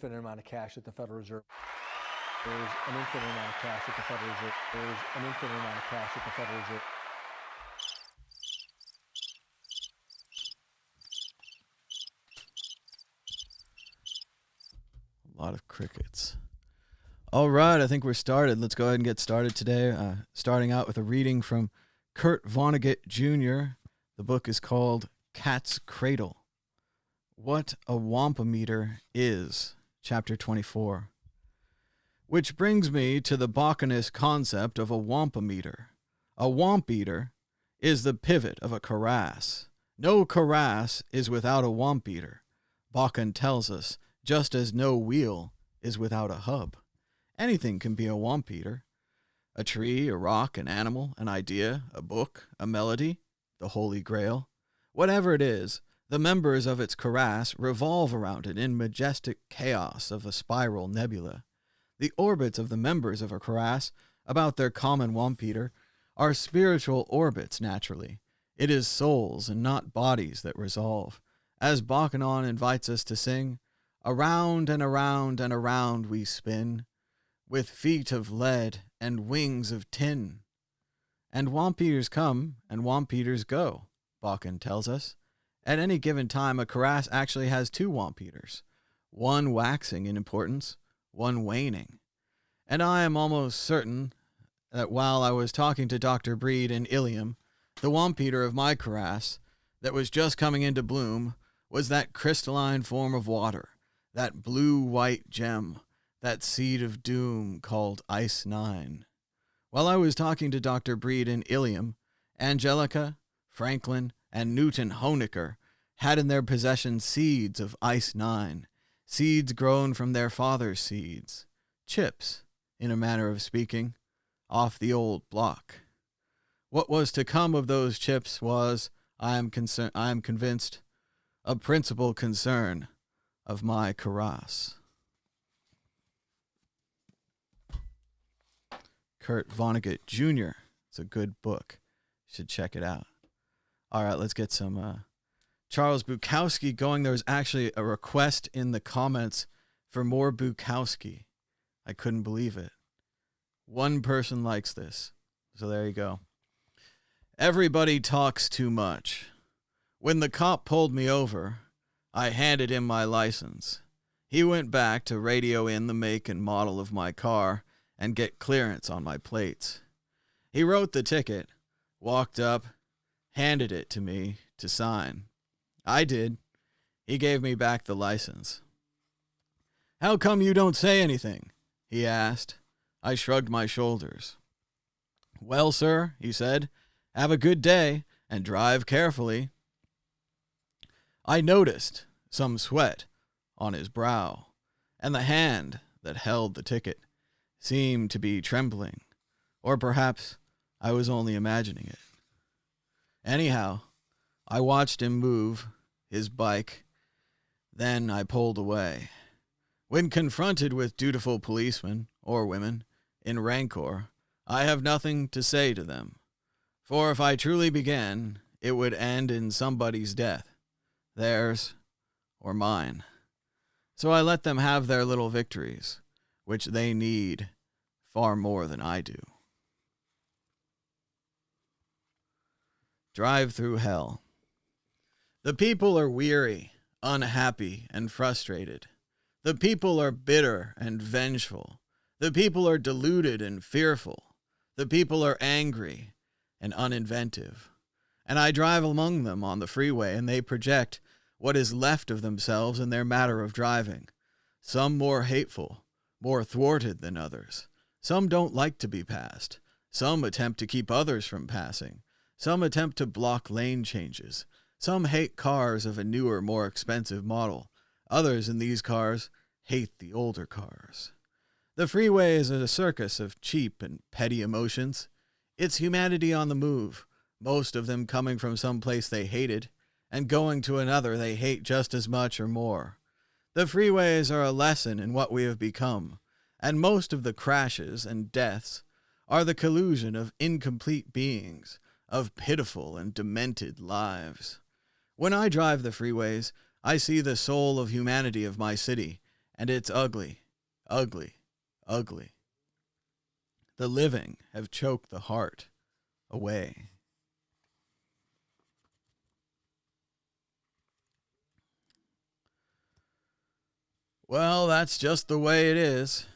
infinite amount of cash at the Federal Reserve. There's an infinite amount of cash at the Federal Reserve. There's an infinite amount of cash at the Federal Reserve. A lot of crickets. All right, I think we're started. Let's go ahead and get started today. Starting out with a reading from Kurt Vonnegut Jr. The book is called Cat's Cradle. What a Wampameter is, Chapter 24. Which brings me to the Bacchus concept of a wampameter. A wampeater is the pivot of a cuirass. No cuirass is without a wampeater. Bacchus tells us, just as no wheel is without a hub. Anything can be a wampeater. A tree, a rock, an animal, an idea, a book, a melody, the Holy Grail. Whatever it is, the members of its cuirass revolve around it in majestic chaos of a spiral nebula. The orbits of the members of a cuirass about their common wampeater are spiritual orbits, naturally. It is souls and not bodies that resolve. As Bacchanal invites us to sing, around and around and around we spin, with feet of lead and wings of tin. And wampeaters come and wampeaters go, Bacchanal tells us. At any given time, a cuirass actually has two wampeaters, one waxing in importance, one waning. And I am almost certain that while I was talking to Dr. Breed in Ilium, the wampeater of my cuirass that was just coming into bloom was that crystalline form of water, that blue-white gem, that seed of doom called Ice 9. While I was talking to Dr. Breed in Ilium, Angelica, Franklin, and Newton Honecker had in their possession seeds of Ice 9, seeds grown from their father's seeds, chips, in a manner of speaking, off the old block. What was to come of those chips was, I am convinced, a principal concern of my cuirass. Kurt Vonnegut Jr. It's a good book. You should check it out. All right, let's get some Charles Bukowski going. There was actually a request in the comments for more Bukowski. I couldn't believe it. One person likes this. So there you go. Everybody talks too much. When the cop pulled me over, I handed him my license. He went back to radio in the make and model of my car and get clearance on my plates. He wrote the ticket, walked up, handed it to me to sign. I did. He gave me back the license. How come you don't say anything? He asked. I shrugged my shoulders. Well, sir, he said, have a good day and drive carefully. I noticed some sweat on his brow, and the hand that held the ticket seemed to be trembling, or perhaps I was only imagining it. Anyhow, I watched him move his bike, then I pulled away. When confronted with dutiful policemen, or women, in rancor, I have nothing to say to them, for if I truly began, it would end in somebody's death, theirs or mine. So I let them have their little victories, which they need far more than I do. Drive through hell. The people are weary, unhappy, and frustrated. The people are bitter and vengeful. The people are deluded and fearful. The people are angry and uninventive. And I drive among them on the freeway, and they project what is left of themselves in their matter of driving. Some more hateful, more thwarted than others. Some don't like to be passed. Some attempt to keep others from passing. Some attempt to block lane changes. Some hate cars of a newer, more expensive model. Others in these cars hate the older cars. The freeway is a circus of cheap and petty emotions. It's humanity on the move, most of them coming from some place they hated, and going to another they hate just as much or more. The freeways are a lesson in what we have become, and most of the crashes and deaths are the collusion of incomplete beings, of pitiful and demented lives. When I drive the freeways, I see the soul of humanity of my city, and it's ugly, ugly, ugly. The living have choked the heart away. Well, that's just the way it is.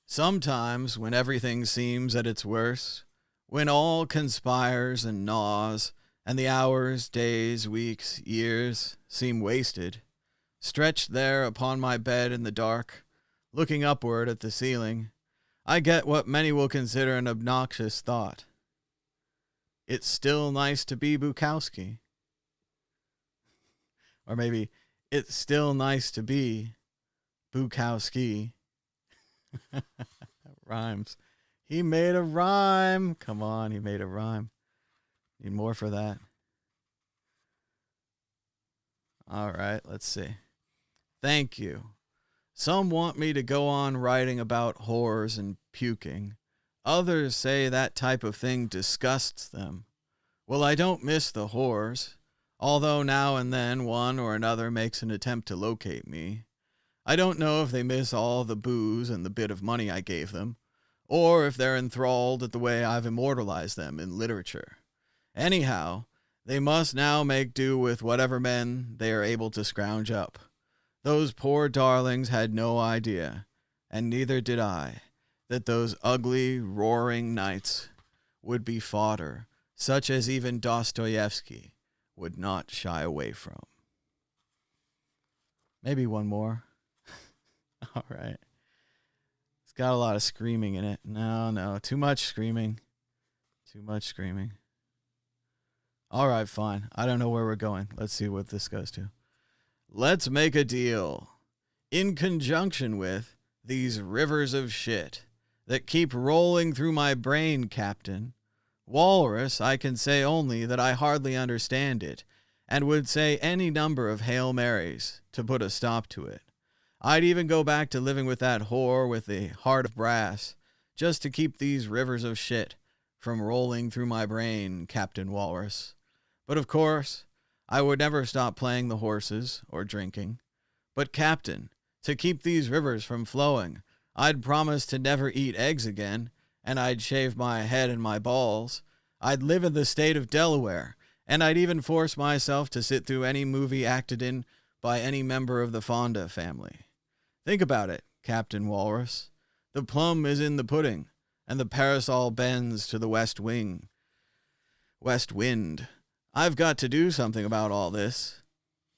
Sometimes, when everything seems at its worst, when all conspires and gnaws, and the hours, days, weeks, years seem wasted, stretched there upon my bed in the dark, looking upward at the ceiling, I get what many will consider an obnoxious thought. It's still nice to be Bukowski. Or maybe, it's still nice to be Bukowski. That rhymes. He made a rhyme. Come on, he made a rhyme. Need more for that. All right, let's see. Thank you. Some want me to go on writing about whores and puking. Others say that type of thing disgusts them. Well, I don't miss the whores, although now and then one or another makes an attempt to locate me. I don't know if they miss all the booze and the bit of money I gave them, or if they're enthralled at the way I've immortalized them in literature. Anyhow, they must now make do with whatever men they are able to scrounge up. Those poor darlings had no idea, and neither did I, that those ugly, roaring nights would be fodder, such as even Dostoevsky would not shy away from. Maybe one more. All right. It's got a lot of screaming in it. No, too much screaming. Too much screaming. All right, fine. I don't know where we're going. Let's see what this goes to. Let's make a deal. In conjunction with these rivers of shit that keep rolling through my brain, Captain, Walrus, I can say only that I hardly understand it, and would say any number of Hail Marys to put a stop to it. I'd even go back to living with that whore with the heart of brass, just to keep these rivers of shit from rolling through my brain, Captain Walrus. But of course, I would never stop playing the horses or drinking. But, Captain, to keep these rivers from flowing, I'd promise to never eat eggs again, and I'd shave my head and my balls. I'd live in the state of Delaware, and I'd even force myself to sit through any movie acted in by any member of the Fonda family. Think about it, Captain Walrus. The plum is in the pudding, and the parasol bends to the west wind. I've got to do something about all this.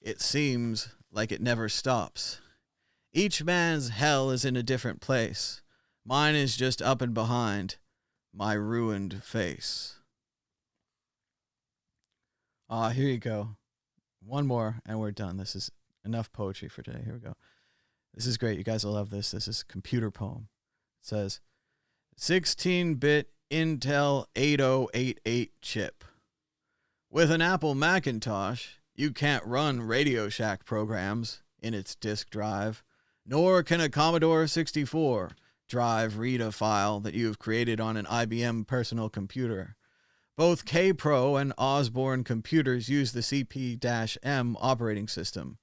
It seems like it never stops. Each man's hell is in a different place. Mine is just up and behind my ruined face. Here you go. One more, and we're done. This is enough poetry for today. Here we go. This is great. You guys will love this. This is a computer poem. It says, 16-bit Intel 8088 chip. With an Apple Macintosh, you can't run Radio Shack programs in its disk drive, nor can a Commodore 64 drive read a file that you've created on an IBM personal computer. Both K-Pro and Osborne computers use the CP-M operating system,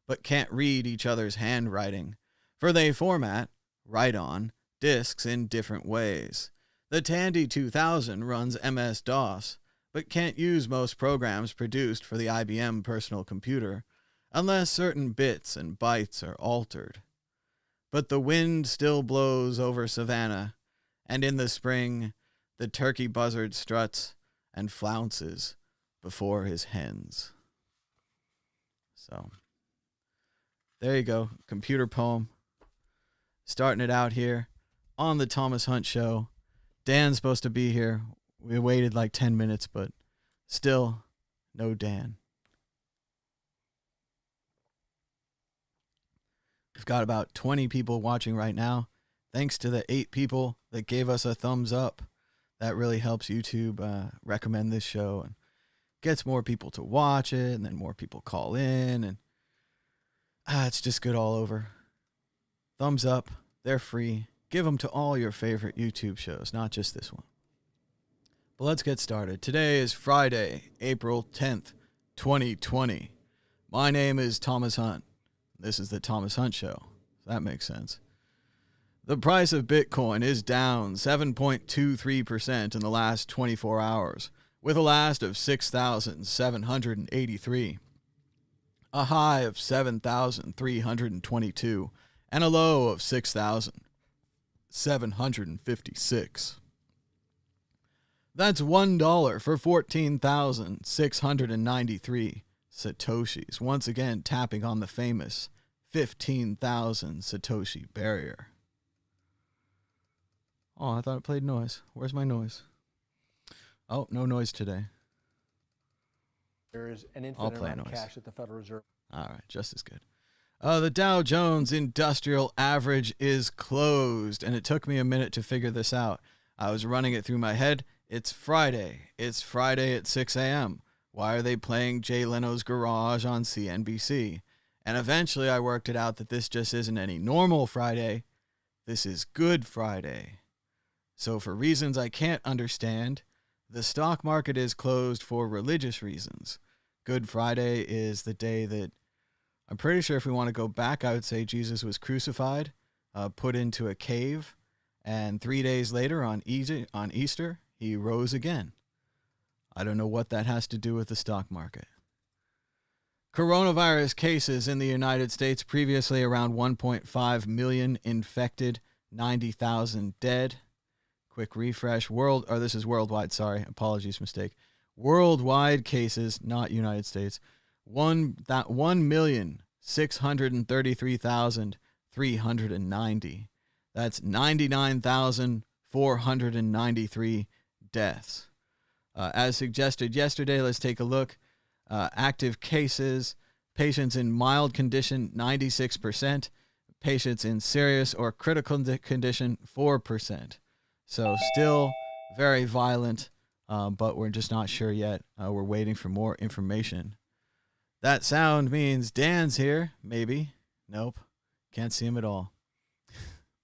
but can't read each other's handwriting, for they format, write on, disks in different ways. The Tandy 2000 runs MS-DOS, but can't use most programs produced for the IBM personal computer, unless certain bits and bytes are altered. But the wind still blows over Savannah, and in the spring the turkey buzzard struts and flounces before his hens. So, there you go, computer poem. Starting it out here on the Thomas Hunt Show. Dan's supposed to be here. We waited like 10 minutes, but still no Dan. We've got about 20 people watching right now. Thanks to the 8 people that gave us a thumbs up. That really helps YouTube recommend this show and gets more people to watch it, and then more people call in, and it's just good all over. Thumbs up. They're free. Give them to all your favorite YouTube shows, not just this one. But let's get started. Today is Friday, April 10th, 2020. My name is Thomas Hunt. This is the Thomas Hunt Show. So that makes sense. The price of Bitcoin is down 7.23% in the last 24 hours, with a last of 6,783, a high of 7,322, and a low of 6,756. That's $1 for 14,693 Satoshis, once again tapping on the famous 15,000 Satoshi barrier. Oh, I thought it played noise. Where's my noise? Oh, no noise today. There's an infinite amount of cash at the Federal Reserve. All right, just as good. The Dow Jones Industrial Average is closed, and it took me a minute to figure this out. I was running it through my head. It's Friday. It's Friday at 6 a.m. Why are they playing Jay Leno's Garage on CNBC? And eventually I worked it out that this just isn't any normal Friday. This is Good Friday. So for reasons I can't understand, the stock market is closed for religious reasons. Good Friday is the day that, I'm pretty sure if we want to go back, I would say Jesus was crucified, put into a cave, and 3 days later on Easter, he rose again. I don't know what that has to do with the stock market. Coronavirus cases in the United States, previously around 1.5 million infected, 90,000 dead. Quick refresh. This is worldwide, sorry. Apologies, mistake. Worldwide cases, not United States. 1,633,390. That's 99,493 deaths. As suggested yesterday, let's take a look. Active cases, patients in mild condition, 96%. Patients in serious or critical condition, 4%. So still very violent, but we're just not sure yet. We're waiting for more information. That sound means Dan's here, maybe. Nope, can't see him at all.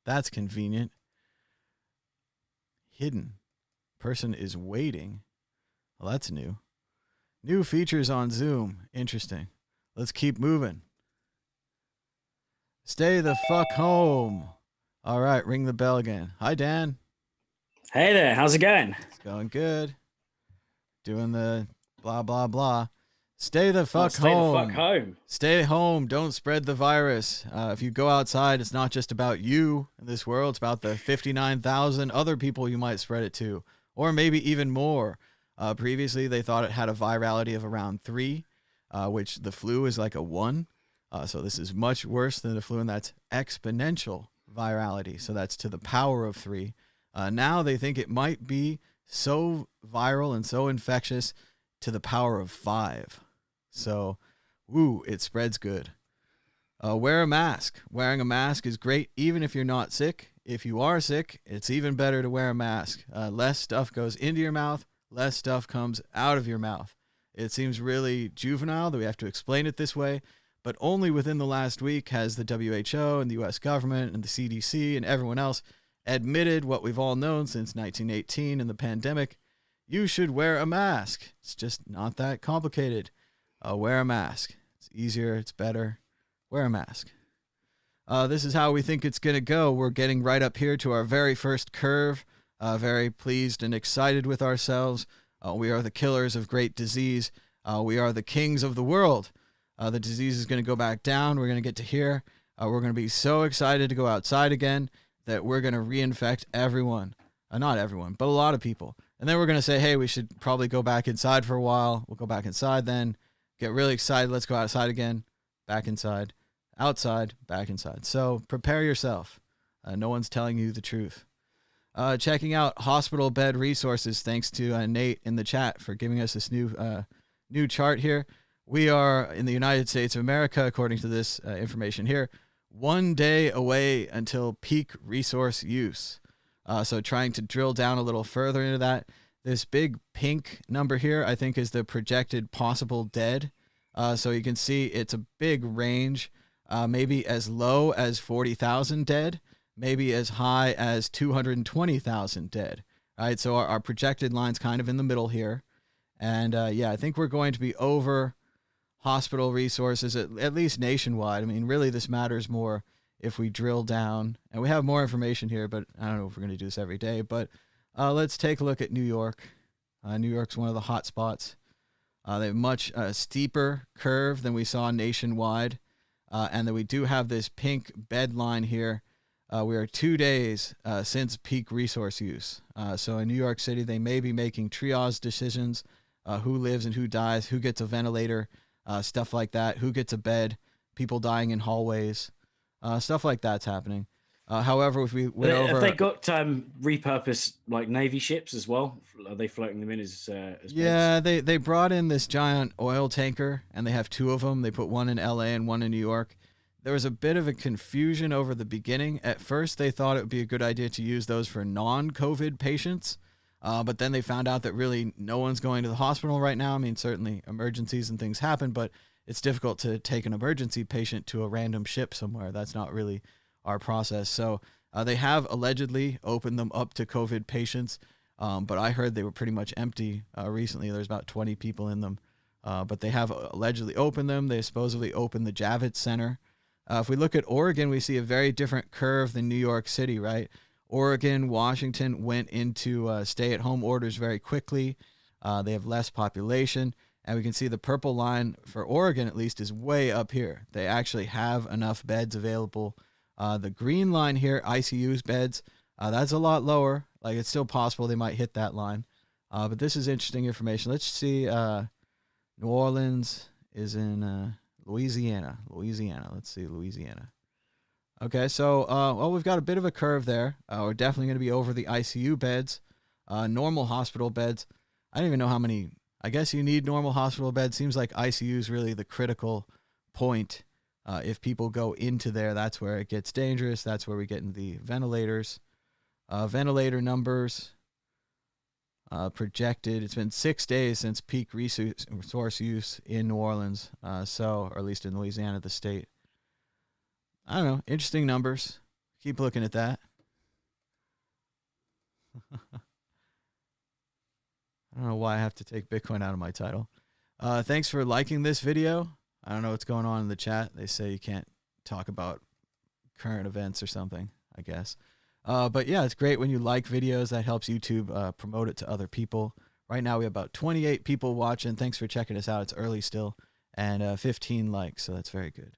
That's convenient. Hidden. Person is waiting. Well, that's new. New features on Zoom. Interesting. Let's keep moving. Stay the fuck home. All right, ring the bell again. Hi, Dan. Hey there, how's it going? It's going good. Doing the blah, blah, blah. Stay the fuck home. Stay the fuck home. Stay home. Don't spread the virus. If you go outside, it's not just about you in this world. It's about the 59,000 other people you might spread it to, or maybe even more. Previously, they thought it had a virality of around 3, which the flu is like a 1. So this is much worse than the flu, and that's exponential virality. So that's to the power of 3. Now they think it might be so viral and so infectious to the power of 5. So, it spreads good. Wear a mask. Wearing a mask is great even if you're not sick. If you are sick, it's even better to wear a mask. Less stuff goes into your mouth, less stuff comes out of your mouth. It seems really juvenile that we have to explain it this way, but only within the last week has the WHO and the US government and the CDC and everyone else admitted what we've all known since 1918 and the pandemic. You should wear a mask. It's just not that complicated. Wear a mask. It's easier. It's better. Wear a mask. This is how we think it's going to go. We're getting right up here to our very first curve. Very pleased and excited with ourselves. We are the killers of great disease. We are the kings of the world. The disease is going to go back down. We're going to get to here. We're going to be so excited to go outside again that we're going to reinfect everyone. Not everyone, but a lot of people. And then we're going to say, hey, we should probably go back inside for a while. We'll go back inside then. Get really excited. Let's go outside again. Back inside. Outside. Back inside. So prepare yourself. No one's telling you the truth. Checking out hospital bed resources. Thanks to Nate in the chat for giving us this new chart here. We are in the United States of America, according to this information here, 1 day away until peak resource use. So trying to drill down a little further into that, this big pink number here, I think, is the projected possible dead. So you can see it's a big range, maybe as low as 40,000 dead, maybe as high as 220,000 dead. All right, so our projected line's kind of in the middle here. And I think we're going to be over hospital resources, at least nationwide. I mean, really, this matters more if we drill down, and we have more information here, but I don't know if we're going to do this every day, but let's take a look at New York. New York's one of the hot spots. They have much steeper curve than we saw nationwide, and then we do have this pink bed line here. We are 2 days since peak resource use. So in New York City, they may be making triage decisions, who lives and who dies, who gets a ventilator, stuff like that, who gets a bed, people dying in hallways, stuff like that's happening. However, if we went over, have they got repurposed like Navy ships as well? Are they floating them in as yeah, they brought in this giant oil tanker, and they have 2 of them. They put one in LA and one in New York. There was a bit of a confusion over the beginning. At first, they thought it would be a good idea to use those for non-COVID patients, but then they found out that really no one's going to the hospital right now. I mean, certainly emergencies and things happen, but it's difficult to take an emergency patient to a random ship somewhere. That's not really our process. So they have allegedly opened them up to COVID patients, but I heard they were pretty much empty recently. There's about 20 people in them, but they have allegedly opened them. They supposedly opened the Javits Center. If we look at Oregon, we see a very different curve than New York City, right? Oregon, Washington went into stay-at-home orders very quickly. They have less population, and we can see the purple line for Oregon, at least, is way up here. They actually have enough beds available. The green line here, ICU's beds, that's a lot lower. Like, it's still possible they might hit that line. But this is interesting information. Let's see. New Orleans is in Louisiana. Let's see, Louisiana. Okay, so, well, we've got a bit of a curve there. We're definitely going to be over the ICU beds, normal hospital beds. I don't even know how many. I guess you need normal hospital beds. Seems like ICU is really the critical point. If people go into there, that's where it gets dangerous. That's where we get in the ventilators. Ventilator numbers projected. It's been 6 days since peak resource use in New Orleans, or at least in Louisiana, the state. I don't know. Interesting numbers. Keep looking at that. I don't know why I have to take Bitcoin out of my title. Thanks for liking this video. I don't know what's going on in the chat. They say you can't talk about current events or something, I guess. But yeah, it's great when you like videos. That helps YouTube promote it to other people. Right now we have about 28 people watching. Thanks for checking us out. It's early still. And 15 likes, so that's very good.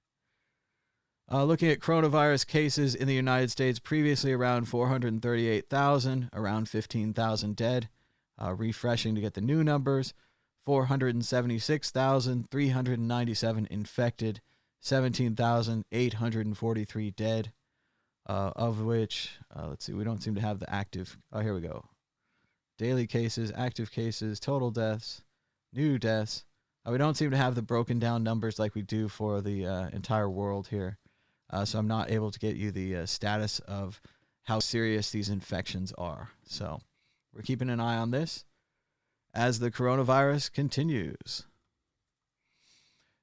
Looking at coronavirus cases in the United States, previously around 438,000, around 15,000 dead. Refreshing to get the new numbers. 476,397 infected, 17,843 dead, of which, let's see, we don't seem to have the active. Oh, here we go. Daily cases, active cases, total deaths, new deaths. We don't seem to have the broken down numbers like we do for the entire world here. So I'm not able to get you the status of how serious these infections are. So we're keeping an eye on this as the coronavirus continues.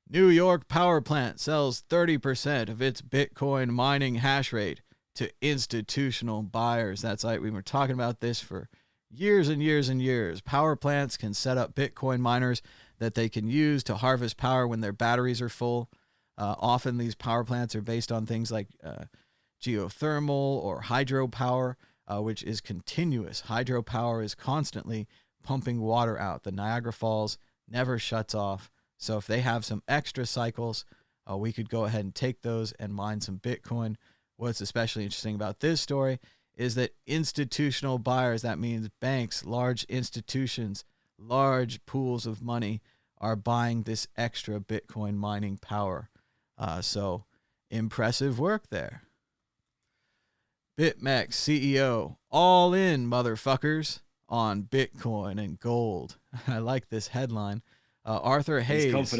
New York power plant sells 30% of its Bitcoin mining hash rate to institutional buyers. That's right. We were talking about this for years and years and years. Power plants can set up Bitcoin miners that they can use to harvest power when their batteries are full. Often these power plants are based on things like geothermal or hydropower, which is continuous. Hydropower is constantly pumping water out. The Niagara Falls never shuts off. So if they have some extra cycles, we could go ahead and take those and mine some Bitcoin. What's especially interesting about this story is that institutional buyers, that means banks, large institutions, large pools of money, are buying this extra Bitcoin mining power. So impressive work there. BitMEX CEO, all in, motherfuckers, on Bitcoin and gold. I like this headline. Arthur Hayes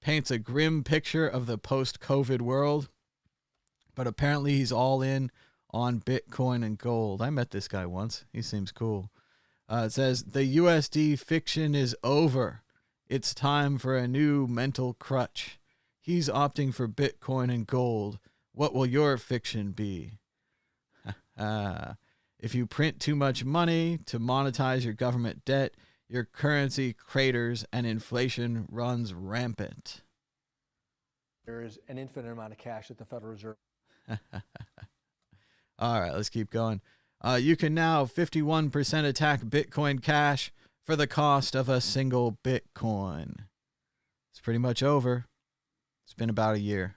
paints a grim picture of the post-COVID world, but apparently he's all in on Bitcoin and gold. I met this guy once. He seems cool. It says, the USD fiction is over. It's time for a new mental crutch. He's opting for Bitcoin and gold. What will your fiction be? If you print too much money to monetize your government debt, your currency craters and inflation runs rampant. There is an infinite amount of cash at the Federal Reserve. All right, let's keep going. You can now 51% attack Bitcoin Cash for the cost of a single Bitcoin. It's pretty much over. It's been about a year.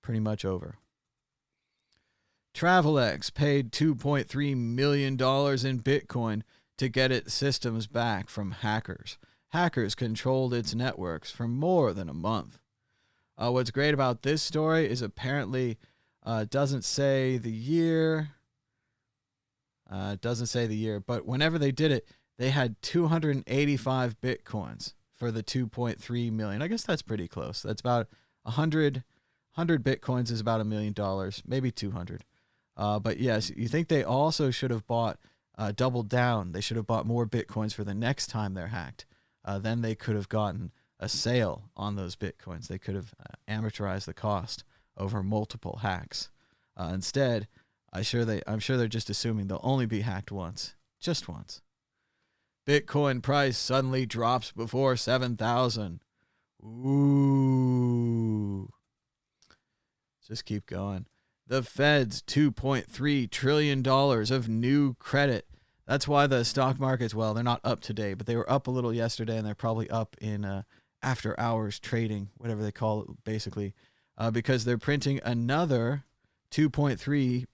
Pretty much over. Travelex paid $2.3 million in Bitcoin to get its systems back from hackers. Hackers controlled its networks for more than a month. What's great about this story is apparently it doesn't say the year. It doesn't say the year, but whenever they did it, they had 285 Bitcoins for the 2.3 million. I guess that's pretty close. That's about 100 Bitcoins is about $1 million, maybe 200. But yes, you think they also should have bought, doubled down. They should have bought more Bitcoins for the next time they're hacked. Then they could have gotten a sale on those Bitcoins. They could have amortized the cost over multiple hacks. Instead, I'm sure they're just assuming they'll only be hacked once, just once. Bitcoin price suddenly drops before 7,000. Ooh. Just keep going. The Fed's $2.3 trillion of new credit. That's why the stock markets, well, they're not up today, but they were up a little yesterday, and they're probably up in after hours trading, whatever they call it, basically, because they're printing another $2.3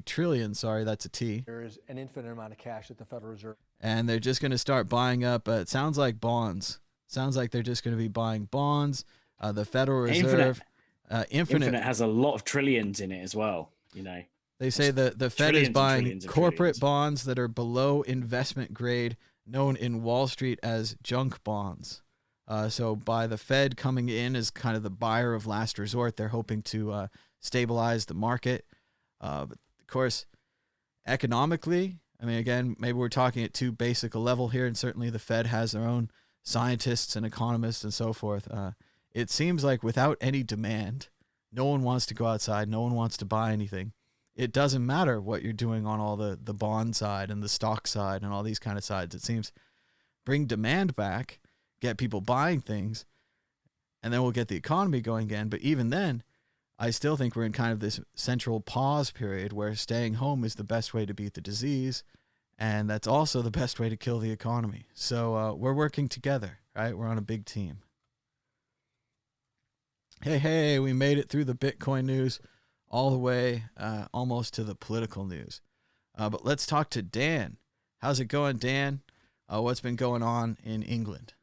trillion, sorry, that's a T. There is an infinite amount of cash at the Federal Reserve. And they're just going to start buying up, it sounds like bonds. Sounds like they're just going to be buying bonds. The Federal Reserve. Infinite has a lot of trillions in it as well, you know. They say the Fed is buying corporate bonds that are below investment grade, known in Wall Street as junk bonds. So by the Fed coming in as kind of the buyer of last resort, they're hoping to stabilize the market. But of course, economically, I mean, again, maybe we're talking at too basic a level here, and certainly the Fed has their own scientists and economists and so forth. It seems like without any demand, no one wants to go outside. No one wants to buy anything. It doesn't matter what you're doing on all the bond side and the stock side and all these kind of sides. It seems bring demand back, get people buying things, and then we'll get the economy going again. But even then, I still think we're in kind of this central pause period where staying home is the best way to beat the disease. And that's also the best way to kill the economy. So we're working together, right? We're on a big team. Hey, we made it through the Bitcoin news all the way almost to the political news. But let's talk to Dan. How's it going, Dan? What's been going on in England?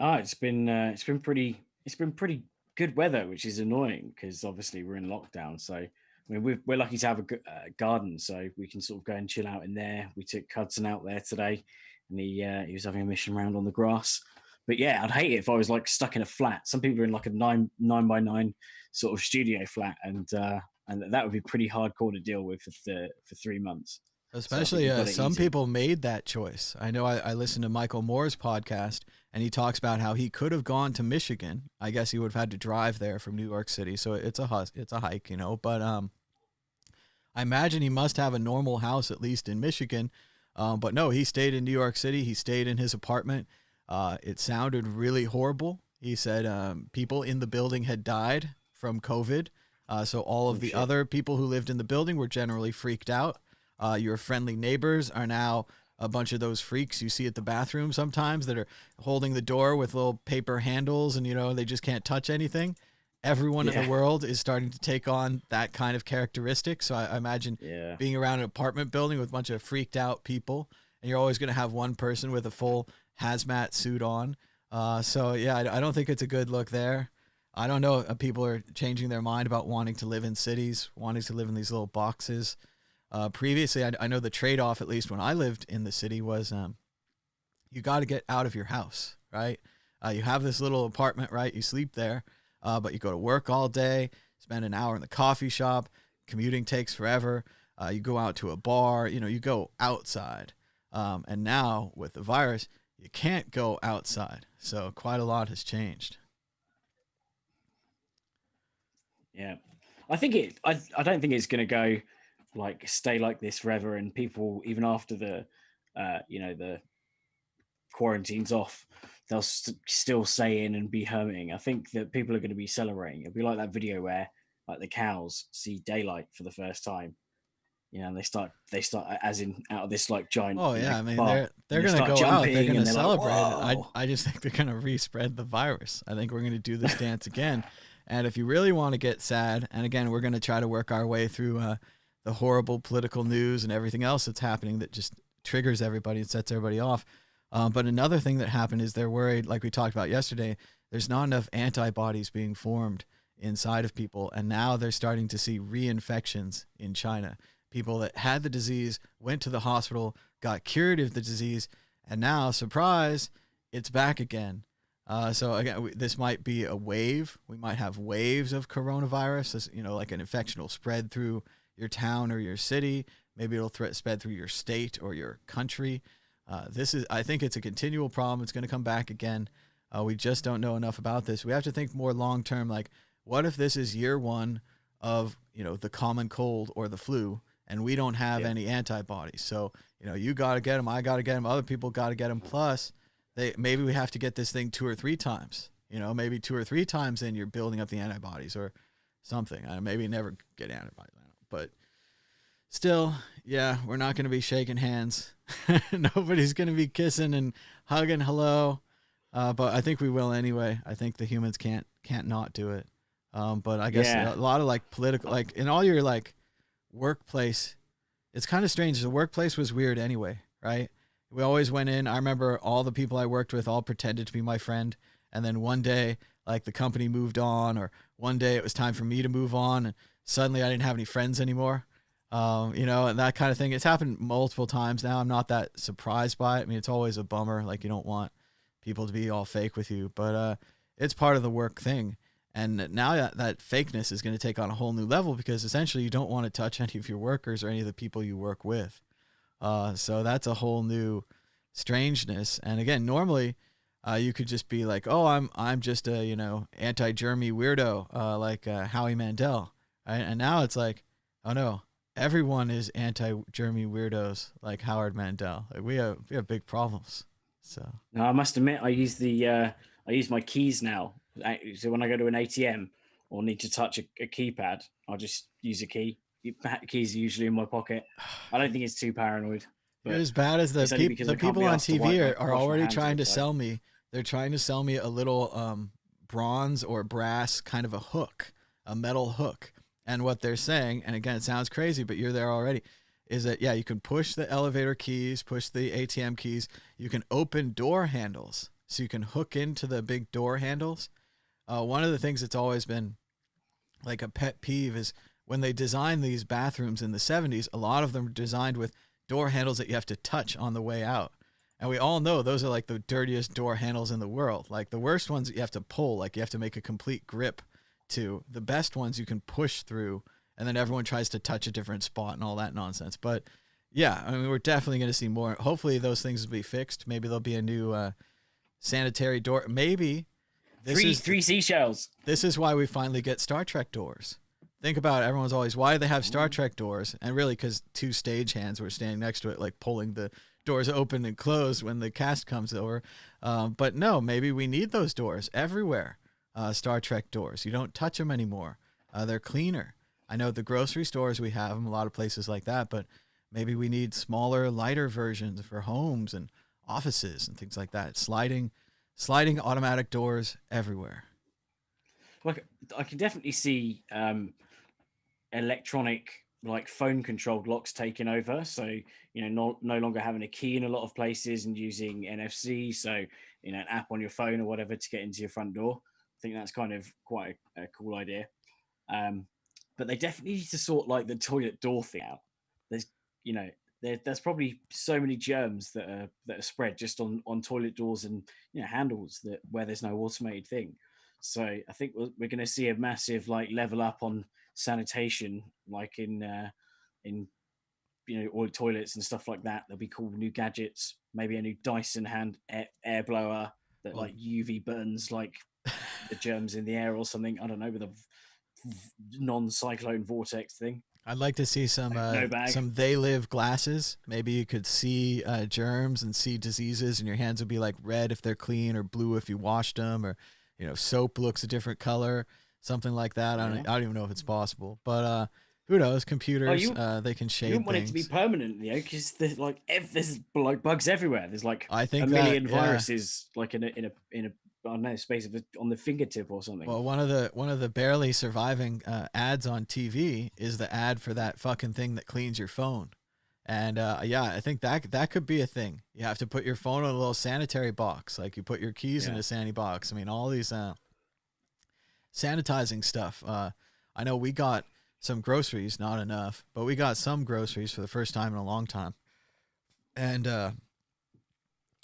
It's been pretty good weather, which is annoying because obviously we're in lockdown. So I mean, we're lucky to have a good garden, so we can sort of go and chill out in there. We took Hudson out there today, and he was having a mission around on the grass. But yeah, I'd hate it if I was like stuck in a flat. Some people are in like a 9x9 sort of studio flat, and that would be pretty hardcore to deal with for 3 months. Especially some people made that choice. I know I listened to Michael Moore's podcast, and he talks about how he could have gone to Michigan. I guess he would have had to drive there from New York City, so it's a hike, you know. But I imagine he must have a normal house at least in Michigan. But no, he stayed in New York City. He stayed in his apartment. It sounded really horrible. He said people in the building had died from COVID. So all of the other people who lived in the building were generally freaked out. Your friendly neighbors are now a bunch of those freaks you see at the bathroom sometimes that are holding the door with little paper handles and, you know, they just can't touch anything. Everyone in the world is starting to take on that kind of characteristic. So I imagine being around an apartment building with a bunch of freaked out people, and you're always going to have one person with a full hazmat suit on. So yeah, I don't think it's a good look there. I don't know if people are changing their mind about wanting to live in cities, wanting to live in these little boxes. Previously, I know the trade-off, at least when I lived in the city, was you got to get out of your house, right? You have this little apartment, right? You sleep there, but you go to work all day, spend an hour in the coffee shop, commuting takes forever. You go out to a bar, you know, you go outside. And now with the virus, you can't go outside. So quite a lot has changed. Yeah. I don't think it's going to go like stay like this forever, and people, even after the the quarantine's off, they'll still stay in and be hermiting. I think that people are going to be celebrating. It'll be like that video where like the cows see daylight for the first time. And they start as in out of this like giant Oh yeah, I mean bar, they're and they gonna start go out, they're jumping, gonna and they're like, celebrate it. whoa. I just think they're gonna respread the virus. I think we're gonna do this dance again. And if you really want to get sad, and again we're gonna try to work our way through the horrible political news and everything else that's happening that just triggers everybody and sets everybody off. But another thing that happened is they're worried, like we talked about yesterday, there's not enough antibodies being formed inside of people, and now they're starting to see reinfections in China. People that had the disease went to the hospital, got cured of the disease, and now, surprise, it's back again. So again, this might be a wave. We might have waves of coronavirus. This, like an infection will spread through your town or your city. Maybe it'll spread through your state or your country. I think it's a continual problem. It's going to come back again. We just don't know enough about this. We have to think more long term. Like, what if this is year one of the common cold or the flu? And we don't have any antibodies. So, you got to get them. I got to get them. Other people got to get them. Plus, maybe we have to get this thing 2 or 3 times. Maybe 2 or 3 times in you're building up the antibodies or something. Maybe never get antibodies. But still, yeah, we're not going to be shaking hands. Nobody's going to be kissing and hugging hello. But I think we will anyway. I think the humans can't not do it. But I guess a lot of like political, like in all your like workplace, it's kind of strange. The workplace was weird anyway, right? We always went in. I remember all the people I worked with all pretended to be my friend, and then one day like the company moved on, or one day it was time for me to move on, and suddenly I didn't have any friends anymore. And that kind of thing. It's happened multiple times now. I'm not that surprised by it. I mean, it's always a bummer. Like, you don't want people to be all fake with you, but it's part of the work thing. And now that fakeness is going to take on a whole new level, because essentially you don't want to touch any of your workers or any of the people you work with. So that's a whole new strangeness. And again, normally you could just be like, oh, I'm just a, anti-germy weirdo, like Howie Mandel. Right? And now it's like, oh no, everyone is anti-germy weirdos like Howard Mandel. Like, we have big problems. So no, I must admit, I use my keys now. So when I go to an ATM or need to touch a keypad, I'll just use a key. Keys are usually in my pocket. I don't think it's too paranoid. But as bad as the people on TV are already trying to sell me. They're trying to sell me a little bronze or brass kind of a hook, a metal hook. And what they're saying, and again, it sounds crazy, but you're there already, is that, you can push the elevator keys, push the ATM keys. You can open door handles. So you can hook into the big door handles. One of the things that's always been like a pet peeve is when they designed these bathrooms in the 70s, a lot of them were designed with door handles that you have to touch on the way out. And we all know those are like the dirtiest door handles in the world. Like the worst ones you have to pull, like you have to make a complete grip to. The best ones you can push through, and then everyone tries to touch a different spot and all that nonsense. But yeah, I mean, we're definitely going to see more. Hopefully those things will be fixed. Maybe there'll be a new sanitary door. Maybe three seashells. This is why we finally get Star Trek doors. Think about it. Everyone's always, why do they have Star Trek doors? And really, because 2 stagehands were standing next to it, like pulling the doors open and close when the cast comes over. But no, maybe we need those doors everywhere. Star Trek doors. You don't touch them anymore. They're cleaner. I know the grocery stores, we have them, a lot of places like that, but maybe we need smaller, lighter versions for homes and offices and things like that. Sliding automatic doors everywhere. Like, I can definitely see electronic, like phone controlled locks taking over. So, no longer having a key in a lot of places and using NFC. So, an app on your phone or whatever to get into your front door. I think that's kind of quite a cool idea. But they definitely need to sort like the toilet door thing out. There's probably so many germs that are spread just on toilet doors and handles where there's no automated thing. So I think we're going to see a massive like level up on sanitation, like in all toilets and stuff like that. There'll be cool new gadgets, maybe a new Dyson air blower that like UV burns like the germs in the air or something. I don't know, with a non-cyclone vortex thing. I'd like to see some No bag. some They Live glasses. Maybe you could see germs and see diseases, and your hands would be like red if they're clean, or blue if you washed them, or soap looks a different color, something like that. I don't even know if it's possible, but who knows? Computers, they can shade You don't want things. it to be permanent, because there's there's like bugs everywhere. There's like I think a million that, yeah. viruses like in a I don't know, space of on the fingertip or something. Well, one of the barely surviving ads on TV is the ad for that fucking thing that cleans your phone, and yeah, I think that could be a thing. You have to put your phone in a little sanitary box, like you put your keys in a sandy box. I mean, all these sanitizing stuff. I know we got some groceries, not enough, but we got some groceries for the first time in a long time, and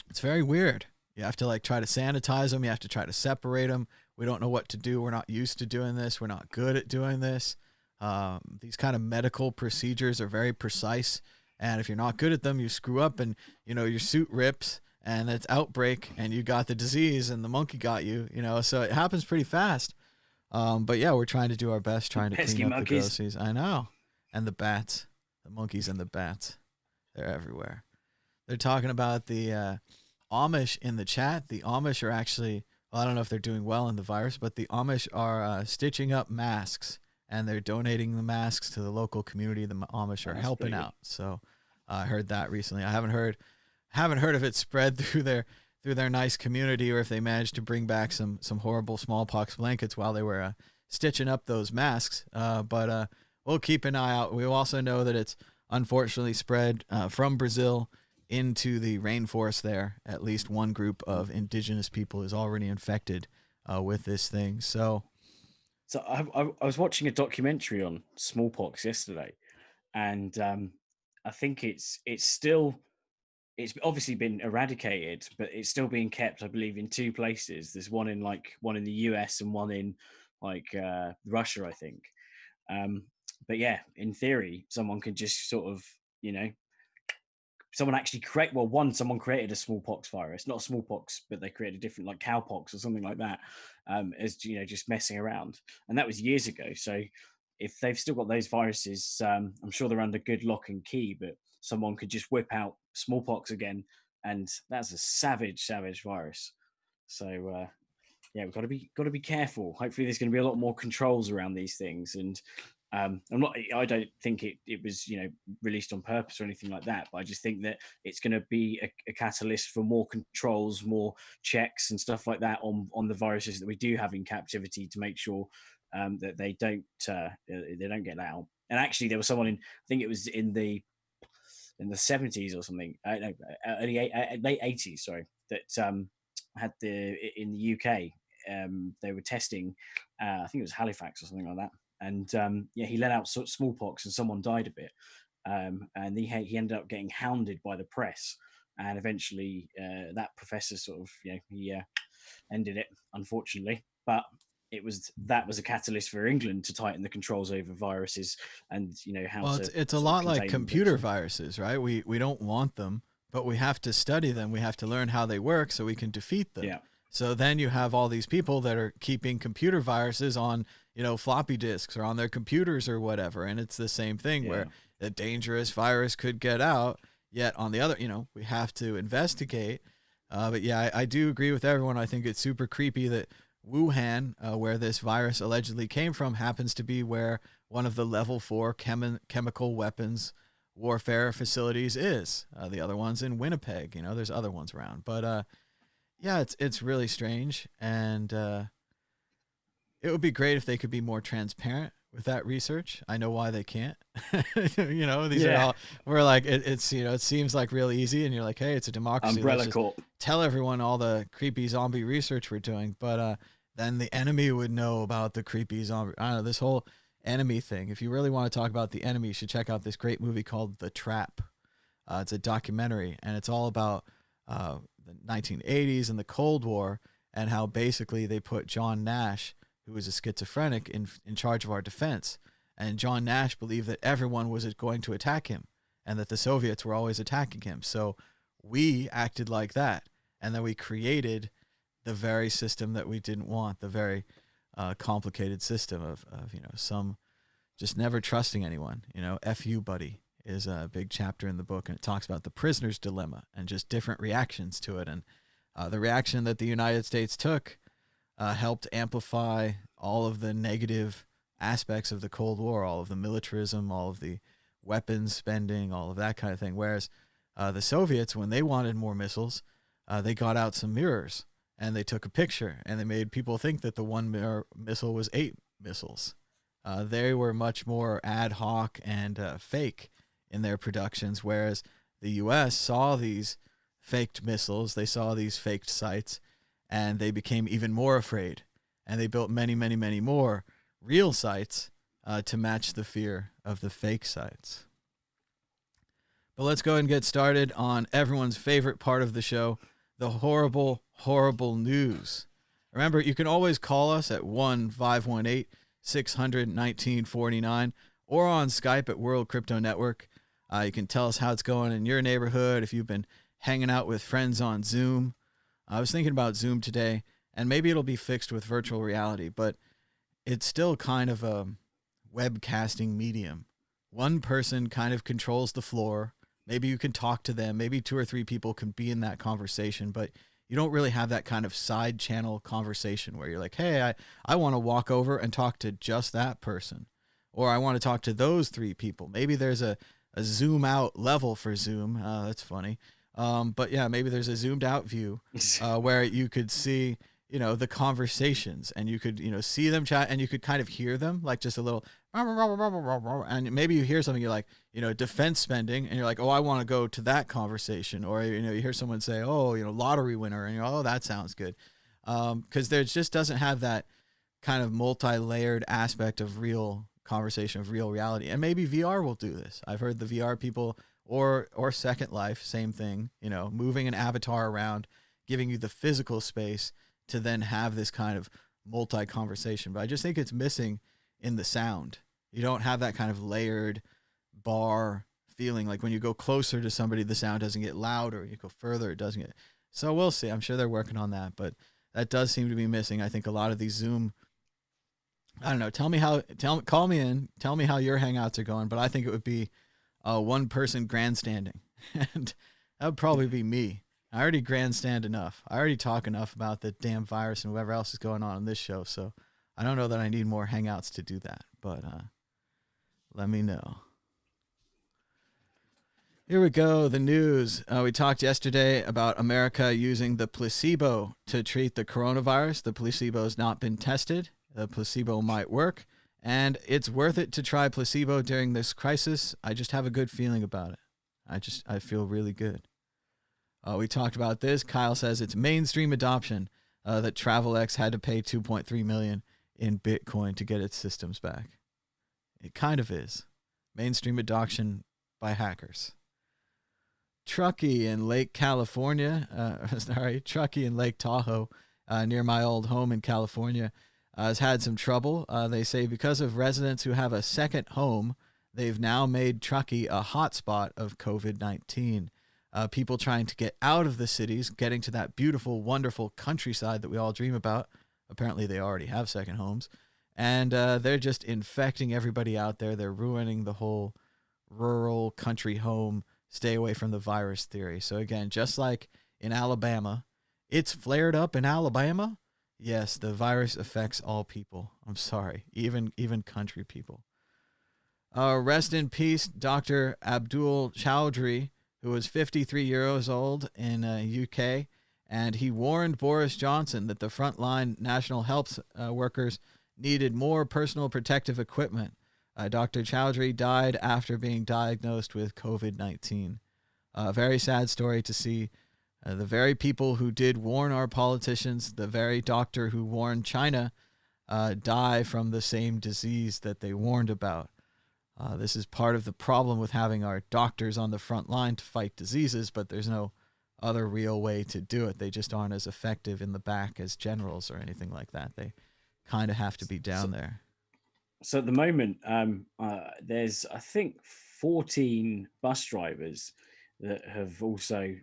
it's very weird. You have to like try to sanitize them. You have to try to separate them. We don't know what to do. We're not used to doing this. We're not good at doing this. These kind of medical procedures are very precise. And if you're not good at them, you screw up and, your suit rips and it's outbreak and you got the disease and the monkey got you, so it happens pretty fast. But yeah, we're trying to do our best, trying to Pesky clean up monkeys. the groceries. I know. And the bats, the monkeys and the bats, they're everywhere. They're talking about the, Amish in the chat. The Amish are actually, well, I don't know if they're doing well in the virus, but the Amish are stitching up masks and they're donating the masks to the local community. The Amish are helping out. So I heard that recently. I haven't heard if it spread through their nice community or if they managed to bring back some horrible smallpox blankets while they were stitching up those masks. But we'll keep an eye out. We also know that it's unfortunately spread from Brazil into the rainforest there. At least one group of indigenous people is already infected with this thing. So I was watching a documentary on smallpox yesterday, and I think it's obviously been eradicated, but it's still being kept, I believe, in two places. There's one in the US and one in Russia, I think. But yeah, in theory, someone could just sort of, someone created a smallpox virus, not smallpox, but they created a different, like cowpox or something like that, as just messing around, and that was years ago. So if they've still got those viruses, I'm sure they're under good lock and key, but someone could just whip out smallpox again, and that's a savage virus. So yeah, we've got to be careful. Hopefully there's going to be a lot more controls around these things, and I don't think it was released on purpose or anything like that, but I just think that it's going to be a catalyst for more controls, more checks and stuff like that on the viruses that we do have in captivity, to make sure that they don't get out. And actually there was someone I think it was in the 70s or something, no, late 80s, sorry, that had in the UK, they were testing, I think it was Halifax or something like that. And yeah, he let out smallpox and someone died of it. And he ended up getting hounded by the press. And eventually that professor sort of, he ended it, unfortunately. But that was a catalyst for England to tighten the controls over viruses and, how well, to... it's a lot like computer viruses, right? We don't want them, but we have to study them. We have to learn how they work so we can defeat them. Yeah. So then you have all these people that are keeping computer viruses on, floppy disks or on their computers or whatever. And it's the same thing where a dangerous virus could get out. Yet on the other, we have to investigate. But yeah, I do agree with everyone. I think it's super creepy that Wuhan, where this virus allegedly came from, happens to be where one of the level 4 chemical weapons warfare facilities is. The other one's in Winnipeg. There's other ones around. But yeah, it's really strange, and it would be great if they could be more transparent with that research. I know why they can't. These are all, we're like, it's it seems like real easy, and you're like, hey, it's a democracy. Umbrella Corp. Tell everyone all the creepy zombie research we're doing, but then the enemy would know about the creepy zombie. I don't know, this whole enemy thing. If you really want to talk about the enemy, you should check out this great movie called The Trap. It's a documentary, and it's all about the 1980s and the Cold War, and how basically they put John Nash, who was a schizophrenic, in charge of our defense. And John Nash believed that everyone was going to attack him and that the Soviets were always attacking him. So we acted like that. And then we created the very system that we didn't want, the very complicated system of some just never trusting anyone. F you, buddy, is a big chapter in the book, and it talks about the prisoner's dilemma and just different reactions to it. And the reaction that the United States took helped amplify all of the negative aspects of the Cold War, all of the militarism, all of the weapons spending, all of that kind of thing. Whereas the Soviets, when they wanted more missiles, they got out some mirrors and they took a picture and they made people think that the one missile was 8 missiles. They were much more ad hoc and fake in their productions, whereas the U.S. saw these faked missiles, they saw these faked sites, and they became even more afraid. And they built many, many, many more real sites to match the fear of the fake sites. But let's go ahead and get started on everyone's favorite part of the show, the horrible, horrible news. Remember, you can always call us at 1-518-600-1949 or on Skype at World Crypto Network. You can tell us how it's going in your neighborhood, if you've been hanging out with friends on Zoom. I was thinking about Zoom today, and maybe it'll be fixed with virtual reality, but it's still kind of a webcasting medium. One person kind of controls the floor. Maybe you can talk to them. Maybe 2 or 3 people can be in that conversation, but you don't really have that kind of side channel conversation where you're like, hey, I want to walk over and talk to just that person, or I want to talk to those 3 people. Maybe there's a zoom out level for Zoom. That's funny. But yeah, maybe there's a zoomed out view where you could see, the conversations, and you could, see them chat, and you could kind of hear them, like just a little, and maybe you hear something, you're like, defense spending, and you're like, oh, I want to go to that conversation. Or, you hear someone say, oh, lottery winner, and you're, oh, that sounds good. Because there just doesn't have that kind of multi-layered aspect of real conversation, of real reality. And maybe VR will do this. I've heard the VR people or Second Life, same thing, moving an avatar around, giving you the physical space to then have this kind of multi-conversation. But I just think it's missing in the sound. You don't have that kind of layered bar feeling. Like when you go closer to somebody, the sound doesn't get louder. You go further, it doesn't get. So we'll see. I'm sure they're working on that, but that does seem to be missing. I think a lot of these Zoom, I don't know. Call me in. Tell me how your Hangouts are going. But I think it would be one person grandstanding, and that would probably be me. I already grandstand enough. I already talk enough about the damn virus and whatever else is going on in this show. So I don't know that I need more Hangouts to do that. But let me know. Here we go. The news. We talked yesterday about America using the placebo to treat the coronavirus. The placebo has not been tested. The placebo might work, and it's worth it to try placebo during this crisis. I just have a good feeling about it. I feel really good. We talked about this. Kyle says it's mainstream adoption that TravelX had to pay $2.3 million in Bitcoin to get its systems back. It kind of is. Mainstream adoption by hackers. Truckee in Lake California, Truckee in Lake Tahoe, near my old home in California, has had some trouble. They say because of residents who have a second home, they've now made Truckee a hotspot of COVID-19. People trying to get out of the cities, getting to that beautiful, wonderful countryside that we all dream about. Apparently, they already have second homes. And they're just infecting everybody out there. They're ruining the whole rural country home, stay away from the virus theory. So again, just like in Alabama, it's flared up in Alabama. Yes, the virus affects all people. I'm sorry, even country people. Rest in peace, Dr. Abdul Chowdhury, who was 53 years old in UK, and he warned Boris Johnson that the frontline national health workers needed more personal protective equipment. Dr. Chowdhury died after being diagnosed with COVID-19. A very sad story to see the very people who did warn our politicians, the very doctor who warned China, die from the same disease that they warned about. This is part of the problem with having our doctors on the front line to fight diseases, but there's no other real way to do it. They just aren't as effective in the back as generals or anything like that. They kind of have to be down there. So at the moment, there's, I think, 14 bus drivers that have also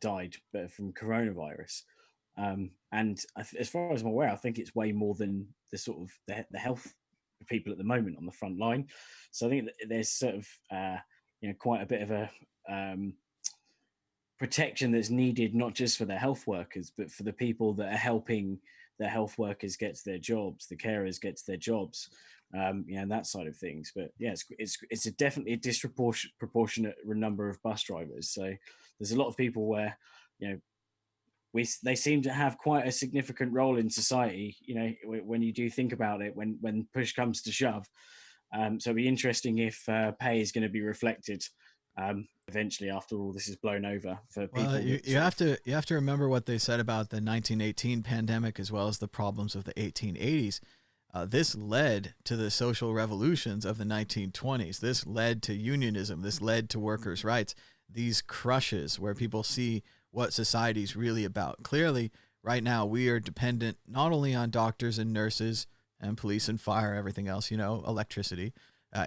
died from coronavirus. And as far as I'm aware, I think it's way more than the sort of the health people at the moment on the front line. So I think that there's sort of quite a bit of a protection that's needed, not just for the health workers, but for the people that are helping the health workers get to their jobs, the carers get to their jobs, and that side of things. But yeah, it's definitely a disproportionate number of bus drivers. So there's a lot of people where, they seem to have quite a significant role in society, when you do think about it, when push comes to shove. So it'll be interesting if pay is going to be reflected eventually after all this is blown over for people. Well, you have to remember what they said about the 1918 pandemic as well as the problems of the 1880s. This led to the social revolutions of the 1920s. This led to unionism. This led to workers' rights. These crushes where people see what society's really about. Clearly, right now, we are dependent not only on doctors and nurses and police and fire, everything else, electricity,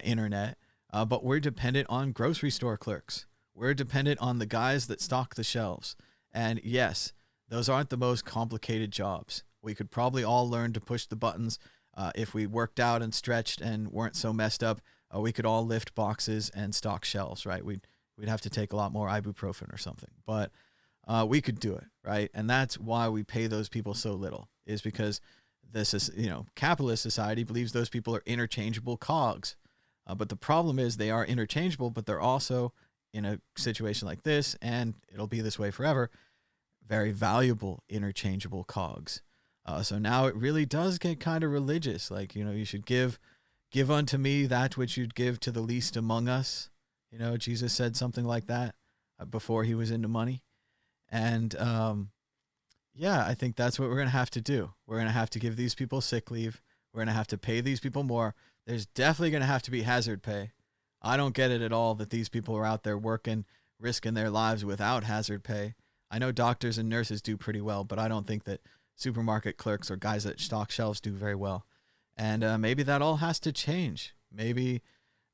internet, but we're dependent on grocery store clerks. We're dependent on the guys that stock the shelves. And yes, those aren't the most complicated jobs. We could probably all learn to push the buttons. If we worked out and stretched and weren't so messed up, we could all lift boxes and stock shelves, right? We'd have to take a lot more ibuprofen or something, but we could do it, right? And that's why we pay those people so little, is because this is, capitalist society believes those people are interchangeable cogs. But the problem is they are interchangeable, but they're also, in a situation like this, and it'll be this way forever, very valuable interchangeable cogs. So now it really does get kind of religious. Like, you should give unto me that which you'd give to the least among us. Jesus said something like that before he was into money. And I think that's what we're going to have to do. We're going to have to give these people sick leave. We're going to have to pay these people more. There's definitely going to have to be hazard pay. I don't get it at all that these people are out there working, risking their lives without hazard pay. I know doctors and nurses do pretty well, but I don't think that supermarket clerks or guys that stock shelves do very well. And maybe that all has to change. Maybe,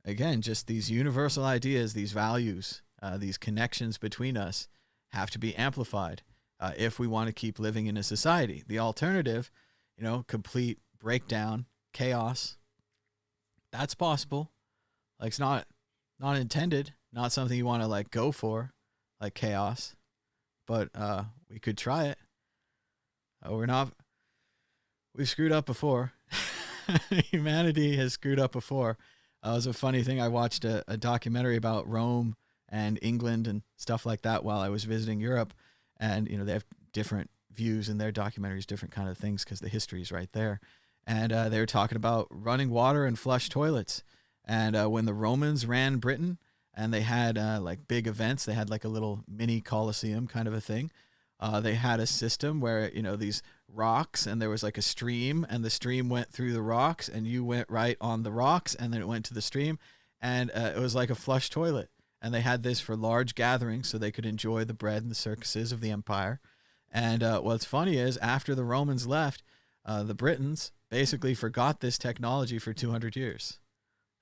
again, just these universal ideas, these values, these connections between us have to be amplified if we want to keep living in a society. The alternative, complete breakdown, chaos, that's possible. Like, it's not intended, not something you want to like go for, like chaos, but we could try it. We've screwed up before. Humanity has screwed up before. It was a funny thing. I watched a documentary about Rome and England and stuff like that while I was visiting Europe. And, they have different views in their documentaries, different kind of things, because the history is right there. And they were talking about running water and flush toilets. And when the Romans ran Britain and they had like big events, they had like a little mini Colosseum kind of a thing. They had a system where, these rocks, and there was like a stream, and the stream went through the rocks, and you went right on the rocks, and then it went to the stream, and it was like a flush toilet. And they had this for large gatherings so they could enjoy the bread and the circuses of the empire. And what's funny is after the Romans left, the Britons basically forgot this technology for 200 years.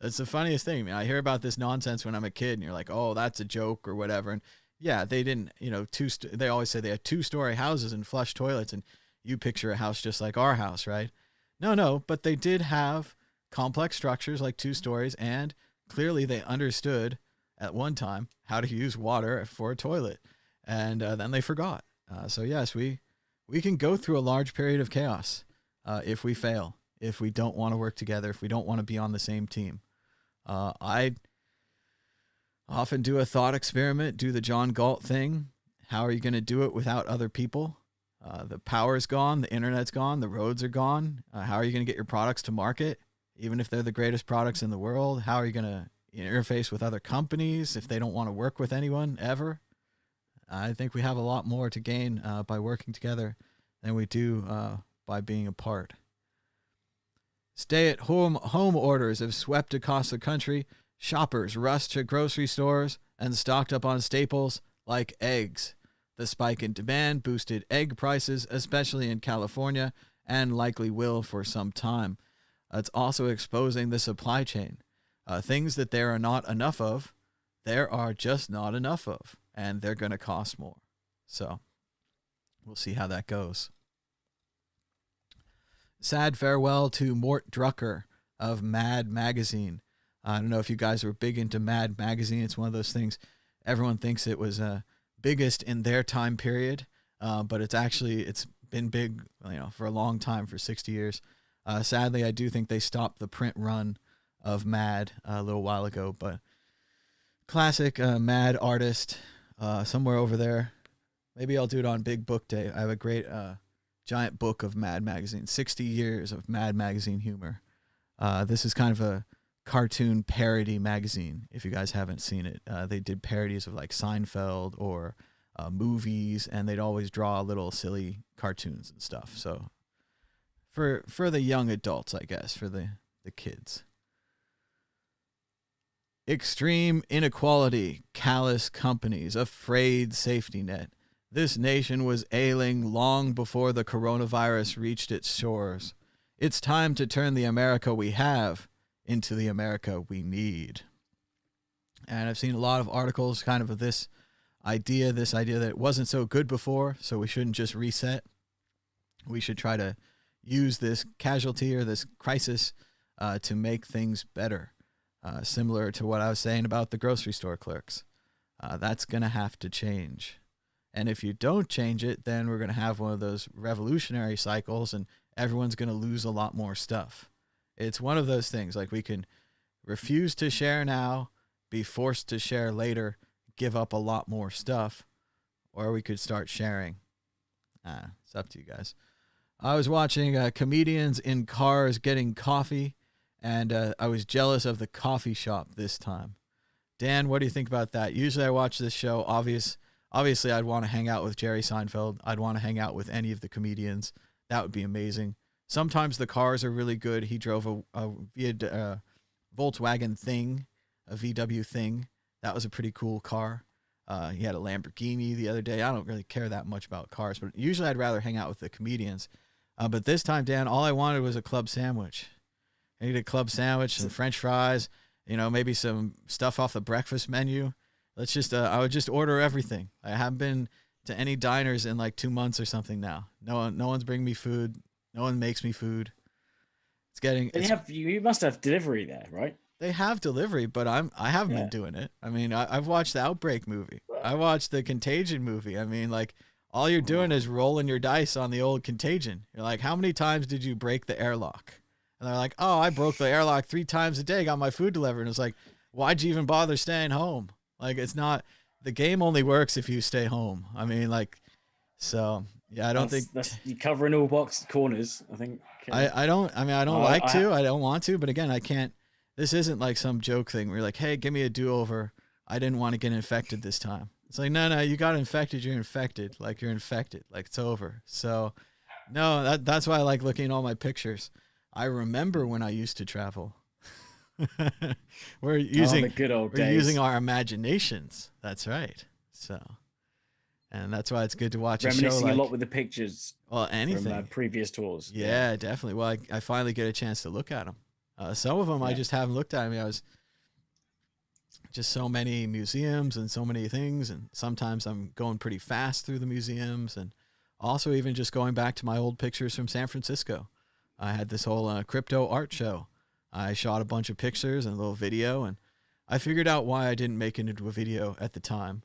It's the funniest thing. I hear about this nonsense when I'm a kid, and you're like, oh, that's a joke or whatever. And yeah, they didn't, they always say they had 2-story houses and flush toilets, and you picture a house just like our house, right? No, but they did have complex structures like 2 stories, and clearly they understood at one time how to use water for a toilet, and then they forgot. So yes, we can go through a large period of chaos if we fail, if we don't want to work together, if we don't want to be on the same team. I often do a thought experiment, do the John Galt thing. How are you going to do it without other people? The power's gone, the internet's gone, the roads are gone. How are you going to get your products to market, even if they're the greatest products in the world? How are you going to interface with other companies if they don't want to work with anyone ever? I think we have a lot more to gain by working together than we do by being apart. Stay-at-home orders have swept across the country. Shoppers rushed to grocery stores and stocked up on staples like eggs. The spike in demand boosted egg prices, especially in California, and likely will for some time. It's also exposing the supply chain. Things that there are not enough of, there are just not enough of, and they're going to cost more. So we'll see how that goes. Sad farewell to Mort Drucker, of Mad Magazine. I don't know if you guys were big into Mad Magazine. It's one of those things everyone thinks it was biggest in their time period, but it's been big, for a long time, for 60 years. Sadly, I do think they stopped the print run of Mad a little while ago, but classic Mad artist somewhere over there. Maybe I'll do it on Big Book Day. I have a great giant book of Mad Magazine, 60 years of Mad Magazine humor. This is kind of a cartoon parody magazine, if you guys haven't seen it. They did parodies of like Seinfeld or movies, and they'd always draw little silly cartoons and stuff. So for the young adults, I guess, for the kids. Extreme inequality, callous companies, a frayed safety net. This nation was ailing long before the coronavirus reached its shores. It's time to turn the America we have into the America we need. And I've seen a lot of articles kind of this idea that it wasn't so good before, so we shouldn't just reset. We should try to use this casualty or this crisis to make things better. Similar to what I was saying about the grocery store clerks. That's going to have to change. And if you don't change it, then we're going to have one of those revolutionary cycles and everyone's going to lose a lot more stuff. It's one of those things, like we can refuse to share now, be forced to share later, give up a lot more stuff, or we could start sharing. It's up to you guys. I was watching comedians in cars getting coffee, and I was jealous of the coffee shop this time. Dan, what do you think about that? Usually I watch this show. Obviously, I'd want to hang out with Jerry Seinfeld. I'd want to hang out with any of the comedians. That would be amazing. Sometimes the cars are really good. He drove a Volkswagen Thing, a VW Thing. That was a pretty cool car. He had a Lamborghini the other day. I don't really care that much about cars, but usually I'd rather hang out with the comedians. But this time, Dan, all I wanted was a club sandwich. I need a club sandwich, some French fries, maybe some stuff off the breakfast menu. I would just order everything. I haven't been to any diners in like 2 months or something now. No one's bringing me food. No one makes me food. You must have delivery there, right? They have delivery, but I haven't been doing it. I mean, I've watched the Outbreak movie. I watched the Contagion movie. I mean, like, all you're doing is rolling your dice on the old Contagion. You're like, how many times did you break the airlock? And they're like, oh, I broke the airlock 3 times a day, got my food delivered. And it's like, why'd you even bother staying home? Like, it's not, the game only works if you stay home. I mean, like, so, yeah, I don't think. You're covering all box corners, I think. I don't want to, but again, I can't. This isn't like some joke thing where you're like, hey, give me a do-over. I didn't want to get infected this time. It's like, no, you got infected. You're infected. Like, you're infected. Like, it's over. So, no, that's why I like looking at all my pictures. I remember when I used to travel. We're using the good old days. We're using our imaginations. That's right. So, and that's why it's good to watch a show reminiscing like, a lot with the pictures. Well, anything from previous tours. Yeah, definitely. Well, I finally get a chance to look at them. Some of them I just haven't looked at. I mean, I was just so many museums and so many things, and sometimes I'm going pretty fast through the museums, and also even just going back to my old pictures from San Francisco. I had this whole crypto art show. I shot a bunch of pictures and a little video, and I figured out why I didn't make it into a video at the time.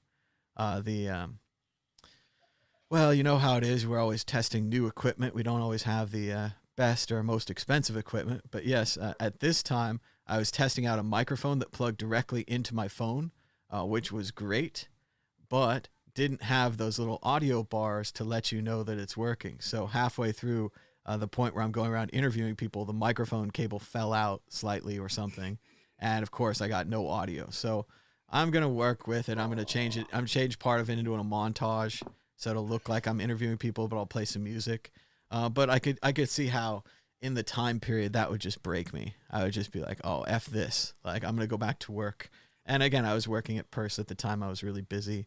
Well, you know how it is. We're always testing new equipment. We don't always have the best or most expensive equipment. But yes, at this time, I was testing out a microphone that plugged directly into my phone, which was great, but didn't have those little audio bars to let you know that it's working. So halfway through the point where I'm going around interviewing people, the microphone cable fell out slightly or something. And of course, I got no audio. So I'm going to work with it. I'm going to change it. I'm going to change part of it into a montage so it'll look like I'm interviewing people, but I'll play some music. But I could see how in the time period that would just break me. I would just be like, oh, F this. Like, I'm going to go back to work. And again, I was working at Purse at the time. I was really busy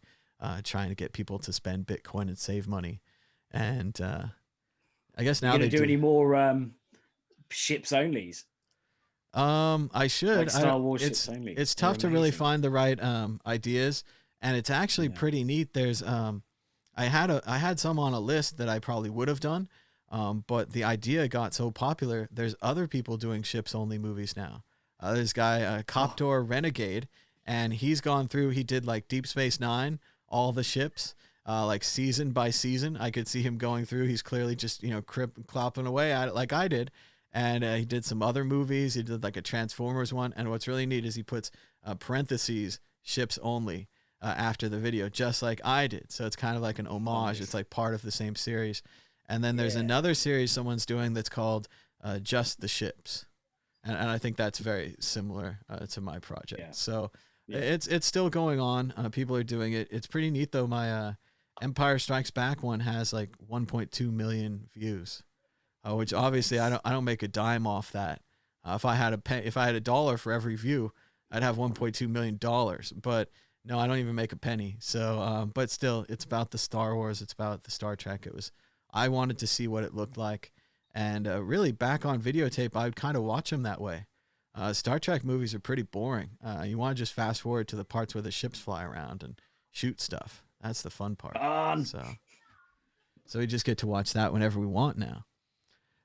trying to get people to spend Bitcoin and save money. And I guess now they do any more ships onlies. I should. Like Star Wars ships only. It's tough to really find the right ideas, and it's actually pretty neat. There's I had some on a list that I probably would have done, But the idea got so popular, there's other people doing ships only movies now. This guy, Coptor Renegade, and he's gone through, he did like Deep Space Nine, all the ships, like season by season. I could see him going through. He's clearly just, clopping away at it like I did. And he did some other movies. He did like a Transformers one. And what's really neat is he puts parentheses, ships only, after the video, just like I did. So it's kind of like an homage. Nice. It's like part of the same series. And then there's another series someone's doing that's called Just the Ships. And I think that's very similar to my project. Yeah. So it's still going on. People are doing it. It's pretty neat though. My Empire Strikes Back one has like 1.2 million views, which obviously I don't make a dime off that. If I had $1 for every view, I'd have $1.2 million. But no, I don't even make a penny. So, but still, it's about the Star Wars. It's about the Star Trek. I wanted to see what it looked like. And really, back on videotape, I would kind of watch them that way. Star Trek movies are pretty boring. You want to just fast forward to the parts where the ships fly around and shoot stuff. That's the fun part. So we just get to watch that whenever we want now.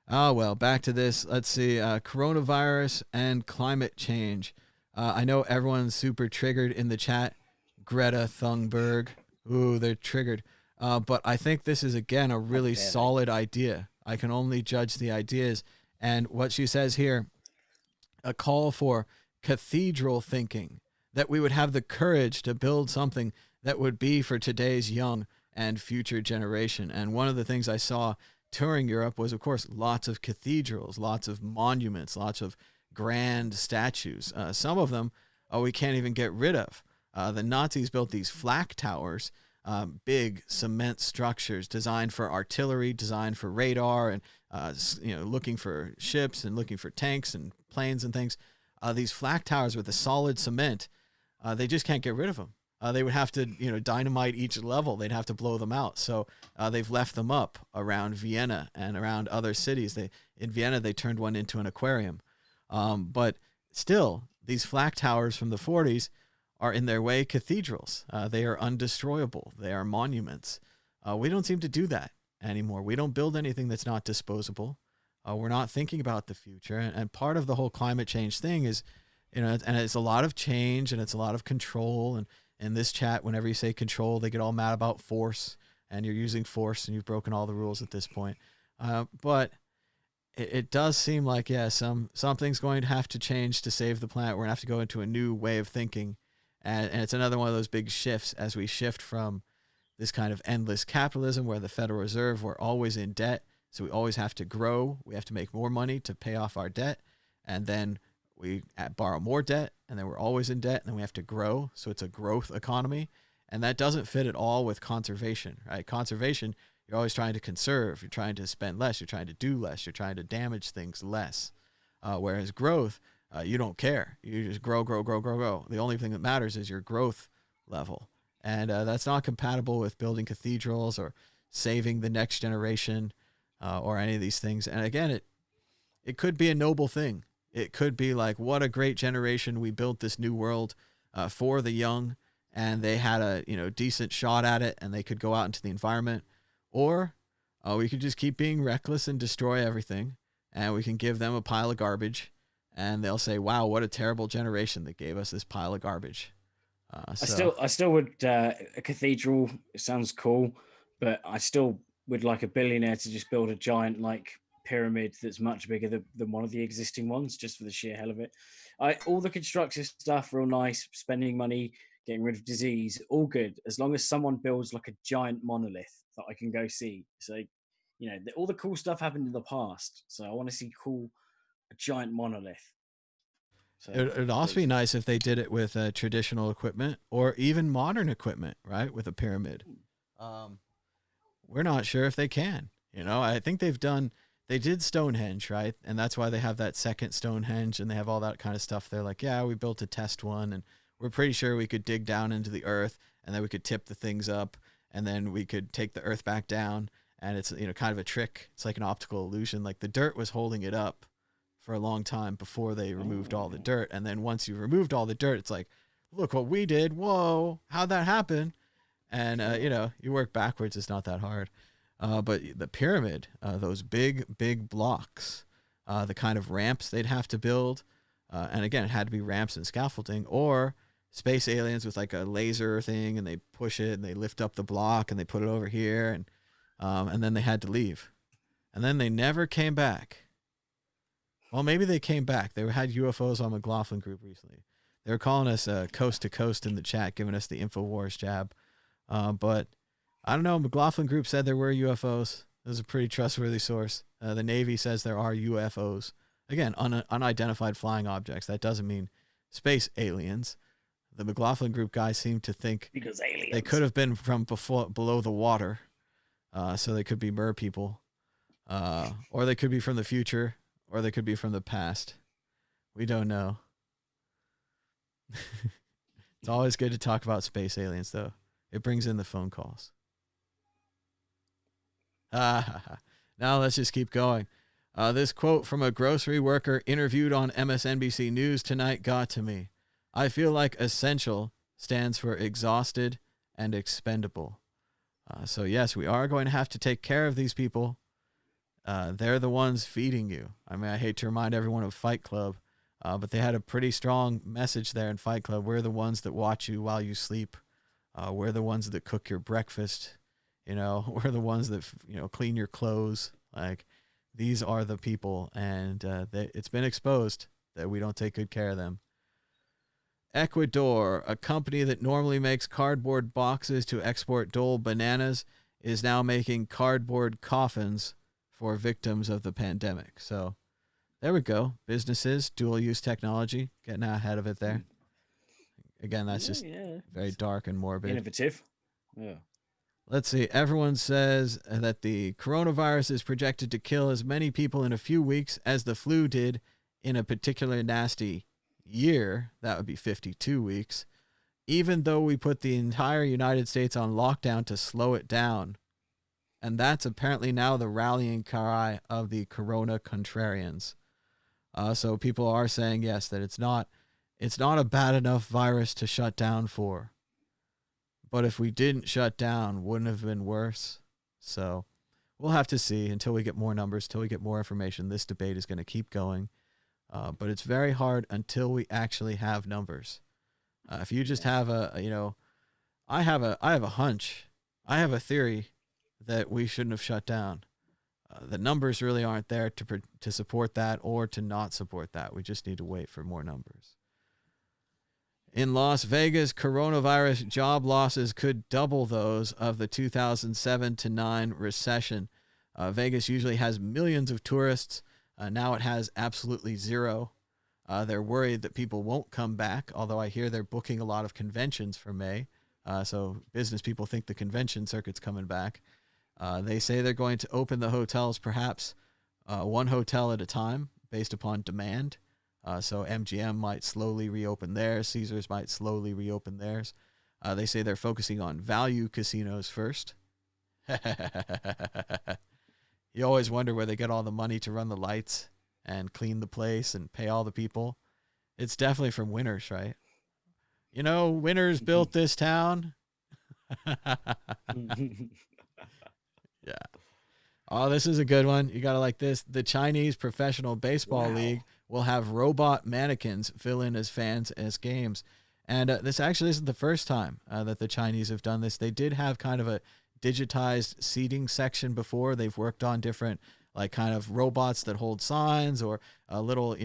Oh, well, back to this. Let's see. Coronavirus and climate change. I know everyone's super triggered in the chat. Greta Thunberg. Ooh, they're triggered. But I think this is, again, a really solid idea. I can only judge the ideas. And what she says here, a call for cathedral thinking, that we would have the courage to build something that would be for today's young and future generation. And one of the things I saw touring Europe was, of course, lots of cathedrals, lots of monuments, lots of grand statues. Some of them we can't even get rid of. The Nazis built these flak towers, big cement structures designed for artillery, designed for radar, and looking for ships and looking for tanks and planes and things. These flak towers with the solid cement, they just can't get rid of them. They would have to, dynamite each level. They'd have to blow them out. So they've left them up around Vienna and around other cities. In Vienna, they turned one into an aquarium. But still, these flak towers from the 40s are in their way cathedrals. They are undestroyable. They are monuments. We don't seem to do that anymore. We don't build anything that's not disposable. We're not thinking about the future. And part of the whole climate change thing is, and it's a lot of change and it's a lot of control. And in this chat, whenever you say control, they get all mad about force, and you're using force and you've broken all the rules at this point. But it does seem like, something's going to have to change to save the planet. We're going to have to go into a new way of thinking. And it's another one of those big shifts as we shift from this kind of endless capitalism where the Federal Reserve, we're always in debt. So we always have to grow. We have to make more money to pay off our debt. And then we borrow more debt, and then we're always in debt, and then we have to grow. So it's a growth economy. And that doesn't fit at all with conservation, right? Conservation, you're always trying to conserve. You're trying to spend less. You're trying to do less. You're trying to damage things less. Whereas growth, you don't care. You just grow. The only thing that matters is your growth level. And that's not compatible with building cathedrals or saving the next generation or any of these things. And again, it could be a noble thing. It could be like, what a great generation. We built this new world for the young, and they had a decent shot at it, and they could go out into the environment. Or we could just keep being reckless and destroy everything, and we can give them a pile of garbage, and they'll say, wow, what a terrible generation that gave us this pile of garbage. I still would, a cathedral, it sounds cool, but I still would like a billionaire to just build a giant pyramid that's much bigger than one of the existing ones, just for the sheer hell of it. All the construction stuff, real nice, spending money, getting rid of disease, all good, as long as someone builds like a giant monolith that I can go see. So, all the cool stuff happened in the past, so I want to see a giant monolith. So it'd also be nice if they did it with traditional equipment or even modern equipment, right? With a pyramid. We're not sure if they can. I think they did Stonehenge, right? And that's why they have that second Stonehenge, and they have all that kind of stuff. They're like, yeah, we built a test one, and we're pretty sure we could dig down into the earth, and then we could tip the things up, and then we could take the earth back down. And it's, kind of a trick. It's like an optical illusion. Like the dirt was holding it up for a long time before they removed all the dirt. And then once you removed all the dirt, it's like, look what we did. Whoa, how'd that happen? And, you work backwards. It's not that hard. But the pyramid, those big blocks, the kind of ramps they'd have to build, and again, it had to be ramps and scaffolding, or space aliens with like a laser thing, and they push it and they lift up the block and they put it over here, and then they had to leave, and then they never came back. Well, maybe they came back. They had UFOs on McLaughlin Group recently. They were calling us coast to coast in the chat, giving us the InfoWars jab. But I don't know. McLaughlin Group said there were UFOs. It was a pretty trustworthy source. The Navy says there are UFOs. Again, unidentified flying objects. That doesn't mean space aliens. The McLaughlin Group guys seem to think Because aliens. they could have been from below the water. So they could be mer people. Or they could be from the future. Or they could be from the past. We don't know. It's always good to talk about space aliens, though. It brings in the phone calls. Now let's just keep going. This quote from a grocery worker interviewed on MSNBC News tonight got to me. I feel like essential stands for exhausted and expendable. So yes, we are going to have to take care of these people. They're the ones feeding you. I mean, I hate to remind everyone of Fight Club, but they had a pretty strong message there in Fight Club. We're the ones that watch you while you sleep. We're the ones that cook your breakfast. You know, we're the ones that, clean your clothes. Like, these are the people, and it's been exposed that we don't take good care of them. Ecuador, a company that normally makes cardboard boxes to export Dole bananas, is now making cardboard coffins for victims of the pandemic. So there we go. Businesses, dual-use technology, getting out ahead of it there. Again, that's just very dark and morbid. Innovative. Yeah. Let's see. Everyone says that the coronavirus is projected to kill as many people in a few weeks as the flu did in a particularly nasty year. That would be 52 weeks. Even though we put the entire United States on lockdown to slow it down. And that's apparently now the rallying cry of the corona contrarians. So people are saying, yes, that it's not a bad enough virus to shut down for. But if we didn't shut down, wouldn't have been worse. So we'll have to see until we get more numbers, until we get more information. This debate is going to keep going. But it's very hard until we actually have numbers. If you just have I have a hunch. I have a theory that we shouldn't have shut down. The numbers really aren't there to support that or to not support that. We just need to wait for more numbers. In Las Vegas, coronavirus job losses could double those of the 2007-9 recession. Vegas usually has millions of tourists. Now it has absolutely zero. They're worried that people won't come back, although I hear they're booking a lot of conventions for May. So business people think the convention circuit's coming back. They say they're going to open the hotels perhaps one hotel at a time based upon demand. So MGM might slowly reopen theirs. Caesars might slowly reopen theirs. They say they're focusing on value casinos first. You always wonder where they get all the money to run the lights and clean the place and pay all the people. It's definitely from winners, right? Winners built this town. Yeah. Oh, this is a good one. You got to like this. The Chinese Professional Baseball League will have robot mannequins fill in as fans as games. And this actually isn't the first time that the Chinese have done this. They did have kind of a digitized seating section before. They've worked on different like kind of robots that hold signs or little,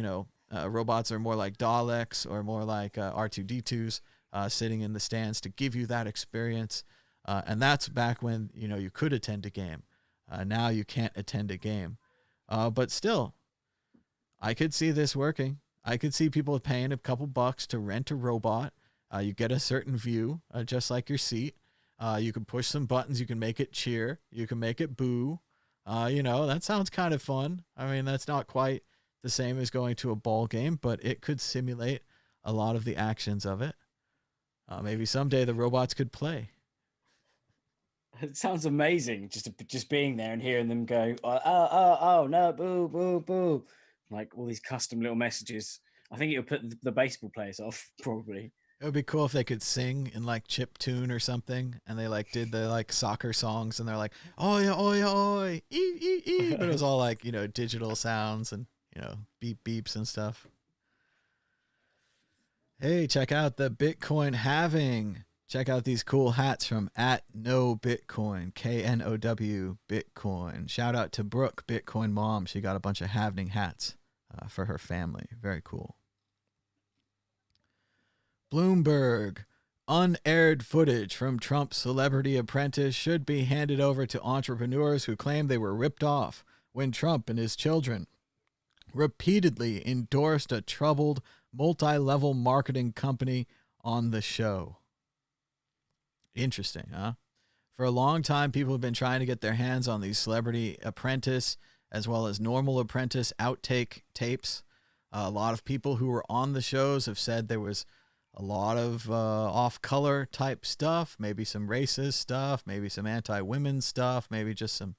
robots are more like Daleks or more like R2-D2s sitting in the stands to give you that experience. And that's back when, you could attend a game. Now you can't attend a game. But still, I could see this working. I could see people paying a couple bucks to rent a robot. You get a certain view, just like your seat. You can push some buttons. You can make it cheer. You can make it boo. That sounds kind of fun. I mean, that's not quite the same as going to a ball game, but it could simulate a lot of the actions of it. Maybe someday the robots could play. It sounds amazing, just being there and hearing them go, oh, no, boo, boo, boo. Like all these custom little messages. I think it'll put the baseball players off, probably. It would be cool if they could sing in like chip tune or something, and they like did the like soccer songs, and they're like, oi, oi, oi, but it was all like, digital sounds and, beep beeps and stuff. Hey, check out the Bitcoin halving. Check out these cool hats from @NoBitcoin, KNOW Bitcoin. Shout out to Brooke, Bitcoin mom. She got a bunch of halving hats for her family. Very cool. Bloomberg. Unaired footage from Trump's Celebrity Apprentice should be handed over to entrepreneurs who claim they were ripped off when Trump and his children repeatedly endorsed a troubled multi-level marketing company on the show. Interesting, huh? For a long time, people have been trying to get their hands on these Celebrity Apprentice as well as Normal Apprentice outtake tapes. A lot of people who were on the shows have said there was a lot of off-color type stuff, maybe some racist stuff, maybe some anti-women stuff, maybe just some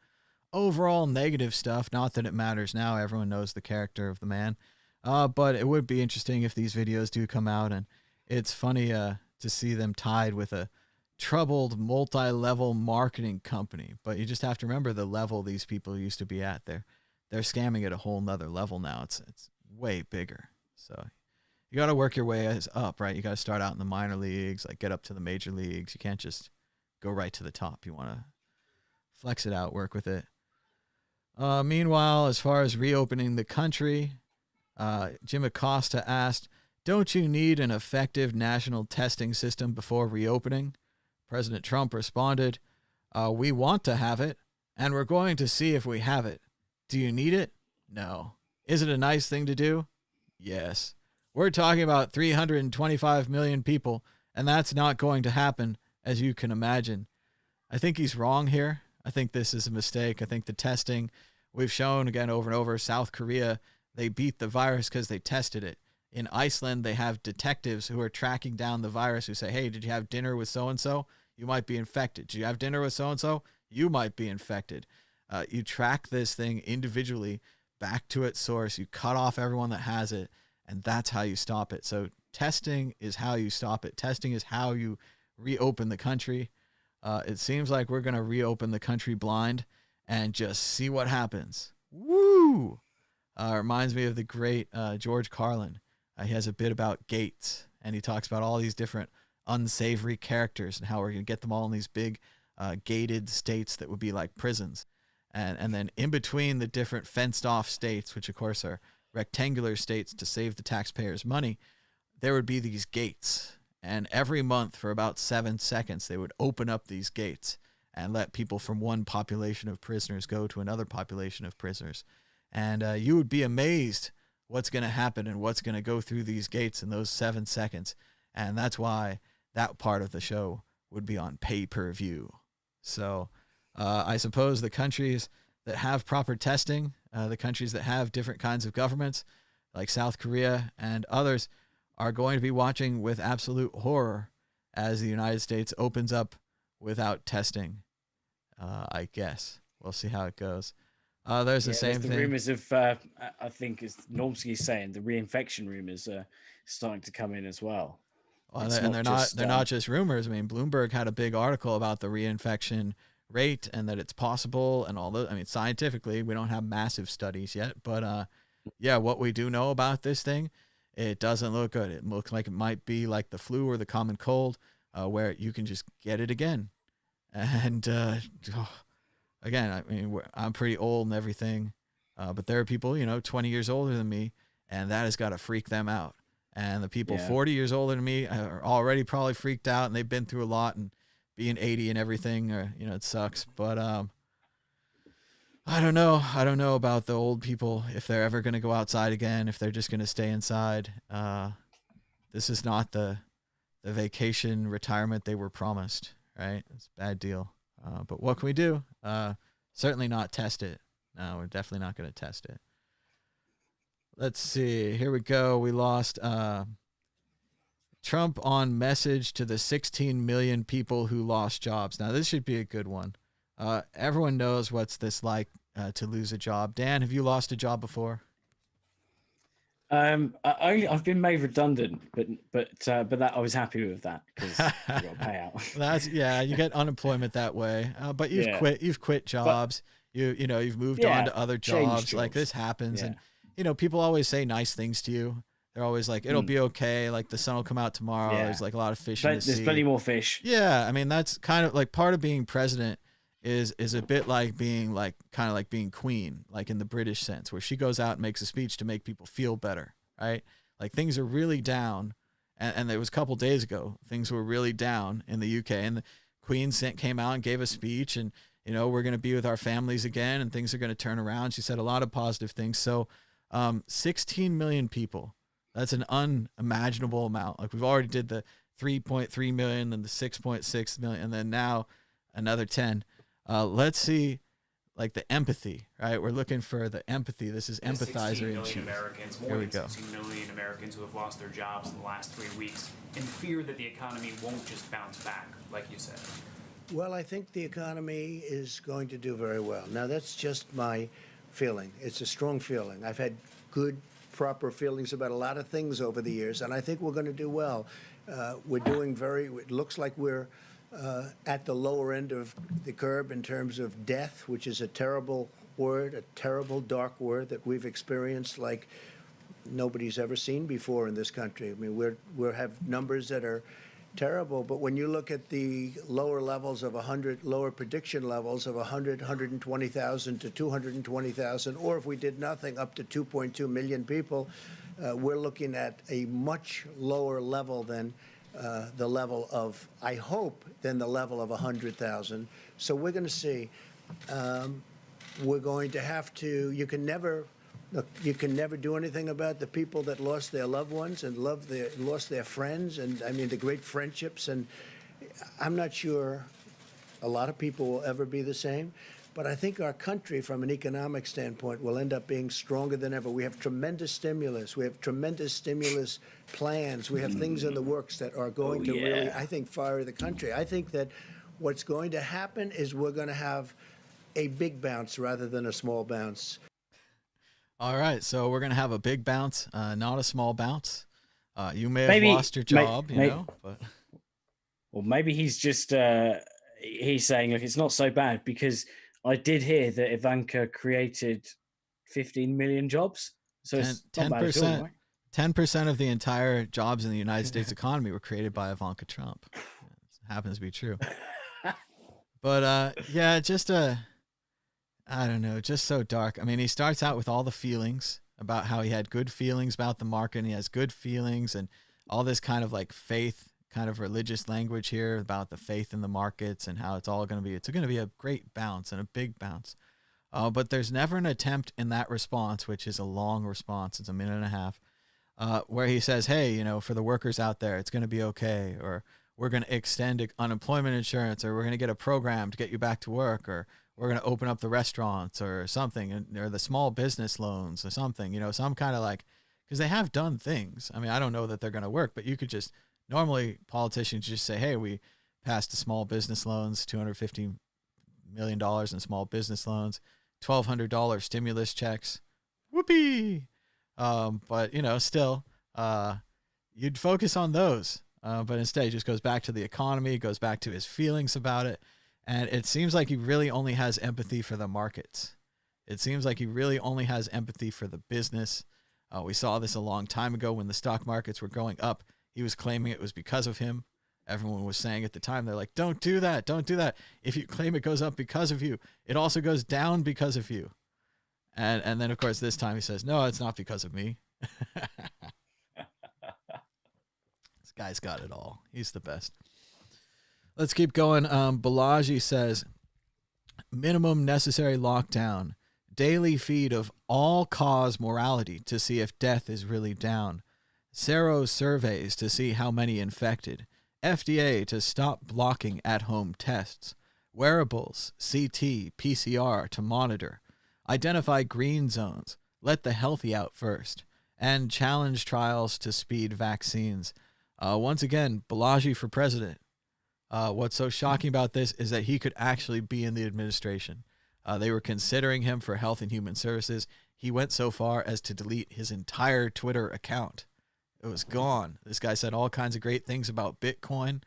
overall negative stuff. Not that it matters now. Everyone knows the character of the man. But it would be interesting if these videos do come out, and it's funny to see them tied with a troubled multi-level marketing company. But you just have to remember the level these people used to be at. They're scamming at a whole nother level now. It's way bigger. So you got to work your way up, right? You got to start out in the minor leagues, like get up to the major leagues. You can't just go right to the top. You want to flex it out, work with it. Meanwhile, as far as reopening the country, Jim Acosta asked, "Don't you need an effective national testing system before reopening?" President Trump responded, "We want to have it, and we're going to see if we have it. Do you need it? No. Is it a nice thing to do? Yes. We're talking about 325 million people, and that's not going to happen, as you can imagine." I think he's wrong here. I think this is a mistake. I think the testing, we've shown again over and over, South Korea, they beat the virus because they tested it. In Iceland, they have detectives who are tracking down the virus who say, "Hey, did you have dinner with so-and-so? You might be infected. Did you have dinner with so-and-so? You might be infected." You track this thing individually back to its source. You cut off everyone that has it, and that's how you stop it. So testing is how you stop it. Testing is how you reopen the country. It seems like we're going to reopen the country blind and just see what happens. Woo! Reminds me of the great George Carlin. He has a bit about Gates, and he talks about all these different unsavory characters and how we're going to get them all in these big gated states that would be like prisons. And then in between the different fenced off states, which of course are rectangular states to save the taxpayers money, there would be these gates. And every month for about 7 seconds, they would open up these gates and let people from one population of prisoners go to another population of prisoners. And you would be amazed what's going to happen and what's going to go through these gates in those 7 seconds. And that's why that part of the show would be on pay-per-view. So I suppose the countries that have proper testing, the countries that have different kinds of governments, like South Korea and others, are going to be watching with absolute horror as the United States opens up without testing. I guess we'll see how it goes. There's the same thing. The rumors of, I think, as Normsky is saying, the reinfection rumors are starting to come in as well. Well, and they're not just rumors. I mean, Bloomberg had a big article about the reinfection rate and that it's possible and all that. I mean, scientifically, we don't have massive studies yet, but yeah, what we do know about this thing, it doesn't look good. It looks like it might be like the flu or the common cold, where you can just get it again. And again, I mean, I'm pretty old and everything, but there are people, 20 years older than me, and that has got to freak them out. And the people 40 years older than me are already probably freaked out, and they've been through a lot, and being 80 and everything, it sucks. But I don't know. I don't know about the old people, if they're ever going to go outside again, if they're just going to stay inside. This is not the vacation retirement they were promised, right? It's a bad deal. But what can we do? Certainly not test it. No, we're definitely not going to test it. Let's see. Here we go. We lost Trump on message to the 16 million people who lost jobs. Now, this should be a good one. Everyone knows what's this like to lose a job. Dan, have you lost a job before? I've been made redundant, but that I was happy with that because I got a payout. That's yeah, you get unemployment that way. But you've Yeah. quit But jobs. You've moved on yeah, to other change jobs. Like jobs. this happens, Yeah. and people always say nice things to you. They're always like, "It'll Mm. be okay." Like the sun will come out tomorrow. Yeah. There's like a lot of fish in the There's sea. plenty more fish. Yeah, I mean that's kind of like part of being president is a bit like being like kind of like being queen, like in the British sense, where she goes out and makes a speech to make people feel better, right? Like things are really down, and there was a couple days ago things were really down in the UK, and the Queen came out and gave a speech, and we're going to be with our families again, and things are going to turn around. She said a lot of positive things. So, 16 million people. That's an unimaginable amount. Like we've already did the 3.3 million, then the 6.6 million, and then now another 10. Let's see, like the empathy, right? We're looking for the empathy. This is empathizer in chief. Americans, Here more we than go. 16 million Americans who have lost their jobs in the last 3 weeks and fear that the economy won't just bounce back, like you said. Well, I think the economy is going to do very well. Now, that's just my feeling. It's a strong feeling. I've had good, proper feelings about a lot of things over the years, and I think we're going to do well. We're doing it looks like we're at the lower end of the curve in terms of death, which is a terrible word, a terrible, dark word that we've experienced like nobody's ever seen before in this country. I mean, we have numbers that are terrible, but when you look at the lower levels of 100, lower prediction levels of 100, 120,000 to 220,000, or if we did nothing, up to 2.2 million people, we're looking at a much lower level than the level of, I hope, than the level of 100,000. So we're going to see. We're going to have to, you can never do anything about the people that lost their loved ones and lost their friends, and I mean the great friendships. And I'm not sure a lot of people will ever be the same, but I think our country, from an economic standpoint, will end up being stronger than ever. We have tremendous stimulus. We have tremendous stimulus plans. We have things in the works that are going to really, I think, fire the country. I think that what's going to happen is we're going to have a big bounce rather than a small bounce. All right, so we're gonna have a big bounce, not a small bounce. You may have lost your job, but or maybe he's just he's saying, look, it's not so bad, because I did hear that Ivanka created 15 million jobs, so it's 10%. 10% of the entire jobs in the United States economy were created by Ivanka Trump. It happens to be true. But yeah, just I don't know, just so dark. I mean, he starts out with all the feelings about how he had good feelings about the market, and he has good feelings and all this kind of like faith, kind of religious language here about the faith in the markets and how it's going to be a great bounce and a big bounce. But there's never an attempt in that response, which is a long response. It's a minute and a half, where he says, hey, for the workers out there, it's going to be okay. Or we're going to extend unemployment insurance, or we're going to get a program to get you back to work, or we're going to open up the restaurants or something, or the small business loans or something, some kind of like, because they have done things. I mean, I don't know that they're going to work, but you could just, normally politicians just say, hey, we passed the small business loans, $250 million in small business loans, $1,200 stimulus checks. Whoopee. But, still, you'd focus on those. But instead, he just goes back to the economy, goes back to his feelings about it. And it seems like he really only has empathy for the markets. It seems like he really only has empathy for the business. We saw this a long time ago when the stock markets were going up. He was claiming it was because of him. Everyone was saying at the time, they're like, don't do that. Don't do that. If you claim it goes up because of you, it also goes down because of you. And then, of course, this time he says, no, it's not because of me. This guy's got it all. He's the best. Let's keep going. Balaji says, minimum necessary lockdown, daily feed of all-cause morality to see if death is really down, Sero surveys to see how many infected, FDA to stop blocking at-home tests, wearables, CT, PCR to monitor, identify green zones, let the healthy out first, and challenge trials to speed vaccines. Once again, Balaji for president. What's so shocking about this is that he could actually be in the administration. They were considering him for Health and Human Services. he went so far as to delete his entire Twitter account. It was gone. This guy said all kinds of great things about Bitcoin.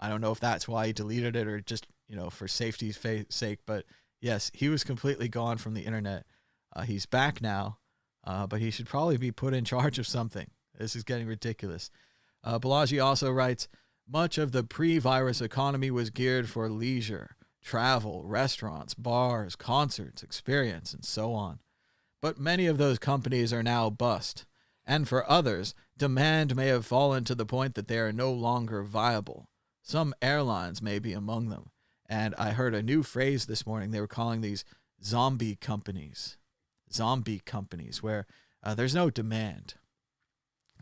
I don't know if that's why he deleted it or just, for safety's sake. But yes, he was completely gone from the internet. He's back now, but he should probably be put in charge of something. This is getting ridiculous. Balaji also writes, much of the pre-virus economy was geared for leisure, travel, restaurants, bars, concerts, experience, and so on. But many of those companies are now bust. And for others, demand may have fallen to the point that they are no longer viable. Some airlines may be among them. And I heard a new phrase this morning. They were calling these zombie companies. Zombie companies, where there's no demand.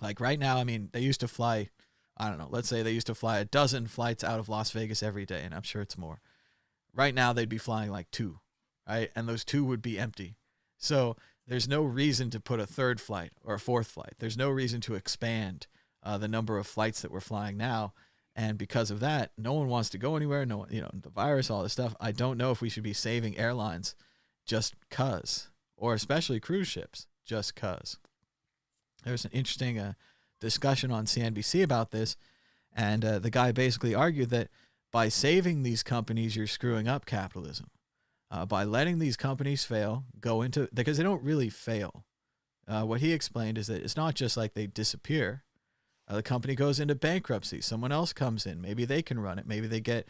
Like right now, I mean, they used to fly, I don't know, let's say they used to fly a dozen flights out of Las Vegas every day, and I'm sure it's more. Right now, they'd be flying like 2, right? And those 2 would be empty. So there's no reason to put a 3rd flight or a 4th flight. There's no reason to expand the number of flights that we're flying now. And because of that, no one wants to go anywhere. No one, the virus, all this stuff. I don't know if we should be saving airlines just cause, or especially cruise ships just cause. There's an interesting discussion on CNBC about this. And the guy basically argued that by saving these companies, you're screwing up capitalism. By letting these companies fail, because they don't really fail. What he explained is that it's not just like they disappear. The company goes into bankruptcy. Someone else comes in. Maybe they can run it. Maybe they get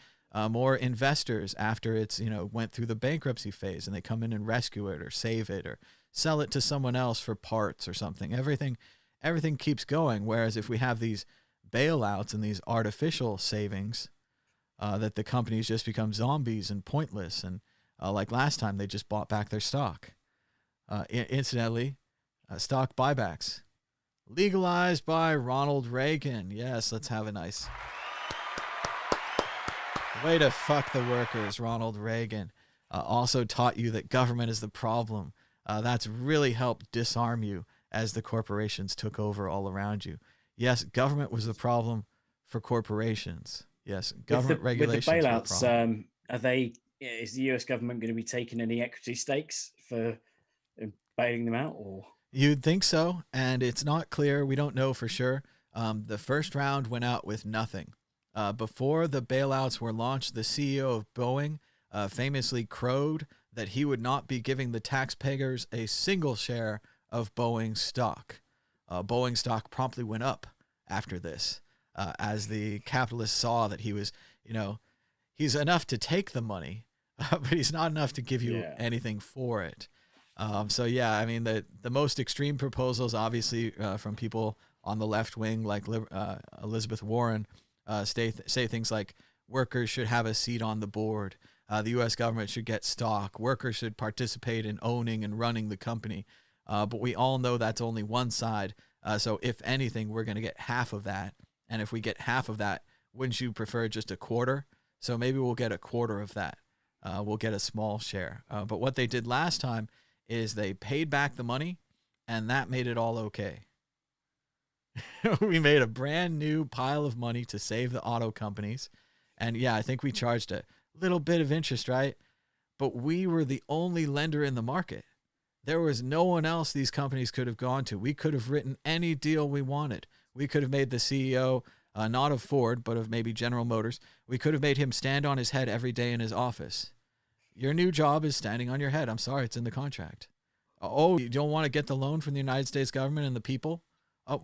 more investors after it's, went through the bankruptcy phase, and they come in and rescue it or save it or sell it to someone else for parts or something. Everything keeps going. Whereas if we have these bailouts and these artificial savings, that the companies just become zombies and pointless. And like last time, they just bought back their stock. Incidentally, stock buybacks legalized by Ronald Reagan. Yes, let's have a nice way to fuck the workers, Ronald Reagan. Also taught you that government is the problem. That's really helped disarm you as the corporations took over all around you. Yes, government was the problem for corporations. Yes, government regulations. With the bailouts, is the US government going to be taking any equity stakes for bailing them out, or? You'd think so, and it's not clear. We don't know for sure. The first round went out with nothing. Before the bailouts were launched, the CEO of Boeing famously crowed that he would not be giving the taxpayers a single share of Boeing stock. Boeing stock promptly went up after this, as the capitalists saw that he was, he's enough to take the money, but he's not enough to give you anything for it. So yeah, I mean, the most extreme proposals, obviously, from people on the left wing, like Elizabeth Warren, say things like workers should have a seat on the board. The U.S. government should get stock. Workers should participate in owning and running the company. But we all know that's only one side. So if anything, we're going to get half of that. And if we get half of that, wouldn't you prefer just a quarter? So maybe we'll get a quarter of that. We'll get a small share. But what they did last time is they paid back the money, and that made it all okay. We made a brand new pile of money to save the auto companies. And yeah, I think we charged a little bit of interest, right? But we were the only lender in the market. There was no one else these companies could have gone to. We could have written any deal we wanted. We could have made the CEO, not of Ford, but of maybe General Motors. We could have made him stand on his head every day in his office. Your new job is standing on your head. I'm sorry, it's in the contract. Oh, you don't want to get the loan from the United States government and the people? Oh,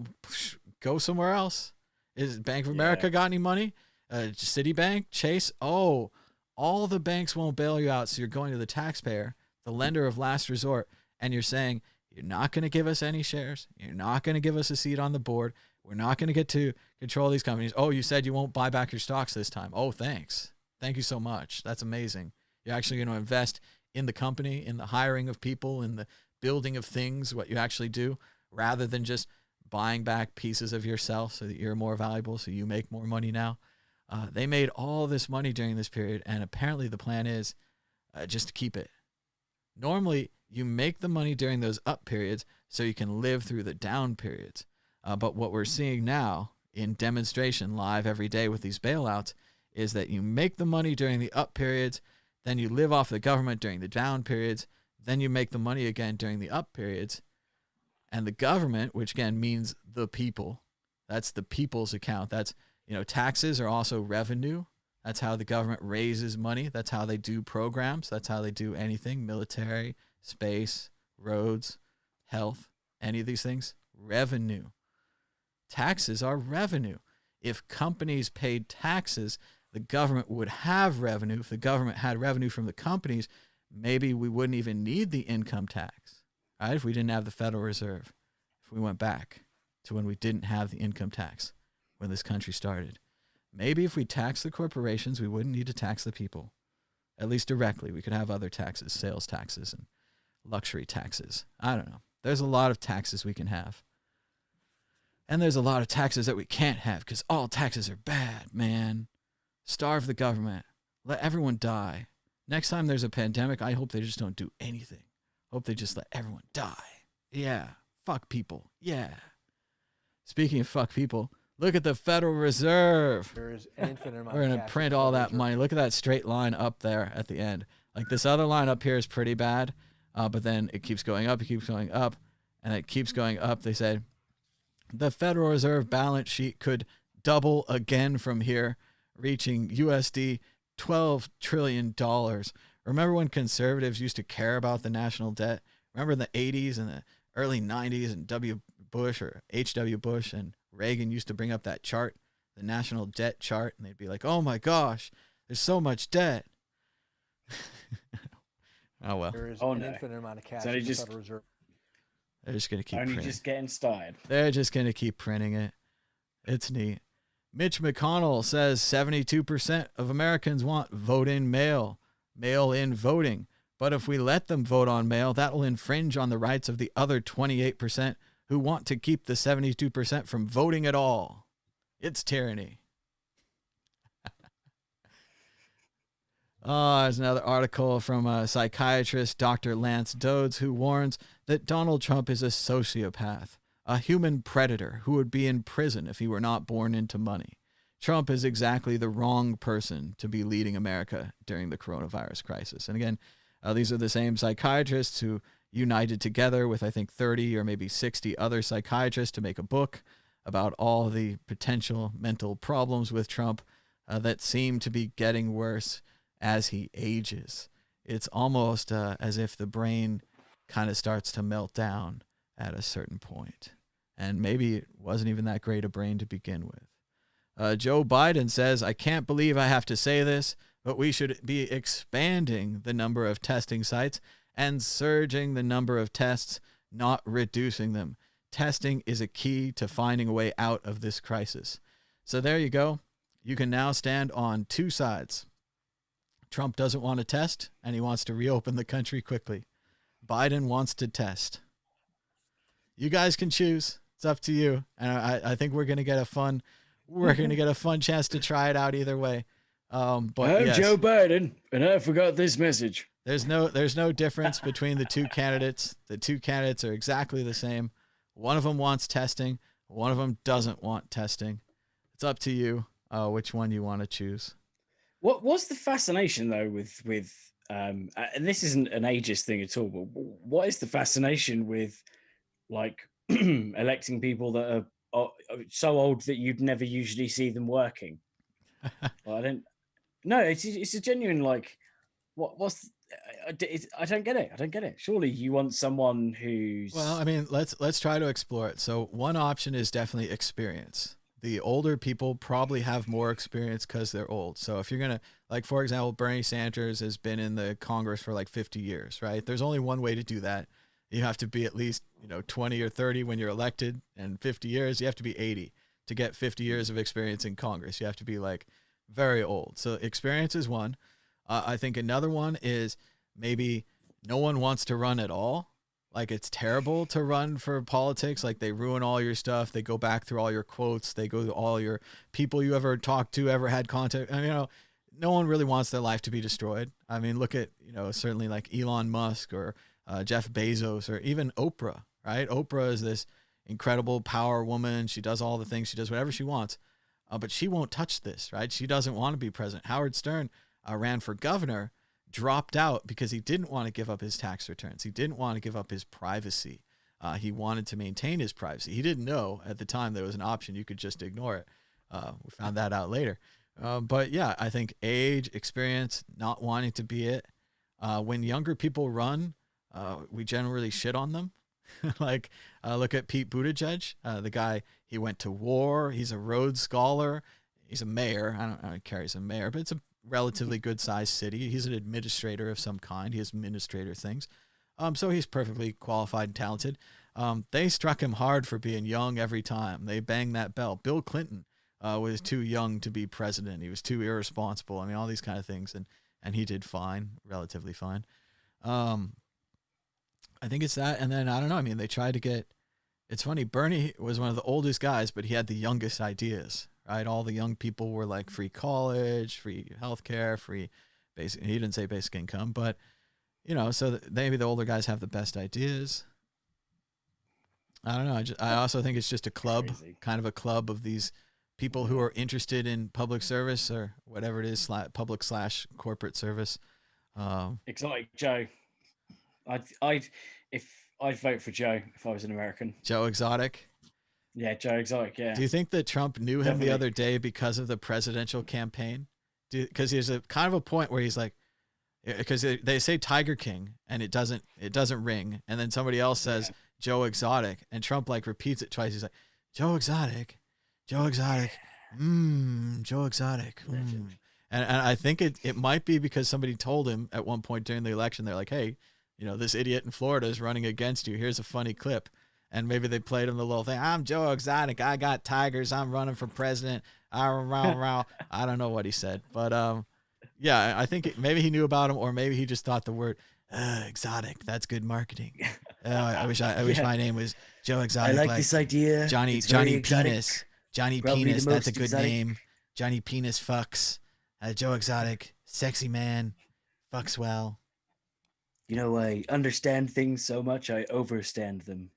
go somewhere else. Is Bank of America got any money? Citibank, Chase? Oh, all the banks won't bail you out, so you're going to the taxpayer, the lender of last resort, and you're saying, you're not going to give us any shares. You're not going to give us a seat on the board. We're not going to get to control these companies. Oh, you said you won't buy back your stocks this time. Oh, thanks. Thank you so much. That's amazing. You're actually going to invest in the company, in the hiring of people, in the building of things, what you actually do, rather than just buying back pieces of yourself so that you're more valuable, so you make more money now. They made all this money during this period, and apparently the plan is just to keep it. Normally, you make the money during those up periods so you can live through the down periods. But what we're seeing now in demonstration live every day with these bailouts is that you make the money during the up periods, then you live off the government during the down periods, Then you make the money again during the up periods. And the government, which again means the people, that's the people's account. That's, taxes are also revenue. That's how the government raises money. That's how they do programs. That's how they do anything, military, space, roads, health, any of these things. Revenue. Taxes are revenue. If companies paid taxes, the government would have revenue. If the government had revenue from the companies, maybe we wouldn't even need the income tax, right? If we didn't have the Federal Reserve, if we went back to when we didn't have the income tax, when this country started. Maybe if we taxed the corporations, we wouldn't need to tax the people, at least directly. We could have other taxes, sales taxes and luxury taxes. I don't know. There's a lot of taxes we can have. And there's a lot of taxes that we can't have because all taxes are bad, man. Starve the government. Let everyone die. Next time there's a pandemic, I hope they just don't do anything. Hope they just let everyone die. Yeah. Fuck people. Yeah. Speaking of fuck people, look at the Federal Reserve. There is an infinite amount We're of going to cash print at the all Federal that Reserve. money. Look at that straight line up there at the end. Like this other line up here is pretty bad, but then it keeps going up, and it keeps going up. They said the Federal Reserve balance sheet could double again from here, reaching USD $12 trillion. Remember when conservatives used to care about the national debt? Remember in the 80s and the early 90s and W. Bush or H.W. Bush and Reagan used to bring up that chart, the national debt chart, and they'd be like, oh my gosh, there's so much debt. Oh, well. There is Oh, an no. infinite amount of cash So at they the just- Federal Reserve. They're just going to keep Only printing. just getting started. They're just going to keep printing it. It's neat. Mitch McConnell says 72% of Americans want vote-in mail-in voting. But if we let them vote on mail, that will infringe on the rights of the other 28% who want to keep the 72% from voting at all. It's tyranny. There's another article from a psychiatrist, Dr. Lance Dodds, who warns that Donald Trump is a sociopath, a human predator who would be in prison if he were not born into money. Trump is exactly the wrong person to be leading America during the coronavirus crisis. And again, these are the same psychiatrists who united together with, I think, 30 or maybe 60 other psychiatrists to make a book about all the potential mental problems with Trump that seem to be getting worse as he ages. It's almost as if the brain kind of starts to melt down at a certain point. And maybe it wasn't even that great a brain to begin with. Joe Biden says, I can't believe I have to say this, but we should be expanding the number of testing sites and surging the number of tests, not reducing them. Testing is a key to finding a way out of this crisis. So there you go. You can now stand on two sides. Trump doesn't want to test, and he wants to reopen the country quickly. Biden wants to test. You guys can choose. It's up to you. And I think we're going to get a fun chance to try it out either way. But I'm yes, Joe Biden, and I forgot this message. there's no difference between the two candidates. The two candidates are exactly the same. One of them wants testing. One of them doesn't want testing. It's up to you which one you want to choose. What's the fascination though with and this isn't an ageist thing at all, but what is the fascination with like electing people that are so old that you'd never usually see them working? Well, it's a genuine like I don't get it. Surely you want someone who's Well, I mean, let's try to explore it. So one option is definitely experience. The older people probably have more experience because they're old. So if you're going to, like, for example, Bernie Sanders has been in the Congress for like 50 years, right? There's only one way to do that. You have to be at least, 20 or 30 when you're elected, and 50 years, you have to be 80 to get 50 years of experience in Congress. You have to be like very old. So experience is one. I think another one is maybe no one wants to run at all. Like, it's terrible to run for politics. Like, they ruin all your stuff. They go back through all your quotes. They go to all your people you ever talked to, ever had contact. I mean, no one really wants their life to be destroyed. I mean, look at, certainly like Elon Musk or Jeff Bezos or even Oprah, right? Oprah is this incredible power woman. She does all the things. She does whatever she wants. But she won't touch this, right? She doesn't want to be president. Howard Stern ran for governor dropped out because he didn't want to give up his tax returns. He didn't want to give up his privacy. He wanted to maintain his privacy. He didn't know at the time there was an option. You could just ignore it. We found that out later. But yeah, I think age, experience, not wanting to be it. When younger people run, we generally shit on them. Like, look at Pete Buttigieg, the guy, he went to war. He's a Rhodes Scholar. He's a mayor. I don't care he's a mayor, but it's a relatively good sized city. He's an administrator of some kind. He has administrator things. So he's perfectly qualified and talented. They struck him hard for being young every time. They banged that bell. Bill Clinton was too young to be president. He was too irresponsible. I mean, all these kind of things. And he did fine, relatively fine. I think it's that. And then, I don't know. I mean, they tried to get, it's funny. Bernie was one of the oldest guys, but he had the youngest ideas, right? All the young people were like free college, free healthcare, free basic. He didn't say basic income, but so maybe the older guys have the best ideas. I don't know. I also think it's just a club, kind of a club of these people who are interested in public service or whatever it is, public/corporate service. Exotic Joe. I'd vote for Joe if I was an American. Joe Exotic. Yeah, Joe Exotic. Yeah. Do you think that Trump knew him the other day because of the presidential campaign? Because there's a kind of a point where he's like, because they say Tiger King and it doesn't ring, and then somebody else says Joe Exotic, and Trump like repeats it twice. He's like, Joe Exotic, Joe Exotic, Joe Exotic. And I think it might be because somebody told him at one point during the election, they're like, hey, this idiot in Florida is running against you. Here's a funny clip. And maybe they played him the little thing. I'm Joe Exotic. I got tigers. I'm running for president. I don't know what he said, but yeah, I think maybe he knew about him, or maybe he just thought the word exotic. That's good marketing. I wish my name was Joe Exotic. I like this idea. Johnny exotic. Penis. Johnny Probably Penis. the That's a most good exotic. name. Johnny Penis fucks. Joe Exotic, sexy man, fucks well. I understand things so much I overstand them.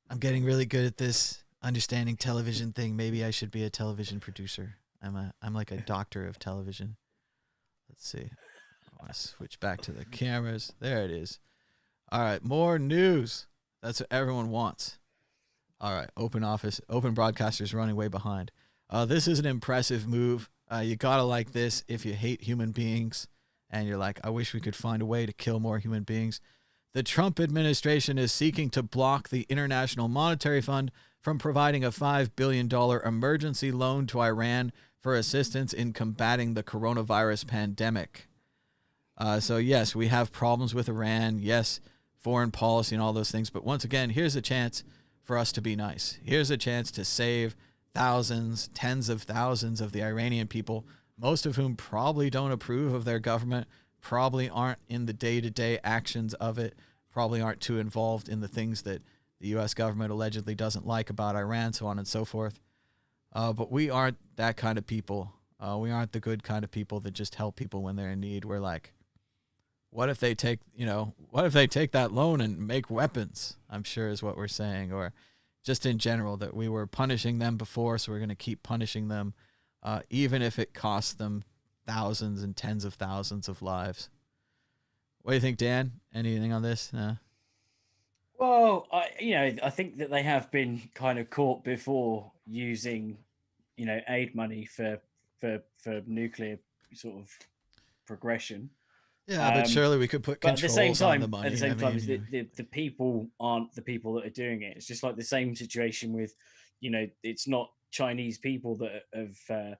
I'm getting really good at this understanding television thing. Maybe I should be a television producer. I'm like a doctor of television. Let's see. I want to switch back to the cameras. There it is. All right, more news. That's what everyone wants. All right, open broadcasters running way behind. This is an impressive move. You gotta like this if you hate human beings and you're like, I wish we could find a way to kill more human beings. The Trump administration is seeking to block the International Monetary Fund from providing a $5 billion emergency loan to Iran for assistance in combating the coronavirus pandemic. So yes, we have problems with Iran. Yes, foreign policy and all those things. But once again, here's a chance for us to be nice. Here's a chance to save thousands, tens of thousands of the Iranian people, most of whom probably don't approve of their government, probably aren't in the day-to-day actions of it, probably aren't too involved in the things that the U.S. government allegedly doesn't like about Iran, so on and so forth. But we aren't that kind of people. We aren't the good kind of people that just help people when they're in need. We're like, what if they take that loan and make weapons? I'm sure is what we're saying. Or just in general, that we were punishing them before, so we're going to keep punishing them, even if it costs them thousands and tens of thousands of lives. What do you think, Dan? Anything on this? Well, I think that they have been kind of caught before using, aid money for nuclear sort of progression. Yeah, but surely we could put But at the controls same time, on the money. the people aren't the people that are doing it. It's just like the same situation with, it's not Chinese people that have